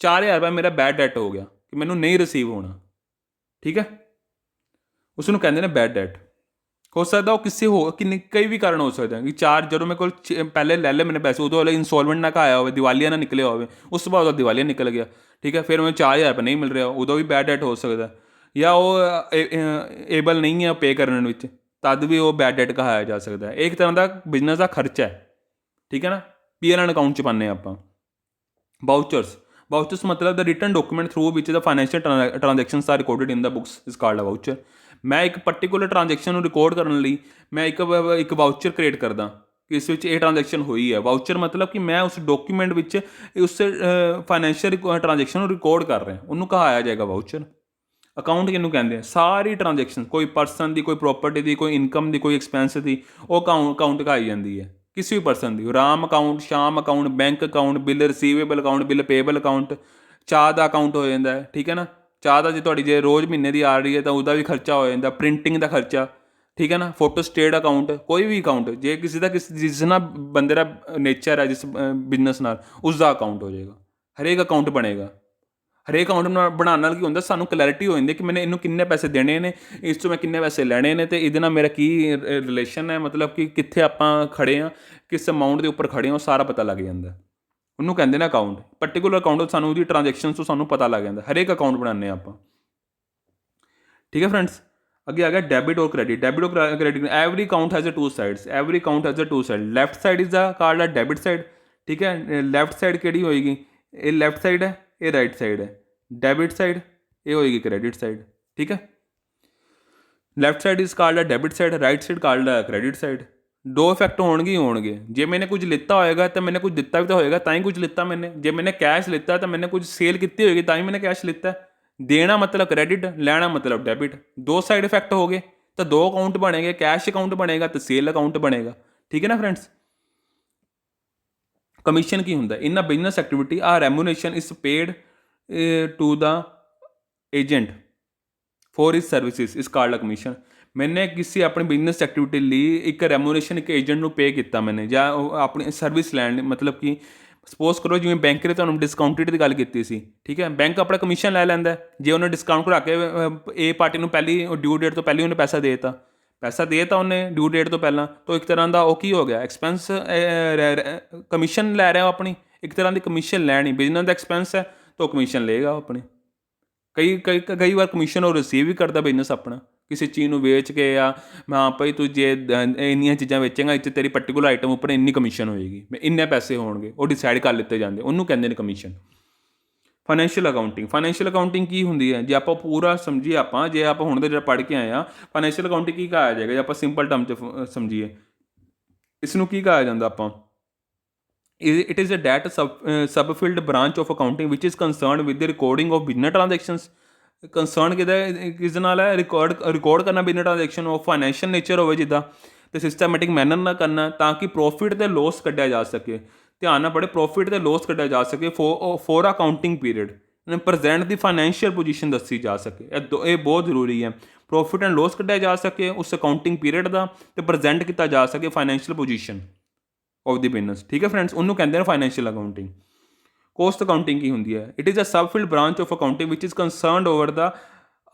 4,000 ਰੁਪਏ ਮੇਰਾ ਬੈਡ ਡੈਟ ਹੋ ਗਿਆ ਕਿ ਮੈਨੂੰ ਨਹੀਂ ਰਿਸੀਵ ਹੋਣਾ। ਠੀਕ ਹੈ, ਉਸ ਨੂੰ ਕਹਿੰਦੇ ਨੇ ਬੈਡ ਡੈਟ। ਹੋ ਸਕਦਾ ਉਹ ਕਿਸੇ ਕਈ ਵੀ ਕਾਰਨ ਹੋ ਸਕਦੇ ਕਿ ਜਦੋਂ ਮੇਰੇ ਕੋਲ ਪਹਿਲੇ ਲੈ ਲਏ ਮੈਨੇ ਪੈਸੇ, ਉਦੋਂ ਵਾਲੇ ਇੰਸਟਾਲਮੈਂਟ ਨਾ ਕਹਾਇਆ ਹੋਵੇ, ਦਿਵਾਲੀਆ ਨਾ ਨਿਕਲਿਆ ਹੋਵੇ, ਉਸ ਤੋਂ ਬਾਅਦ ਉਹਦਾ ਦਿਵਾਲੀਆ ਨਿਕਲ ਗਿਆ। ਠੀਕ ਹੈ, ਫਿਰ ਮੈਨੂੰ 4,000 ਰੁਪਏ ਨਹੀਂ ਮਿਲ ਰਿਹਾ, ਉਦੋਂ ਵੀ ਬੈਡ ਡੈਟ ਹੋ ਸਕਦਾ। ਜਾਂ ਉਹ ਏਬਲ ਨਹੀਂ ਹੈ ਪੇ ਕਰਨ ਵਿੱਚ, ਤਦ ਵੀ ਉਹ ਬੈਡ ਡੈਟ ਕਹਾਇਆ ਜਾ ਸਕਦਾ। ਇਹ ਇੱਕ ਤਰ੍ਹਾਂ ਦਾ ਬਿਜ਼ਨਸ ਦਾ ਖਰਚਾ ਹੈ। ਠੀਕ ਹੈ ਨਾ, ਪੀਐਲ ਅਕਾਊਂਟ 'ਚ ਪਾਉਂਦੇ ਆਪਾਂ। ਵਾਊਚਰਸ ਮਤਲਬ the written document through which the financial transactions are recorded in the books is called a voucher. ਮੈਂ ਇੱਕ ਪਰਟੀਕੂਲਰ ਟ੍ਰਾਂਜੈਕਸ਼ਨ ਨੂੰ ਰਿਕਾਰਡ ਕਰਨ ਲਈ ਮੈਂ ਇੱਕ ਵਾਊਚਰ ਕ੍ਰੀਏਟ ਕਰਦਾ ਕਿ ਇਸ ਵਿੱਚ ਇਹ ਟ੍ਰਾਂਜੈਕਸ਼ਨ ਹੋਈ ਹੈ। ਵਾਊਚਰ ਮਤਲਬ ਕਿ ਮੈਂ ਉਸ ਡਾਕੂਮੈਂਟ ਵਿੱਚ ਉਸ ਫਾਈਨੈਂਸ਼ੀਅਲ ਟ੍ਰਾਂਜੈਕਸ਼ਨ ਨੂੰ ਰਿਕਾਰਡ ਕਰ ਰਿਹਾ, ਉਹਨੂੰ ਕਹਾਇਆ ਜਾਏਗਾ ਵਾਊਚਰ। ਅਕਾਊਂਟ ਕਿਹਨੂੰ ਕਹਿੰਦੇ ਆ? ਸਾਰੀ ਟ੍ਰਾਂਜੈਕਸ਼ਨ, ਕੋਈ ਪਰਸਨ ਦੀ, ਕੋਈ ਪ੍ਰੋਪਰਟੀ ਦੀ, ਕੋਈ ਇਨਕਮ ਦੀ, ਕੋਈ ਐਕਸਪੈਂਸ ਦੀ, ਉਹ ਅਕਾਊਂਟ ਕਹਾਈ ਜਾਂਦੀ ਹੈ। ਕਿਸੇ ਵੀ ਪਰਸਨ ਦੀ, ਰਾਮ ਅਕਾਊਂਟ, ਸ਼ਾਮ account, bank account, bill receivable account, bill Pebble account, ਚਾਹ ਦਾ ਅਕਾਊਂਟ ਹੋ ਜਾਂਦਾ ਹੈ। ਠੀਕ ਹੈ ਨਾ, ਚਾਹ ਦਾ ਜੇ ਤੁਹਾਡੀ ਜੇ ਰੋਜ਼ ਮਹੀਨੇ ਦੀ ਆ ਰਹੀ ਹੈ ਤਾਂ ਉਹਦਾ ਵੀ ਖਰਚਾ ਹੋ ਜਾਂਦਾ, ਪ੍ਰਿੰਟਿੰਗ ਦਾ ਖਰਚਾ। ਠੀਕ ਹੈ ਨਾ, ਫੋਟੋ ਸਟੇਟ ਅਕਾਊਂਟ, ਕੋਈ ਵੀ ਅਕਾਊਂਟ ਜੇ ਕਿਸੇ ਦਾ ਜਿਸ ਨਾਲ ਬੰਦੇ ਦਾ ਨੇਚਰ ਹੈ, ਜਿਸ ਬਿਜ਼ਨਸ ਨਾਲ, ਉਸ ਦਾ ਅਕਾਊਂਟ ਹੋ ਜਾਏਗਾ। ਹਰੇਕ ਅਕਾਊਂਟ ਬਣੇਗਾ। ਹਰੇਕ ਅਕਾਊਂਟ ਬਣਾਉਣ ਨਾਲ ਕੀ ਹੁੰਦਾ, ਸਾਨੂੰ ਕਲੈਰਿਟੀ ਹੋ ਜਾਂਦੀ ਕਿ ਮੈਨੇ ਇਹਨੂੰ ਕਿੰਨੇ ਪੈਸੇ ਦੇਣੇ ਨੇ, ਇਸ ਤੋਂ ਮੈਂ ਕਿੰਨੇ ਪੈਸੇ ਲੈਣੇ ਨੇ, ਅਤੇ ਇਹਦੇ ਨਾਲ ਮੇਰਾ ਕੀ ਰਿਲੇਸ਼ਨ ਹੈ, ਮਤਲਬ ਕਿ ਕਿੱਥੇ ਆਪਾਂ ਖੜ੍ਹੇ ਹਾਂ, ਕਿਸ ਅਮਾਊਂਟ ਦੇ ਉੱਪਰ ਖੜ੍ਹੇ ਹਾਂ, ਉਹ ਸਾਰਾ ਪਤਾ ਲੱਗ ਜਾਂਦਾ। ਉਹਨੂੰ ਕਹਿੰਦੇ ਨੇ ਅਕਾਊਂਟ। ਪਰਟੀਕੂਲਰ ਅਕਾਊਂਟ ਸਾਨੂੰ ਉਹਦੀ ਟ੍ਰਾਂਜੈਕਸ਼ਨ ਤੋਂ ਸਾਨੂੰ ਪਤਾ ਲੱਗ ਜਾਂਦਾ। ਹਰੇਕ ਅਕਾਊਂਟ ਬਣਾਉਂਦੇ ਹਾਂ ਆਪਾਂ। ਠੀਕ ਹੈ ਫਰੈਂਡਸ, ਅੱਗੇ ਆ ਗਿਆ ਡੈਬਿਟ ਔਰ ਕ੍ਰੈਡਿਟ। ਡੈਬਿਟ ਔਰ credit, every account has a two sides. Every account has a two side. Left side is the called a debit side. ਠੀਕ ਹੈ, ਲੈਫਟ ਸਾਈਡ ਕਿਹੜੀ ਹੋਏਗੀ? ਇਹ ਲੈਫਟ ਸਾਈਡ ਹੈ, ਇਹ ਰਾਈਟ ਸਾਈਡ ਹੈ। ਡੈਬਿਟ ਸਾਈਡ ਇਹ ਹੋਏਗੀ ਕ੍ਰੈਡਿਟ ਸਾਈਡ। ਠੀਕ ਹੈ, left side is called a debit side, right side called a credit side. ਦੋ ਇਫੈਕਟ ਹੋਣਗੇ ਹੀ ਹੋਣਗੇ। ਜੇ ਮੈਨੇ ਕੁਝ ਲਿੱਤਾ ਹੋਏਗਾ ਤਾਂ ਮੈਨੇ ਕੁਝ ਦਿੱਤਾ ਵੀ ਤਾਂ ਹੋਏਗਾ, ਤਾਂ ਹੀ ਕੁਝ ਲਿੱਤਾ ਮੈਨੇ। ਜੇ ਮੈਨੇ ਕੈਸ਼ ਲਿੱਤਾ ਤਾਂ ਮੈਨੇ ਕੁਝ ਸੇਲ ਕੀਤੀ ਹੋਏਗੀ, ਤਾਂ ਹੀ ਮੈਨੇ ਕੈਸ਼ ਲਿੱਤਾ। ਦੇਣਾ ਮਤਲਬ ਕ੍ਰੈਡਿਟ, ਲੈਣਾ ਮਤਲਬ ਡੈਬਿਟ। ਦੋ ਸਾਈਡ ਇਫੈਕਟ ਹੋ ਗਏ ਤਾਂ ਦੋ ਅਕਾਊਂਟ ਬਣੇਗੇ, ਕੈਸ਼ ਅਕਾਊਂਟ ਬਣੇਗਾ ਅਤੇ ਸੇਲ ਅਕਾਊਂਟ ਬਣੇਗਾ। ਠੀਕ ਹੈ ਨਾ ਫਰੈਂਡਸ। ਕਮਿਸ਼ਨ ਕੀ ਹੁੰਦਾ? ਇਨ ਅ business activity a remuneration is paid to the agent for his services is called a commission. ਮੈਨੇ ਕਿਸੇ ਆਪਣੀ ਬਿਜ਼ਨਸ ਐਕਟੀਵਿਟੀ ਲਈ ਇੱਕ ਰੈਮੂਨੇਸ਼ਨ ਇੱਕ ਏਜੰਟ ਨੂੰ ਪੇ ਕੀਤਾ ਮੈਨੇ, ਜਾਂ ਉਹ ਆਪਣੀ ਸਰਵਿਸ ਲੈਣ ਲਈ। ਮਤਲਬ ਕਿ ਸਪੋਜ਼ ਕਰੋ ਜਿਵੇਂ ਬੈਂਕ ਨੇ ਤੁਹਾਨੂੰ ਡਿਸਕਾਊਂਟਡ ਦੀ ਗੱਲ ਕੀਤੀ ਸੀ। ਠੀਕ ਹੈ, ਬੈਂਕ ਆਪਣਾ ਕਮਿਸ਼ਨ ਲੈ ਲੈਂਦਾ ਜੇ ਉਹਨੇ ਡਿਸਕਾਊਂਟ ਕਰਾ ਕੇ ਇਹ ਪਾਰਟੀ ਨੂੰ ਪਹਿਲੀ ਡਿਊ ਡੇਟ ਤੋਂ ਪਹਿਲਾਂ ਉਹਨੇ ਪੈਸਾ ਦੇ ਦਿੱਤਾ ਉਹਨੇ ਡਿਊ ਡੇਟ ਤੋਂ ਪਹਿਲਾਂ, ਤਾਂ ਇੱਕ ਤਰ੍ਹਾਂ ਦਾ ਉਹ ਕੀ ਹੋ ਗਿਆ? ਐਕਸਪੈਂਸ, ਕਮਿਸ਼ਨ ਲੈ ਰਿਹਾ ਉਹ ਆਪਣੀ, ਇੱਕ ਤਰ੍ਹਾਂ ਦੀ ਕਮਿਸ਼ਨ ਲੈਣੀ। ਬਿਜ਼ਨਸ ਦਾ ਐਕਸਪੈਂਸ ਹੈ ਤਾਂ ਉਹ ਕਮਿਸ਼ਨ ਲਏਗਾ ਉਹ ਆਪਣੀ। ਕਈ ਵਾਰ ਕਮਿਸ਼ਨ ਉਹ ਰਿਸੀਵ ਵੀ ਕਰਦਾ ਬਿਜ਼ਨਸ ਆਪਣਾ, ਕਿਸੇ ਚੀਜ਼ ਨੂੰ ਵੇਚ ਕੇ, ਜਾਂ ਹਾਂ ਭਾਈ ਤੂੰ ਜੇ ਇੰਨੀਆਂ ਚੀਜ਼ਾਂ ਵੇਚੇਂਗਾ, ਇਹ 'ਚ ਤੇਰੀ ਪਰਟੀਕੂਲਰ ਆਈਟਮ ਉੱਪਰ ਇੰਨੀ ਕਮਿਸ਼ਨ ਹੋਏਗੀ, ਇੰਨੇ ਪੈਸੇ ਹੋਣਗੇ, ਉਹ ਡਿਸਾਈਡ ਕਰ ਲਿੱਤੇ ਜਾਂਦੇ, ਉਹਨੂੰ ਕਹਿੰਦੇ ਨੇ ਕਮਿਸ਼ਨ। ਫਾਈਨੈਂਸ਼ੀਅਲ ਅਕਾਊਂਟਿੰਗ ਕੀ ਹੁੰਦੀ ਹੈ? ਜੇ ਆਪਾਂ ਪੂਰਾ ਸਮਝੀਏ, ਜੇ ਆਪਾਂ ਹੁਣ ਦਾ ਜਿਹੜਾ ਪੜ੍ਹ ਕੇ ਆਏ ਹਾਂ, ਫਾਈਨੈਂਸ਼ੀਅਲ ਅਕਾਊਂਟਿੰਗ ਕੀ ਕਹਾਇਆ ਜਾਏਗਾ? ਜੇ ਆਪਾਂ ਸਿੰਪਲ ਟਰਮ 'ਚ ਸਮਝੀਏ, ਇਸ ਨੂੰ ਕੀ ਕਹਾਇਆ ਜਾਂਦਾ ਆਪਾਂ? It is a data subfield branch of accounting which is concerned with the recording of business transactions concern ਕਿਹਦੇ ਨਾਲ ਹੈ, ਰਿਕਾਰਡ ਕਰਨਾ ਬਿਜ਼ਨਸ ਟ੍ਰਾਂਜੈਕਸ਼ਨ ਉਹ ਫਾਈਨੈਂਸ਼ੀਅਲ ਨੇਚਰ ਹੋਵੇ ਜਿੱਦਾਂ, ਅਤੇ ਸਿਸਟਮੈਟਿਕ ਮੈਨਰ ਨਾਲ ਕਰਨਾ ਤਾਂ ਕਿ ਪ੍ਰੋਫਿਟ ਅਤੇ ਲੋਸ ਕੱਢਿਆ ਜਾ ਸਕੇ। ਧਿਆਨ ਨਾਲ ਪੜ੍ਹੇ, ਪ੍ਰੋਫਿਟ ਅਤੇ ਲੋਸ ਕੱਢਿਆ ਜਾ ਸਕੇ ਫੋਰ ਅਕਾਊਂਟਿੰਗ ਪੀਰੀਅਡ, ਪ੍ਰੈਜ਼ੈਂਟ ਦੀ ਫਾਈਨੈਂਸ਼ੀਅਲ ਪੋਜੀਸ਼ਨ ਦੱਸੀ ਜਾ ਸਕੇ। ਇਹ ਬਹੁਤ ਜ਼ਰੂਰੀ ਹੈ। ਪ੍ਰੋਫਿਟ ਐਂਡ ਲੋਸ ਕੱਢਿਆ ਜਾ ਸਕੇ ਉਸ ਅਕਾਊਂਟਿੰਗ ਪੀਰੀਅਡ ਦਾ, ਅਤੇ ਪ੍ਰੈਜ਼ੈਂਟ ਕੀਤਾ ਜਾ ਸਕੇ financial position of the business. ਠੀਕ ਹੈ ਫਰੈਂਡਸ, ਉਹਨੂੰ ਕਹਿੰਦੇ ਨੇ ਫਾਈਨੈਂਸ਼ੀਅਲ ਅਕਾਊਂਟਿੰਗ। ਕੋਸਟ ਅਕਾਊਂਟਿੰਗ ਕੀ ਹੁੰਦੀ ਹੈ? It is a subfield branch of accounting which is concerned over the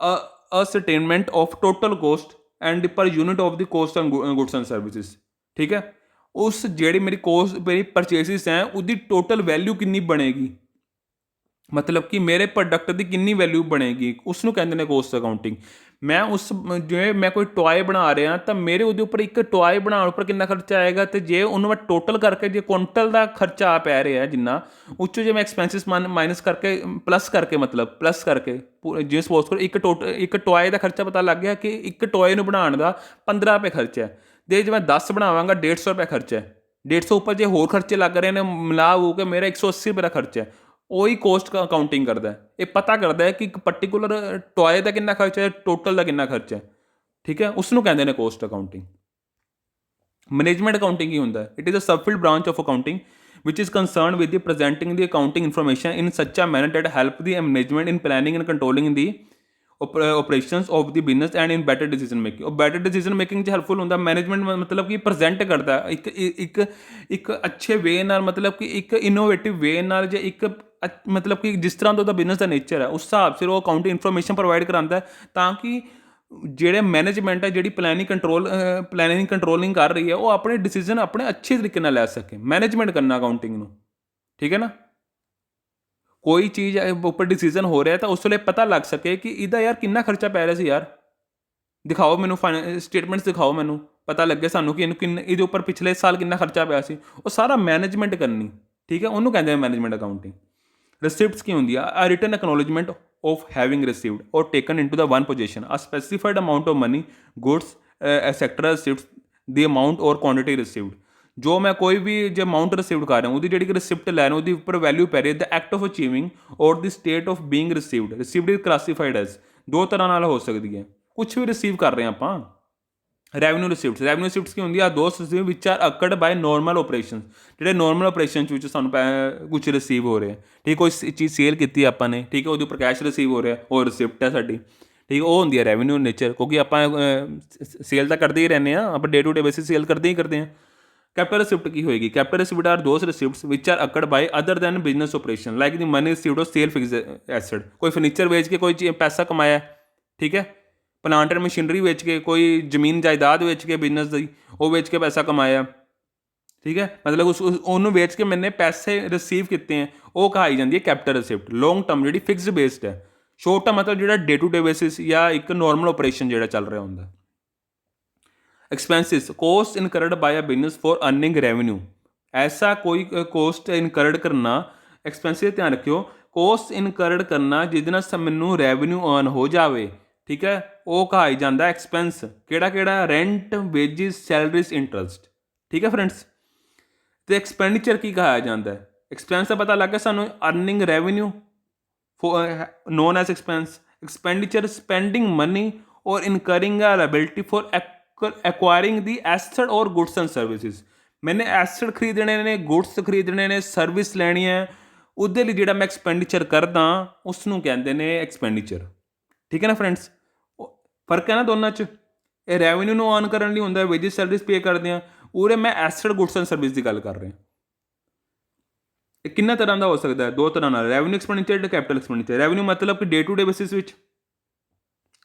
ascertainment of total cost and per unit of the cost and goods and services. ਠੀਕ ਹੈ, ਉਸ ਜਿਹੜੀ ਮੇਰੀ ਪਰਚੇਸਿਸ ਹੈ ਉਹਦੀ ਟੋਟਲ ਵੈਲਿਊ ਕਿੰਨੀ ਬਣੇਗੀ, ਮਤਲਬ ਕਿ ਮੇਰੇ ਪ੍ਰੋਡਕਟ ਦੀ ਕਿੰਨੀ ਵੈਲਿਊ ਬਣੇਗੀ, ਉਸ ਨੂੰ ਕਹਿੰਦੇ ਨੇ ਕੋਸਟ ਅਕਾਊਂਟਿੰਗ। ਜਿਵੇਂ ਮੈਂ ਕੋਈ ਟੋਏ ਬਣਾ ਰਿਹਾ ਤਾਂ ਮੇਰੇ ਉਹਦੇ ਉੱਪਰ ਇੱਕ ਟੋਏ ਬਣਾਉਣ ਉੱਪਰ ਕਿੰਨਾ ਖਰਚਾ ਆਏਗਾ, ਅਤੇ ਜੇ ਉਹਨੂੰ ਮੈਂ ਟੋਟਲ ਕਰਕੇ ਜੇ ਕੁਇੰਟਲ ਦਾ ਖਰਚਾ ਪੈ ਰਿਹਾ ਜਿੰਨਾ, ਉਸ 'ਚੋਂ ਜੇ ਮੈਂ ਐਕਸਪੈਂਸਿਸ ਮਾਈਨਸ ਕਰਕੇ ਪਲੱਸ ਕਰਕੇ ਜਿਵੇਂ ਸਪੋਜ਼ ਕਰੋ ਇੱਕ ਟੋਏ ਦਾ ਖਰਚਾ ਪਤਾ ਲੱਗ ਗਿਆ ਕਿ ਇੱਕ ਟੋਏ ਨੂੰ ਬਣਾਉਣ ਦਾ 15 ਰੁਪਏ ਖਰਚਾ ਹੈ, ਅਤੇ ਜੇ ਮੈਂ 10 ਬਣਾਵਾਂਗਾ 150 ਰੁਪਏ ਖਰਚਾ ਹੈ। 150 ਉੱਪਰ ਜੇ ਹੋਰ ਖਰਚੇ ਲੱਗ ਰਹੇ ਨੇ ਮਿਲਾ ਹੋ ਕੇ ਮੇਰਾ 180 ਰੁਪਏ ਦਾ ਖਰਚਾ ਹੈ। ਉਹੀ ਕੋਸਟ ਅਕਾਊਂਟਿੰਗ ਕਰਦਾ, ਇਹ ਪਤਾ ਕਰਦਾ ਹੈ ਕਿ ਇੱਕ ਪਰਟੀਕੂਲਰ ਟੋਏ ਦਾ ਕਿੰਨਾ ਖਰਚਾ ਹੈ, ਟੋਟਲ ਦਾ ਕਿੰਨਾ ਖਰਚਾ ਹੈ। ਠੀਕ ਹੈ, ਉਸ ਨੂੰ ਕਹਿੰਦੇ ਨੇ ਕੋਸਟ ਅਕਾਊਂਟਿੰਗ। ਮੈਨੇਜਮੈਂਟ ਅਕਾਊਂਟਿੰਗ ਕੀ ਹੁੰਦਾ? It is a subfield branch of accounting which is concerned with the presenting the accounting information in such a manner that help the management in planning and controlling the operations of the business and in better decision making। ਉਹ better decision making 'ਚ ਹੈਲਪਫੁਲ ਹੁੰਦਾ। ਮੈਨੇਜਮੈਂਟ ਮਤਲਬ ਕਿ ਪ੍ਰੈਜ਼ੈਂਟ ਕਰਦਾ ਇੱਕ ਅੱਛੇ ਵੇ ਨਾਲ, ਮਤਲਬ ਕਿ ਇੱਕ ਇਨੋਵੇਟਿਵ ਵੇ ਨਾਲ, ਜਾਂ ਇੱਕ ਮਤਲਬ ਕਿ ਜਿਸ ਤਰ੍ਹਾਂ ਦਾ ਉਹਦਾ ਬਿਜ਼ਨਸ ਦਾ ਨੇਚਰ ਹੈ ਉਸ ਹਿਸਾਬ ਸਿਰ ਉਹ ਅਕਾਊਂਟਿੰਗ ਇਨਫੋਰਮੇਸ਼ਨ ਪ੍ਰੋਵਾਈਡ ਕਰਾਉਂਦਾ, ਤਾਂ ਕਿ ਜਿਹੜੇ ਮੈਨੇਜਮੈਂਟ ਹੈ ਜਿਹੜੀ ਪਲੈਨਿੰਗ ਕੰਟਰੋਲਿੰਗ ਕਰ ਰਹੀ ਹੈ ਉਹ ਆਪਣੇ ਡਿਸੀਜ਼ਨ ਆਪਣੇ ਅੱਛੇ ਤਰੀਕੇ ਨਾਲ ਲੈ ਸਕੇ। ਮੈਨੇਜਮੈਂਟ ਕਰਨਾ ਅਕਾਊਂਟਿੰਗ ਨੂੰ, ਠੀਕ ਹੈ ਨਾ। ਕੋਈ ਚੀਜ਼ ਉੱਪਰ ਡਿਸੀਜ਼ਨ ਹੋ ਰਿਹਾ ਤਾਂ ਉਸ ਵੇਲੇ ਪਤਾ ਲੱਗ ਸਕੇ ਕਿ ਇਹਦਾ ਯਾਰ ਕਿੰਨਾ ਖਰਚਾ ਪੈ ਰਿਹਾ ਸੀ, ਯਾਰ ਦਿਖਾਓ ਮੈਨੂੰ ਸਟੇਟਮੈਂਟਸ ਦਿਖਾਓ, ਮੈਨੂੰ ਪਤਾ ਲੱਗੇ ਸਾਨੂੰ ਕਿ ਇਹਦੇ ਉੱਪਰ ਪਿਛਲੇ ਸਾਲ ਕਿੰਨਾ ਖਰਚਾ ਪਿਆ ਸੀ। ਉਹ ਸਾਰਾ ਮੈਨੇਜਮੈਂਟ ਕਰਨੀ, ਠੀਕ ਹੈ, ਉਹਨੂੰ ਕਹਿੰਦੇ ਆ ਮੈਨੇਜਮੈਂਟ ਅਕਾਊਂਟਿੰਗ। ਰਿਸਿਪਟਸ ਕੀ ਹੁੰਦੀ ਆ? ਆ written acknowledgement of having received or taken into the one possession a specified amount of money, goods, etc. receipts, the amount or quantity received। ਜੋ ਮੈਂ ਕੋਈ ਵੀ ਜੇ ਅਮਾਊਂਟ ਰਿਸੀਵਡ ਕਰ ਰਿਹਾ ਉਹਦੀ ਜਿਹੜੀ ਕਿ ਰਿਸਿਪਟ ਲੈ ਰਿਹਾ ਉਹਦੀ ਉੱਪਰ ਵੈਲਿਊ ਪੈ ਰਹੀ ਹੈ। ਦ ਐਕਟ ਆਫ ਅਚੀਵਿੰਗ ਔਰ ਦੀ state of being received is classified as, ਦੋ ਤਰ੍ਹਾਂ ਨਾਲ ਹੋ ਸਕਦੀ ਹੈ। ਕੁਛ ਵੀ ਰਿਸੀਵ ਕਰ ਰਹੇ ਹਾਂ ਆਪਾਂ। ਰੈਵਨਿਊ ਰਿਸਿਪਟਸ ਕੀ ਹੁੰਦੀ ਆ? Those receive which are occurred by normal operation, ਜਿਹੜੇ ਨੋਰਮਲ ਆਪਰੇਸ਼ਨ ਵਿੱਚ ਸਾਨੂੰ ਕੁਛ ਰਿਸੀਵ ਹੋ ਰਿਹਾ, ਠੀਕ। ਕੋਈ ਚੀਜ਼ ਸੇਲ ਕੀਤੀ ਆਪਾਂ ਨੇ, ਠੀਕ ਹੈ, ਉਹਦੇ ਉੱਪਰ ਕੈਸ਼ ਰਿਸੀਵ ਹੋ ਰਿਹਾ, ਉਹ ਰਿਸਿਪਟ ਹੈ ਸਾਡੀ, ਠੀਕ। ਉਹ ਹੁੰਦੀ ਹੈ ਰੈਵਨਿਊ ਨੇਚਰ, ਕਿਉਂਕਿ ਆਪਾਂ ਸੇਲ ਤਾਂ ਕਰਦੇ ਹੀ ਰਹਿੰਦੇ ਹਾਂ, ਆਪਾਂ day to day basis sale ਕਰਦੇ ਹੀ ਕਰਦੇ ਹਾਂ। ਕੈਪੀਟਲ ਰਿਸਿਪਟ ਕੀ ਹੋਏਗੀ? Capital receipt are those receipts which are occurred by other than business operation like the money received or sale fix asset. ਕੋਈ ਫਰਨੀਚਰ ਵੇਚ ਕੇ ਕੋਈ ਪੈਸਾ ਕਮਾਇਆ, ਠੀਕ ਹੈ, ਪਲਾਂਟ ਐਂਡ ਮਸ਼ੀਨਰੀ ਵੇਚ ਕੇ, ਕੋਈ ਜ਼ਮੀਨ ਜਾਇਦਾਦ ਵੇਚ ਕੇ ਬਿਜ਼ਨਸ ਦੀ, ਉਹ ਵੇਚ ਕੇ ਪੈਸਾ ਕਮਾਇਆ, ਠੀਕ ਹੈ, ਮਤਲਬ ਉਹਨੂੰ ਵੇਚ ਕੇ ਮੈਨੇ ਪੈਸੇ ਰਿਸੀਵ ਕੀਤੇ ਹੈ, ਉਹ ਕਹਾਈ ਜਾਂਦੀ ਹੈ ਕੈਪੀਟਲ ਰਿਸਿਪਟ। ਲੌਂਗ ਟਰਮ ਜਿਹੜੀ ਫਿਕਸਡ ਬੇਸਡ ਹੈ, ਸ਼ੋਰਟ ਟਰਮ ਮਤਲਬ ਜਿਹੜਾ ਡੇ ਟੂ ਡੇ ਬੇਸਿਸ ਜਾਂ ਇੱਕ ਨੋਰਮਲ ਆਪਰੇਸ਼ਨ ਜਿਹੜਾ ਚੱਲ ਰਿਹਾ ਹੁੰਦਾ। Expenses cost incurred by a business for earning revenue. ਐਸਾ ਕੋਈ ਕੋਸਟ ਇਨਕਰਡ ਕਰਨਾ, ਐਕਸਪੈਂਸਿਸ ਧਿਆਨ ਰੱਖਿਓ, ਕੋਸਟ ਇਨਕਰਡ ਕਰਨਾ ਜਿਹਦੇ ਨਾਲ ਮੈਨੂੰ ਰੈਵਨਿਊ ਅਰਨ ਹੋ ਜਾਵੇ, ਠੀਕ ਹੈ, ਉਹ ਕਹਾਈ ਜਾਂਦਾ ਐਕਸਪੈਂਸ। ਕਿਹੜਾ? ਰੈਂਟ, ਵੇਜਿਸ, ਸੈਲਰੀਜ਼, ਇੰਟਰਸਟ, ਠੀਕ ਹੈ ਫਰੈਂਡਸ। ਅਤੇ ਐਕਸਪੈਂਡੀਚਰ ਕੀ ਕਹਾਇਆ ਜਾਂਦਾ ਹੈ? ਐਕਸਪੈਂਸ ਦਾ ਪਤਾ ਲੱਗ ਗਿਆ ਸਾਨੂੰ, earning revenue known as expense. Expenditure spending money or incurring a liability for ਐਕਵਾਇਰਿੰਗ ਦੀ ਐਸਟ ਔਰ ਗੁਡਸ ਐਂਡ ਸਰਵਿਸਿਜ਼। ਮੈਨੇ ਐਸਟ ਖਰੀਦਣੇ ਨੇ, ਗੁਡਸ ਖਰੀਦਣੇ ਨੇ, ਸਰਵਿਸ ਲੈਣੀ ਹੈ, ਉਹਦੇ ਲਈ ਜਿਹੜਾ ਮੈਂ ਐਕਸਪੈਂਡੀਚਰ ਕਰਦਾ ਉਸ ਨੂੰ ਕਹਿੰਦੇ ਨੇ ਐਕਸਪੈਂਡੀਚਰ, ਠੀਕ ਹੈ ਨਾ ਫਰੈਂਡਸ। ਫਰਕ ਹੈ ਨਾ ਦੋਨਾਂ 'ਚ। ਇਹ ਰੈਵਨਿਊ ਨੂੰ ਅਰਨ ਕਰਨ ਲਈ ਹੁੰਦਾ, ਵੇਜਿਸ ਸੈਲਰੀਜ਼ ਪੇ ਕਰਦੇ ਹਾਂ। ਉਰੇ ਮੈਂ ਐਸਟ ਗੁਡਸ ਐਂਡ ਸਰਵਿਸ ਦੀ ਗੱਲ ਕਰ ਰਿਹਾ। ਇਹ ਕਿੰਨਾ ਤਰ੍ਹਾਂ ਦਾ ਹੋ ਸਕਦਾ ਹੈ? ਦੋ ਤਰ੍ਹਾਂ ਨਾਲ, ਰੈਵਨਿਊ ਐਕਸਪੈਂਡੀਚਰ ਅਤੇ ਕੈਪੀਟਲ ਐਕਸਪੈਂਡੀਚਰ। ਰੈਵਨਿਊ ਮਤਲਬ ਕਿ ਡੇ ਟੂ ਡੇ ਬੇਸਿਸ ਵਿੱਚ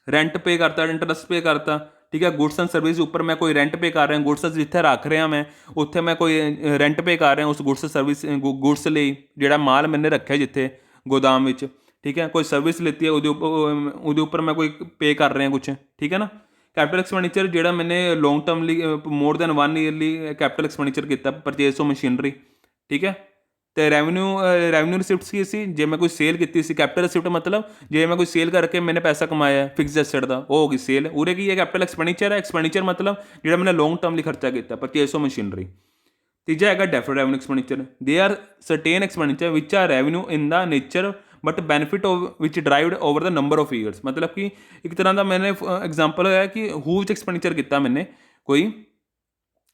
ਰੈਂਟ ਪੇ ਕਰਤਾ, ਇੰਟਰਸਟ ਪੇ ਕਰਤਾ, ਠੀਕ ਹੈ। ਗੁਡਸ ਐਂਡ ਸਰਵਿਸ ਉੱਪਰ ਮੈਂ ਕੋਈ ਰੈਂਟ ਪੇ ਕਰ ਰਿਹਾ, ਗੁਡਸ ਜਿੱਥੇ ਰੱਖ ਰਿਹਾ ਮੈਂ ਉੱਥੇ ਮੈਂ ਕੋਈ ਰੈਂਟ ਪੇ ਕਰ ਰਿਹਾ ਉਸ ਗੁਡਸ ਲਈ, ਜਿਹੜਾ ਮਾਲ ਮੈਨੇ ਰੱਖਿਆ ਜਿੱਥੇ ਗੋਦਾਮ ਵਿੱਚ, ਠੀਕ ਹੈ। ਕੋਈ ਸਰਵਿਸ ਲਿੱਤੀ ਹੈ ਉਹਦੇ ਉੱਪਰ ਮੈਂ ਕੋਈ ਪੇ ਕਰ ਰਿਹਾ ਕੁਛ, ਠੀਕ ਹੈ ਨਾ। ਕੈਪੀਟਲ ਐਕਸਪੈਂਡੀਚਰ ਜਿਹੜਾ ਮੈਨੇ ਲੌਂਗ ਟਰਮ ਲਈ ਮੋਰ ਦੈਨ 1 ਈਅਰ ਲਈ ਕੈਪੀਟਲ ਐਕਸਪੈਂਡੀਚਰ ਕੀਤਾ, ਪਰਚੇਸ ਆਫ ਮਸ਼ੀਨਰੀ, ਠੀਕ ਹੈ। ਅਤੇ ਰੈਵਨਿਊ ਰਿਸਿਪਟਸ ਕੀ ਸੀ? ਜੇ ਮੈਂ ਕੋਈ ਸੇਲ ਕੀਤੀ ਸੀ। ਕੈਪੀਟਲ ਰਿਸਿਪਟ ਮਤਲਬ ਜੇ ਮੈਂ ਕੋਈ ਸੇਲ ਕਰਕੇ ਮੈਨੇ ਪੈਸਾ ਕਮਾਇਆ ਫਿਕਸ ਐਸਟ ਦਾ, ਉਹ ਹੋ ਗਈ ਸੇਲ। ਉਰੇ ਕੀ ਹੈ? ਕੈਪੀਟਲ ਐਕਸਪੈਂਡੀਚਰ ਹੈ। ਐਕਸਪੈਂਡੀਚਰ ਮਤਲਬ ਜਿਹੜਾ ਮੈਨੇ ਲੌਂਗ ਟਰਮ ਲਈ ਖਰਚਾ ਕੀਤਾ, ਪਰਚੇਸ ਆਫ ਮਸ਼ੀਨਰੀ। ਤੀਜਾ ਹੈਗਾ deferred revenue expenditure. They are certain expenditure which are revenue in the nature but benefit which derived over the number of years, मतलब कि एक तरह का मैंने एग्जाम्पल है कि हू विच एक्सपेंडिचर किया मैंने कोई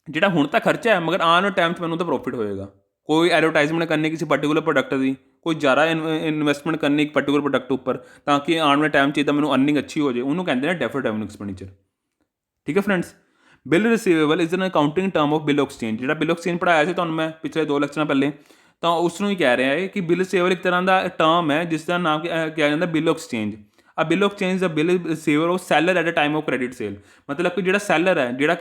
ਜਿਹੜਾ ਹੁਣ ਤਾਂ ਖਰਚਾ ਹੈ ਮਗਰ ਆਉਣ ਵਾਲੇ ਟਾਈਮ 'ਚ ਮੈਨੂੰ ਤਾਂ ਪ੍ਰੋਫਿਟ ਹੋਏਗਾ। ਕੋਈ ਐਡਵਰਟਾਈਜ਼ਮੈਂਟ ਕਰਨੀ ਕਿਸੇ ਪਰਟੀਕੂਲਰ ਪ੍ਰੋਡਕਟ ਦੀ, ਕੋਈ ਜ਼ਿਆਦਾ ਇਨਵੈਸਟਮੈਂਟ ਕਰਨੀ ਇੱਕ ਪਰਟੀਕੂਲਰ ਪ੍ਰੋਡਕਟ ਉੱਪਰ, ਤਾਂ ਕਿ ਆਉਣ ਵਾਲੇ ਟਾਈਮ 'ਚ ਇਹਦਾ ਮੈਨੂੰ ਅਰਨਿੰਗ ਅੱਛੀ ਹੋ ਜਾਏ, ਉਹਨੂੰ ਕਹਿੰਦੇ ਨੇ ਡੈਫਰਡ ਰੈਵਨਿਊ ਐਕਸਪੈਂਡੀਚਰ। ਠੀਕ ਹੈ friends. Bill receivable is an accounting term of bill exchange. ਜਿਹੜਾ ਬਿੱਲ ਐਕਸਚੇਂਜ ਪੜ੍ਹਾਇਆ ਸੀ ਤੁਹਾਨੂੰ ਮੈਂ ਪਿਛਲੇ 2 ਲੈਕਚਰਾਂ ਪਹਿਲੇ, ਤਾਂ ਉਸ ਨੂੰ ਹੀ ਕਹਿ ਰਿਹਾ ਹੈ ਕਿ ਬਿੱਲ ਰਿਸੀਵੇਬਲ ਇੱਕ ਤਰ੍ਹਾਂ ਦਾ ਟਰਮ ਹੈ ਜਿਸ ਦਾ ਨਾਮ ਕਿਹਾ ਜਾਂਦਾ bill exchange. A bill exchange the bill receivable of seller at a time of credit sale. ਮਤਲਬ ਕਿ ਜਿਹੜਾ ਸੈਲਰ ਹੈ, ਜਿਹੜਾ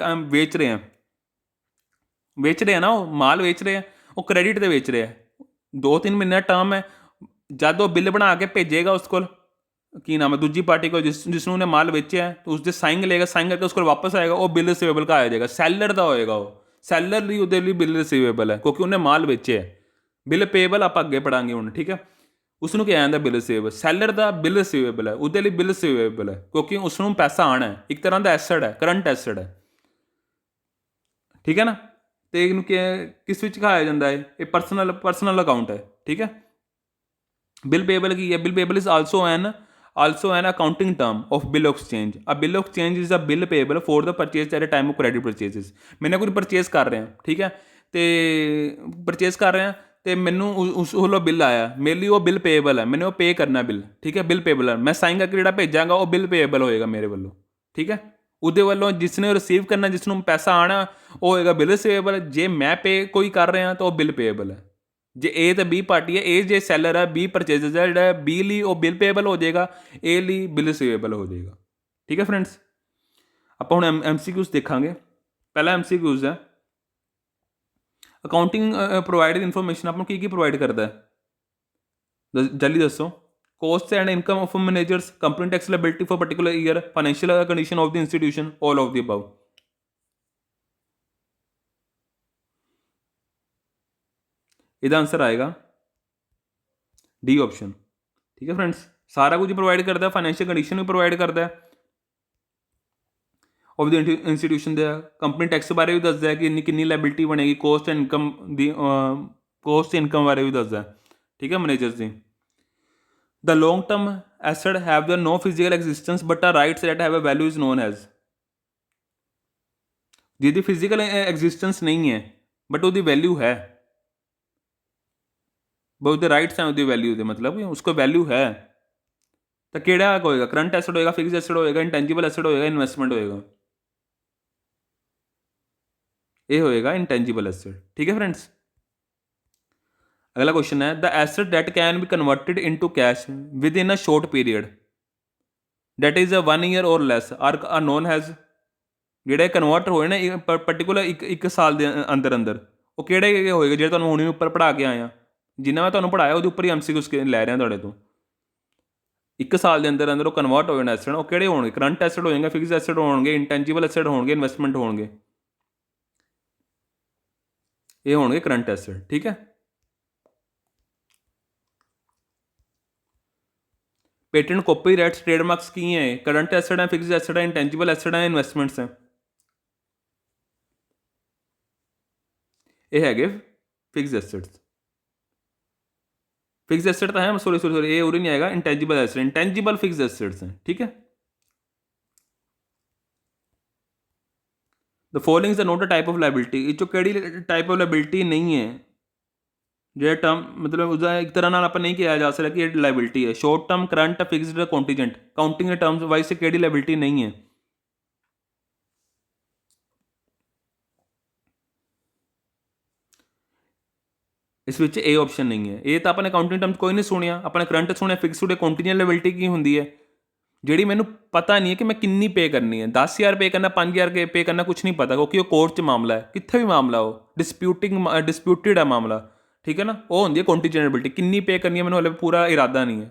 ਵੇਚ ਰਹੇ ਆ ਨਾ, ਉਹ ਮਾਲ ਵੇਚ ਰਹੇ ਆ, ਉਹ ਕ੍ਰੈਡਿਟ 'ਤੇ ਵੇਚ ਰਿਹਾ। 2-3 ਮਹੀਨੇ ਦਾ ਟਰਮ ਹੈ। ਜਦ ਉਹ ਬਿੱਲ ਬਣਾ ਕੇ ਭੇਜੇਗਾ ਉਸ ਕੋਲ ਕੀ ਨਾਮ ਹੈ ਦੂਜੀ ਪਾਰਟੀ ਕੋਲ ਜਿਸ ਨੂੰ ਉਹਨੇ ਮਾਲ ਵੇਚਿਆ, ਤਾਂ ਉਸਦੇ ਸਾਈਨ ਲਏਗਾ, ਸਾਈਨ ਕਰਕੇ ਉਸ ਕੋਲ ਵਾਪਸ ਆਏਗਾ, ਉਹ ਬਿੱਲ ਰਿਸੀਵੇਬਲ ਕਾ ਆ ਜਾਏਗਾ, ਸੈਲਰ ਦਾ ਹੋਏਗਾ। ਉਹ ਸੈਲਰ ਲਈ ਉਹਦੇ ਲਈ ਬਿੱਲ ਰਿਸੀਵੇਬਲ ਹੈ ਕਿਉਂਕਿ ਉਹਨੇ ਮਾਲ ਵੇਚਿਆ। ਬਿੱਲ ਪੇਬਲ ਆਪਾਂ ਅੱਗੇ ਪੜਾਂਗੇ ਹੁਣ, ਠੀਕ ਹੈ। ਉਸ ਨੂੰ ਕਿਹਾ ਜਾਂਦਾ ਬਿੱਲ ਰਿਸੀਵੇਬਲ। ਸੈਲਰ ਦਾ ਬਿੱਲ ਰਿਸੀਵੇਬਲ ਹੈ, ਉਹਦੇ ਲਈ ਬਿੱਲ ਰਿਸੀਵੇਬਲ ਹੈ ਕਿਉਂਕਿ ਉਸ ਨੂੰ ਪੈਸਾ ਆਉਣਾ ਹੈ, ਇੱਕ ਤਰ੍ਹਾਂ ਦਾ ਐਸਡ ਹੈ, ਕਰੰਟ ਐਸਡ ਹੈ। ਠੀਕ ਹੈ ਨਾ। ਅਤੇ ਇਹਨੂੰ ਕਿਸ ਵਿੱਚ ਕਹਾਇਆ ਜਾਂਦਾ ਹੈ? ਇਹ ਪਰਸਨਲ ਅਕਾਊਂਟ ਹੈ। ਠੀਕ ਹੈ। ਬਿੱਲ ਪੇਬਲ ਕੀ ਹੈ? Bill payable is also an accounting term of bill exchange. A bill exchange is a bill payable for the purchase at a time of credit purchases. ਮੈਨੇ ਕੋਈ ਪਰਚੇਜ਼ ਕਰ ਰਿਹਾ, ਠੀਕ ਹੈ, ਅਤੇ ਪਰਚੇਜ਼ ਕਰ ਰਿਹਾ ਅਤੇ ਮੈਨੂੰ ਉਸ ਵੱਲੋਂ ਬਿੱਲ ਆਇਆ, ਮੇਰੇ ਲਈ ਉਹ ਬਿੱਲ ਪੇਬਲ ਹੈ, ਮੈਨੂੰ ਉਹ ਪੇ ਕਰਨਾ ਬਿੱਲ। ਠੀਕ ਹੈ, ਬਿੱਲ ਪੇਬਲ ਹੈ। ਮੈਂ ਸਾਈਨ ਕਰਕੇ ਜਿਹੜਾ ਭੇਜਾਂਗਾ ਉਹ ਬਿੱਲ ਪੇਬਲ ਹੋਏਗਾ ਮੇਰੇ ਵੱਲੋਂ। ਠੀਕ ਹੈ। ਉਹਦੇ ਵੱਲੋਂ ਜਿਸ ਨੇ ਰਿਸੀਵ ਕਰਨਾ, ਜਿਸ ਨੂੰ ਪੈਸਾ ਆਉਣਾ, ਉਹ ਹੋਏਗਾ ਬਿੱਲ ਰਿਸੀਵੇਬਲ। ਜੇ ਮੈਂ ਪੇ ਕੋਈ ਕਰ ਰਿਹਾ ਤਾਂ ਉਹ ਬਿੱਲ ਪੇਬਲ ਹੈ। ਜੇ ਏ ਤਾਂ ਬੀ ਪਾਰਟੀ ਹੈ, ਏ ਜੇ ਸੈਲਰ ਹੈ, ਬੀ ਪਰਚੇਜ਼ਰ ਹੈ, ਜਿਹੜਾ ਬੀ ਲਈ ਉਹ ਬਿੱਲ ਪੇਬਲ ਹੋ ਜਾਏਗਾ, ਏ ਲਈ ਬਿੱਲ ਰਿਸੀਵੇਬਲ ਹੋ ਜਾਏਗਾ। ਠੀਕ ਹੈ ਫਰੈਂਡਸ। ਆਪਾਂ ਹੁਣ MCQs ਦੇਖਾਂਗੇ। ਪਹਿਲਾ MCQs ਹੈ, ਅਕਾਊਂਟਿੰਗ ਪ੍ਰੋਵਾਈਡਡ ਇਨਫੋਰਮੇਸ਼ਨ ਆਪਾਂ ਨੂੰ ਕੀ ਪ੍ਰੋਵਾਈਡ ਕਰਦਾ ਹੈ? ਜਲਦੀ ਦੱਸੋ। Cost and income of managers, company tax liability for particular year, financial condition of the institution, all of the above. ਇਹਦਾ ਆਂਸਰ ਆਏਗਾ ਡੀ ਆਪਸ਼ਨ। ਠੀਕ ਹੈ ਫਰੈਂਡਸ। ਸਾਰਾ ਕੁਝ ਪ੍ਰੋਵਾਈਡ ਕਰਦਾ, ਫਾਈਨੈਂਸ਼ੀਅਲ ਕੰਡੀਸ਼ਨ ਵੀ ਪ੍ਰੋਵਾਈਡ ਕਰਦਾ of the institution the, company tax ਬਾਰੇ ਵੀ ਦੱਸਦਾ ਕਿ ਕਿੰਨੀ ਲਾਇਬਿਲਿਟੀ ਬਣੇਗੀ, cost and income the cost income ਬਾਰੇ ਵੀ ਦੱਸਦਾ। ਠੀਕ ਹੈ, managers the. The long-term asset have the no physical existence but are rights that have a value is known as। ਜਿਹਦੀ ਫਿਜ਼ੀਕਲ ਐਗਜ਼ਿਸਟੈਂਸ ਨਹੀਂ ਹੈ ਬਟ ਉਹਦੀ ਵੈਲਿਊ ਹੈ, ਉਹਦੇ ਰਾਈਟਸ ਹੈ, ਉਹਦੀ ਵੈਲਿਊ ਦੇ ਮਤਲਬ ਉਸਕੋ ਵੈਲਿਊ ਹੈ, ਤਾਂ ਕਿਹੜਾ ਹੋਏਗਾ? ਕਰੰਟ ਐਸਟ ਹੋਏਗਾ, ਫਿਕਸ ਐਸਟ ਹੋਏਗਾ, ਇੰਟੈਂਜੀਬਲ ਐਸਟ ਹੋਏਗਾ, ਇਨਵੈਸਟਮੈਂਟ ਹੋਏਗਾ? ਇਹ ਹੋਏਗਾ ਇੰਟੈਂਜੀਬਲ ਐਸਟ। ਠੀਕ ਹੈ ਫਰੈਂਡਸ। ਅਗਲਾ ਕੁਐਸਚਨ ਹੈ, the asset that can be converted into cash within a short period that is a 1 year or less are known as. ਜਿਹੜੇ ਕਨਵਰਟ ਹੋਏ ਨੇ ਪਰਟੀਕੂਲਰ ਇੱਕ ਸਾਲ ਦੇ ਅੰਦਰ, ਉਹ ਕਿਹੜੇ ਹੋਏਗੇ? ਜਿਹੜੇ ਤੁਹਾਨੂੰ ਹੁਣੇ ਉੱਪਰ ਪੜ੍ਹਾ ਕੇ ਆਇਆ, ਜਿੰਨਾ ਮੈਂ ਤੁਹਾਨੂੰ ਪੜ੍ਹਾਇਆ ਉਹਦੇ ਉੱਪਰ ਹੀ MCQs ਲੈ ਰਿਹਾ ਤੁਹਾਡੇ ਤੋਂ। 1 ਸਾਲ ਦੇ ਅੰਦਰ ਉਹ ਕਨਵਰਟ ਹੋ ਜਾਣਾ ਐਸਟ, ਉਹ ਕਿਹੜੇ ਹੋਣਗੇ? ਕਰੰਟ ਐਸਟ ਹੋਣਗੇ, ਫਿਕਸ ਐਸਟ ਹੋਣਗੇ, ਇੰਟੈਂਜੀਬਲ ਐਸਟ ਹੋਣਗੇ, ਇਨਵੈਸਟਮੈਂਟ ਹੋਣਗੇ? ਇਹ ਹੋਣਗੇ ਕਰੰਟ ਐਸਟ। ਠੀਕ ਹੈ। पेटेंट कॉपीराइट्स ट्रेडमार्क्स की हैं? करंट एसेट है, फिक्स एसेट है, इंटेंजिबल एसेट है, इन्वेस्टमेंट्स हैं? ये है फिक्स एसेट्स। फिक्स एसेट तो है, सॉरी ये उरे नहीं आएगा। Intangible asset, intangible fix assets हैं। ठीक है। The following is not a type of liability. इस ਕਿਹੜੀ टाइप ऑफ लाइबिलिटी नहीं है ਜਿਹੜਾ ਟਰਮ ਮਤਲਬ ਉਸਦਾ ਇੱਕ ਤਰ੍ਹਾਂ ਨਾਲ ਆਪਾਂ ਨਹੀਂ ਕਿਹਾ ਜਾ ਸਕਦਾ ਕਿ ਇਹ ਲਾਇਬਿਲਿਟੀ ਹੈ। Short term, current, fixed, contingent, counting ਦੇ ਟਰਮਸ ਵਾਈਜ਼ ਕਿਹੜੀ ਲਾਇਬਿਲਿਟੀ ਨਹੀਂ ਹੈ? ਇਸ ਵਿੱਚ ਇਹ ਆਪਸ਼ਨ ਨਹੀਂ ਹੈ। ਇਹ ਤਾਂ ਆਪਾਂ ਨੇ ਕਾਊਂਟਿੰਗ ਟਰਮਸ ਕੋਈ ਨਹੀਂ ਸੁਣਿਆ, ਆਪਾਂ ਨੇ ਕਰੰਟ ਸੁਣਿਆ, ਫਿਕਸਡ, ਕੰਟੀਜੈਂਟ ਲਾਇਬਿਲਿਟੀ ਕੀ ਹੁੰਦੀ ਹੈ? ਜਿਹੜੀ ਮੈਨੂੰ ਪਤਾ ਨਹੀਂ ਹੈ ਕਿ ਮੈਂ ਕਿੰਨੀ ਪੇ ਕਰਨੀ ਹੈ, 10,000 ਪੇ ਕਰਨਾ, 5,000 ਪੇ ਕਰਨਾ, ਕੁਛ ਨਹੀਂ ਪਤਾ ਕਿਉਂਕਿ ਉਹ ਕੋਰਟ 'ਚ ਮਾਮਲਾ ਹੈ, ਕਿੱਥੇ ਵੀ ਮਾਮਲਾ, ਉਹ ਡਿਸਪਿਊਟਿਡ ਹੈ ਮਾਮਲਾ। ਠੀਕ ਹੈ ਨਾ। ਉਹ ਹੁੰਦੀ ਹੈ ਕੰਟੀਜੈਂਟ ਲਾਇਬਿਲਿਟੀ। ਕਿੰਨੀ ਪੇ ਕਰਨੀ ਹੈ ਮੈਨੂੰ ਹਲੇ ਪੂਰਾ ਇਰਾਦਾ ਨਹੀਂ ਹੈ।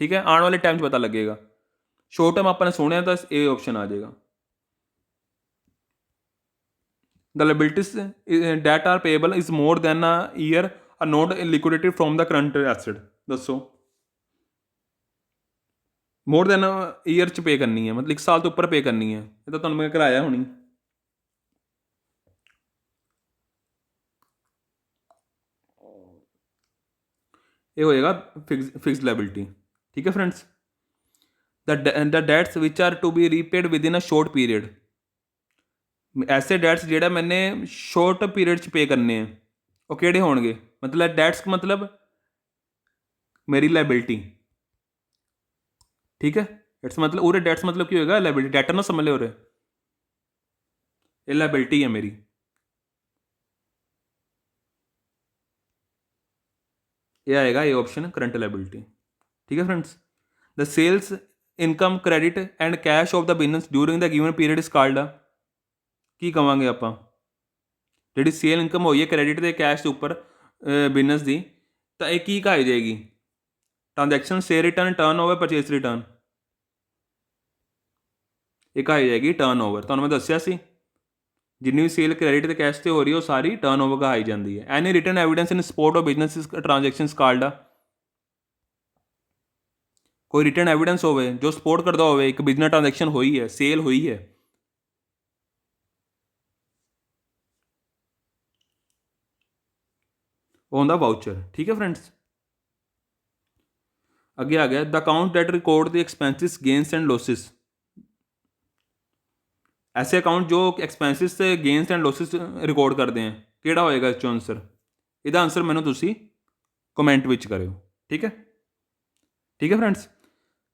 ਠੀਕ ਹੈ, ਆਉਣ ਵਾਲੇ ਟਾਈਮ 'ਚ ਪਤਾ ਲੱਗੇਗਾ। ਸ਼ੋਰਟ ਟਰਮ ਆਪਾਂ ਨੇ ਸੁਣਿਆ ਤਾਂ ਇਹ ਆਪਸ਼ਨ ਆ ਜਾਏਗਾ। The liabilities that are payable is more than a year are not liquidated from the current asset. ਦੱਸੋ। ਮੋਰ ਦੈਨ ਈਅਰ 'ਚ ਪੇ ਕਰਨੀ ਹੈ, ਮਤਲਬ 1 ਸਾਲ ਤੋਂ ਉੱਪਰ ਪੇ ਕਰਨੀ ਹੈ। ਇਹ ਤਾਂ ਤੁਹਾਨੂੰ ਮੈਂ ਕਰਾਇਆ ਹੋਣੀ। ये होएगा फिक्स लाइबिलिटी। ठीक है friends. The debts which are to be repaid within a short period, ऐसे डेट्स जेड़ा मैंने शॉर्ट पीरियड च पे करने हैं वो किहड़े होणगे, मतलब डेट्स मतलब मेरी लाइबिलिटी। ठीक है, डेट्स मतलब उरे डेट्स मतलब की होएगा लाइबिलिटी, डेटर ना समझ लो उरे, ये लाइबिलिटी है मेरी। ये आएगा ये ऑप्शन करंट लाइबिलिटी। ठीक है friends. The sales income credit and cash of the business during the given period is called a, ਕੀ ਕਵਾਂਗੇ ਆਪਾਂ, ਜਿਹੜੀ ਸੇਲ ਇਨਕਮ ਹੋਈ ਹੈ ਕ੍ਰੈਡਿਟ ਦੇ ਕੈਸ਼ ਦੇ ਉੱਪਰ ਬਿਜ਼ਨਸ ਦੀ, ਤਾਂ ਇਹ ਕੀ ਕਹਾਈ ਜਾਏਗੀ, ट्रांजैक्शन से return, turn over, purchase return, ਇਹ ਕਹਾਈ ਜਾਏਗੀ ਟਰਨ ਓਵਰ। ਤੁਹਾਨੂੰ ਮੈਂ ਦੱਸਿਆ ਸੀ ਜਿੰਨੀ ਵੀ ਸੇਲ ਕ੍ਰੈਡਿਟ ਤੇ ਕੈਸ਼ ਤੇ ਹੋ ਰਹੀ ਹੈ ਉਹ ਸਾਰੀ ਟਰਨ ਓਵਰ ਕਹਾਈ ਜਾਂਦੀ ਹੈ। Any written evidence in support of business transactions called a, ਕੋਈ ਰਿਟਨ ਐਵੀਡੈਂਸ ਹੋਵੇ ਜੋ ਸਪੋਰਟ ਕਰਦਾ ਹੋਵੇ ਇੱਕ ਬਿਜ਼ਨਸ ਟ੍ਰਾਂਜੈਕਸ਼ਨ ਹੋਈ ਹੈ, ਸੇਲ ਹੋਈ ਹੈ, ਉਹ ਹੁੰਦਾ ਵਾਊਚਰ। ਠੀਕ ਹੈ फ्रेंड्स। ਅੱਗੇ ਆ ਗਿਆ the account that record the expenses gains and losses, ऐसे अकाउंट जो एक्सपेंसिस से गेन्स एंड लॉसेस रिकॉर्ड करते हैं ਕਿਹੜਾ ਹੋਏਗਾ ਇਸ 'ਚੋਂ ਆਨਸਰ, ਇਹਦਾ ਆਨਸਰ ਮੈਨੂੰ ਤੁਸੀਂ ਕਮੈਂਟ ਵਿੱਚ ਕਰਿਓ। ਠੀਕ ਹੈ। ਠੀਕ ਹੈ ਫਰੈਂਡਸ।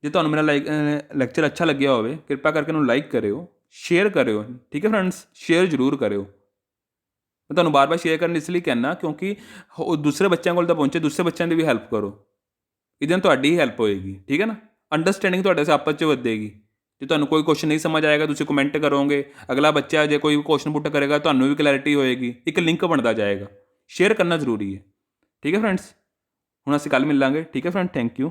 ਜੇ ਤੁਹਾਨੂੰ ਮੇਰਾ ਲੈਕਚਰ ਅੱਛਾ ਲੱਗਿਆ ਹੋਵੇ ਕਿਰਪਾ ਕਰਕੇ ਇਹਨੂੰ ਲਾਈਕ ਕਰਿਓ, ਸ਼ੇਅਰ ਕਰਿਓ। ਠੀਕ ਹੈ ਫਰੈਂਡਸ, ਸ਼ੇਅਰ ਜ਼ਰੂਰ ਕਰਿਓ। ਮੈਂ ਤੁਹਾਨੂੰ ਬਾਰ-ਬਾਰ ਸ਼ੇਅਰ ਕਰਨ ਇਸ ਲਈ ਕਹਿਣਾ ਕਿਉਂਕਿ ਦੂਸਰੇ ਬੱਚਿਆਂ ਕੋਲ ਤਾਂ ਪਹੁੰਚੇ, ਦੂਸਰੇ ਬੱਚਿਆਂ ਦੀ ਵੀ ਹੈਲਪ ਕਰੋ, ਇਹਦੇ ਨਾਲ ਤੁਹਾਡੀ ਹੀ ਹੈਲਪ ਹੋਏਗੀ। ਠੀਕ ਹੈ ਨਾ, ਅੰਡਰਸਟੈਂਡਿੰਗ ਤੁਹਾਡੇ ਸੇ ਆਪਸ 'ਚ ਵਧੇਗੀ। ਜੇ ਤੁਹਾਨੂੰ ਕੋਈ ਕੁਐਸਚਨ ਨਹੀਂ ਸਮਝ ਆਏਗਾ ਤੁਸੀਂ ਕਮੈਂਟ ਕਰੋਗੇ, ਅਗਲਾ ਬੱਚਾ ਜੇ ਕੋਈ ਕੁਐਸਚਨ ਪੁੱਟ ਕਰੇਗਾ ਤੁਹਾਨੂੰ ਵੀ ਕਲੈਰਿਟੀ ਹੋਏਗੀ, ਇੱਕ ਲਿੰਕ ਬਣਦਾ ਜਾਏਗਾ। ਸ਼ੇਅਰ ਕਰਨਾ ਜ਼ਰੂਰੀ ਹੈ। ਠੀਕ ਹੈ ਫਰੈਂਡਸ, ਹੁਣ ਅਸੀਂ ਕੱਲ੍ਹ ਮਿਲਾਂਗੇ। ਠੀਕ ਹੈ ਫਰੈਂਡ, ਥੈਂਕ ਯੂ।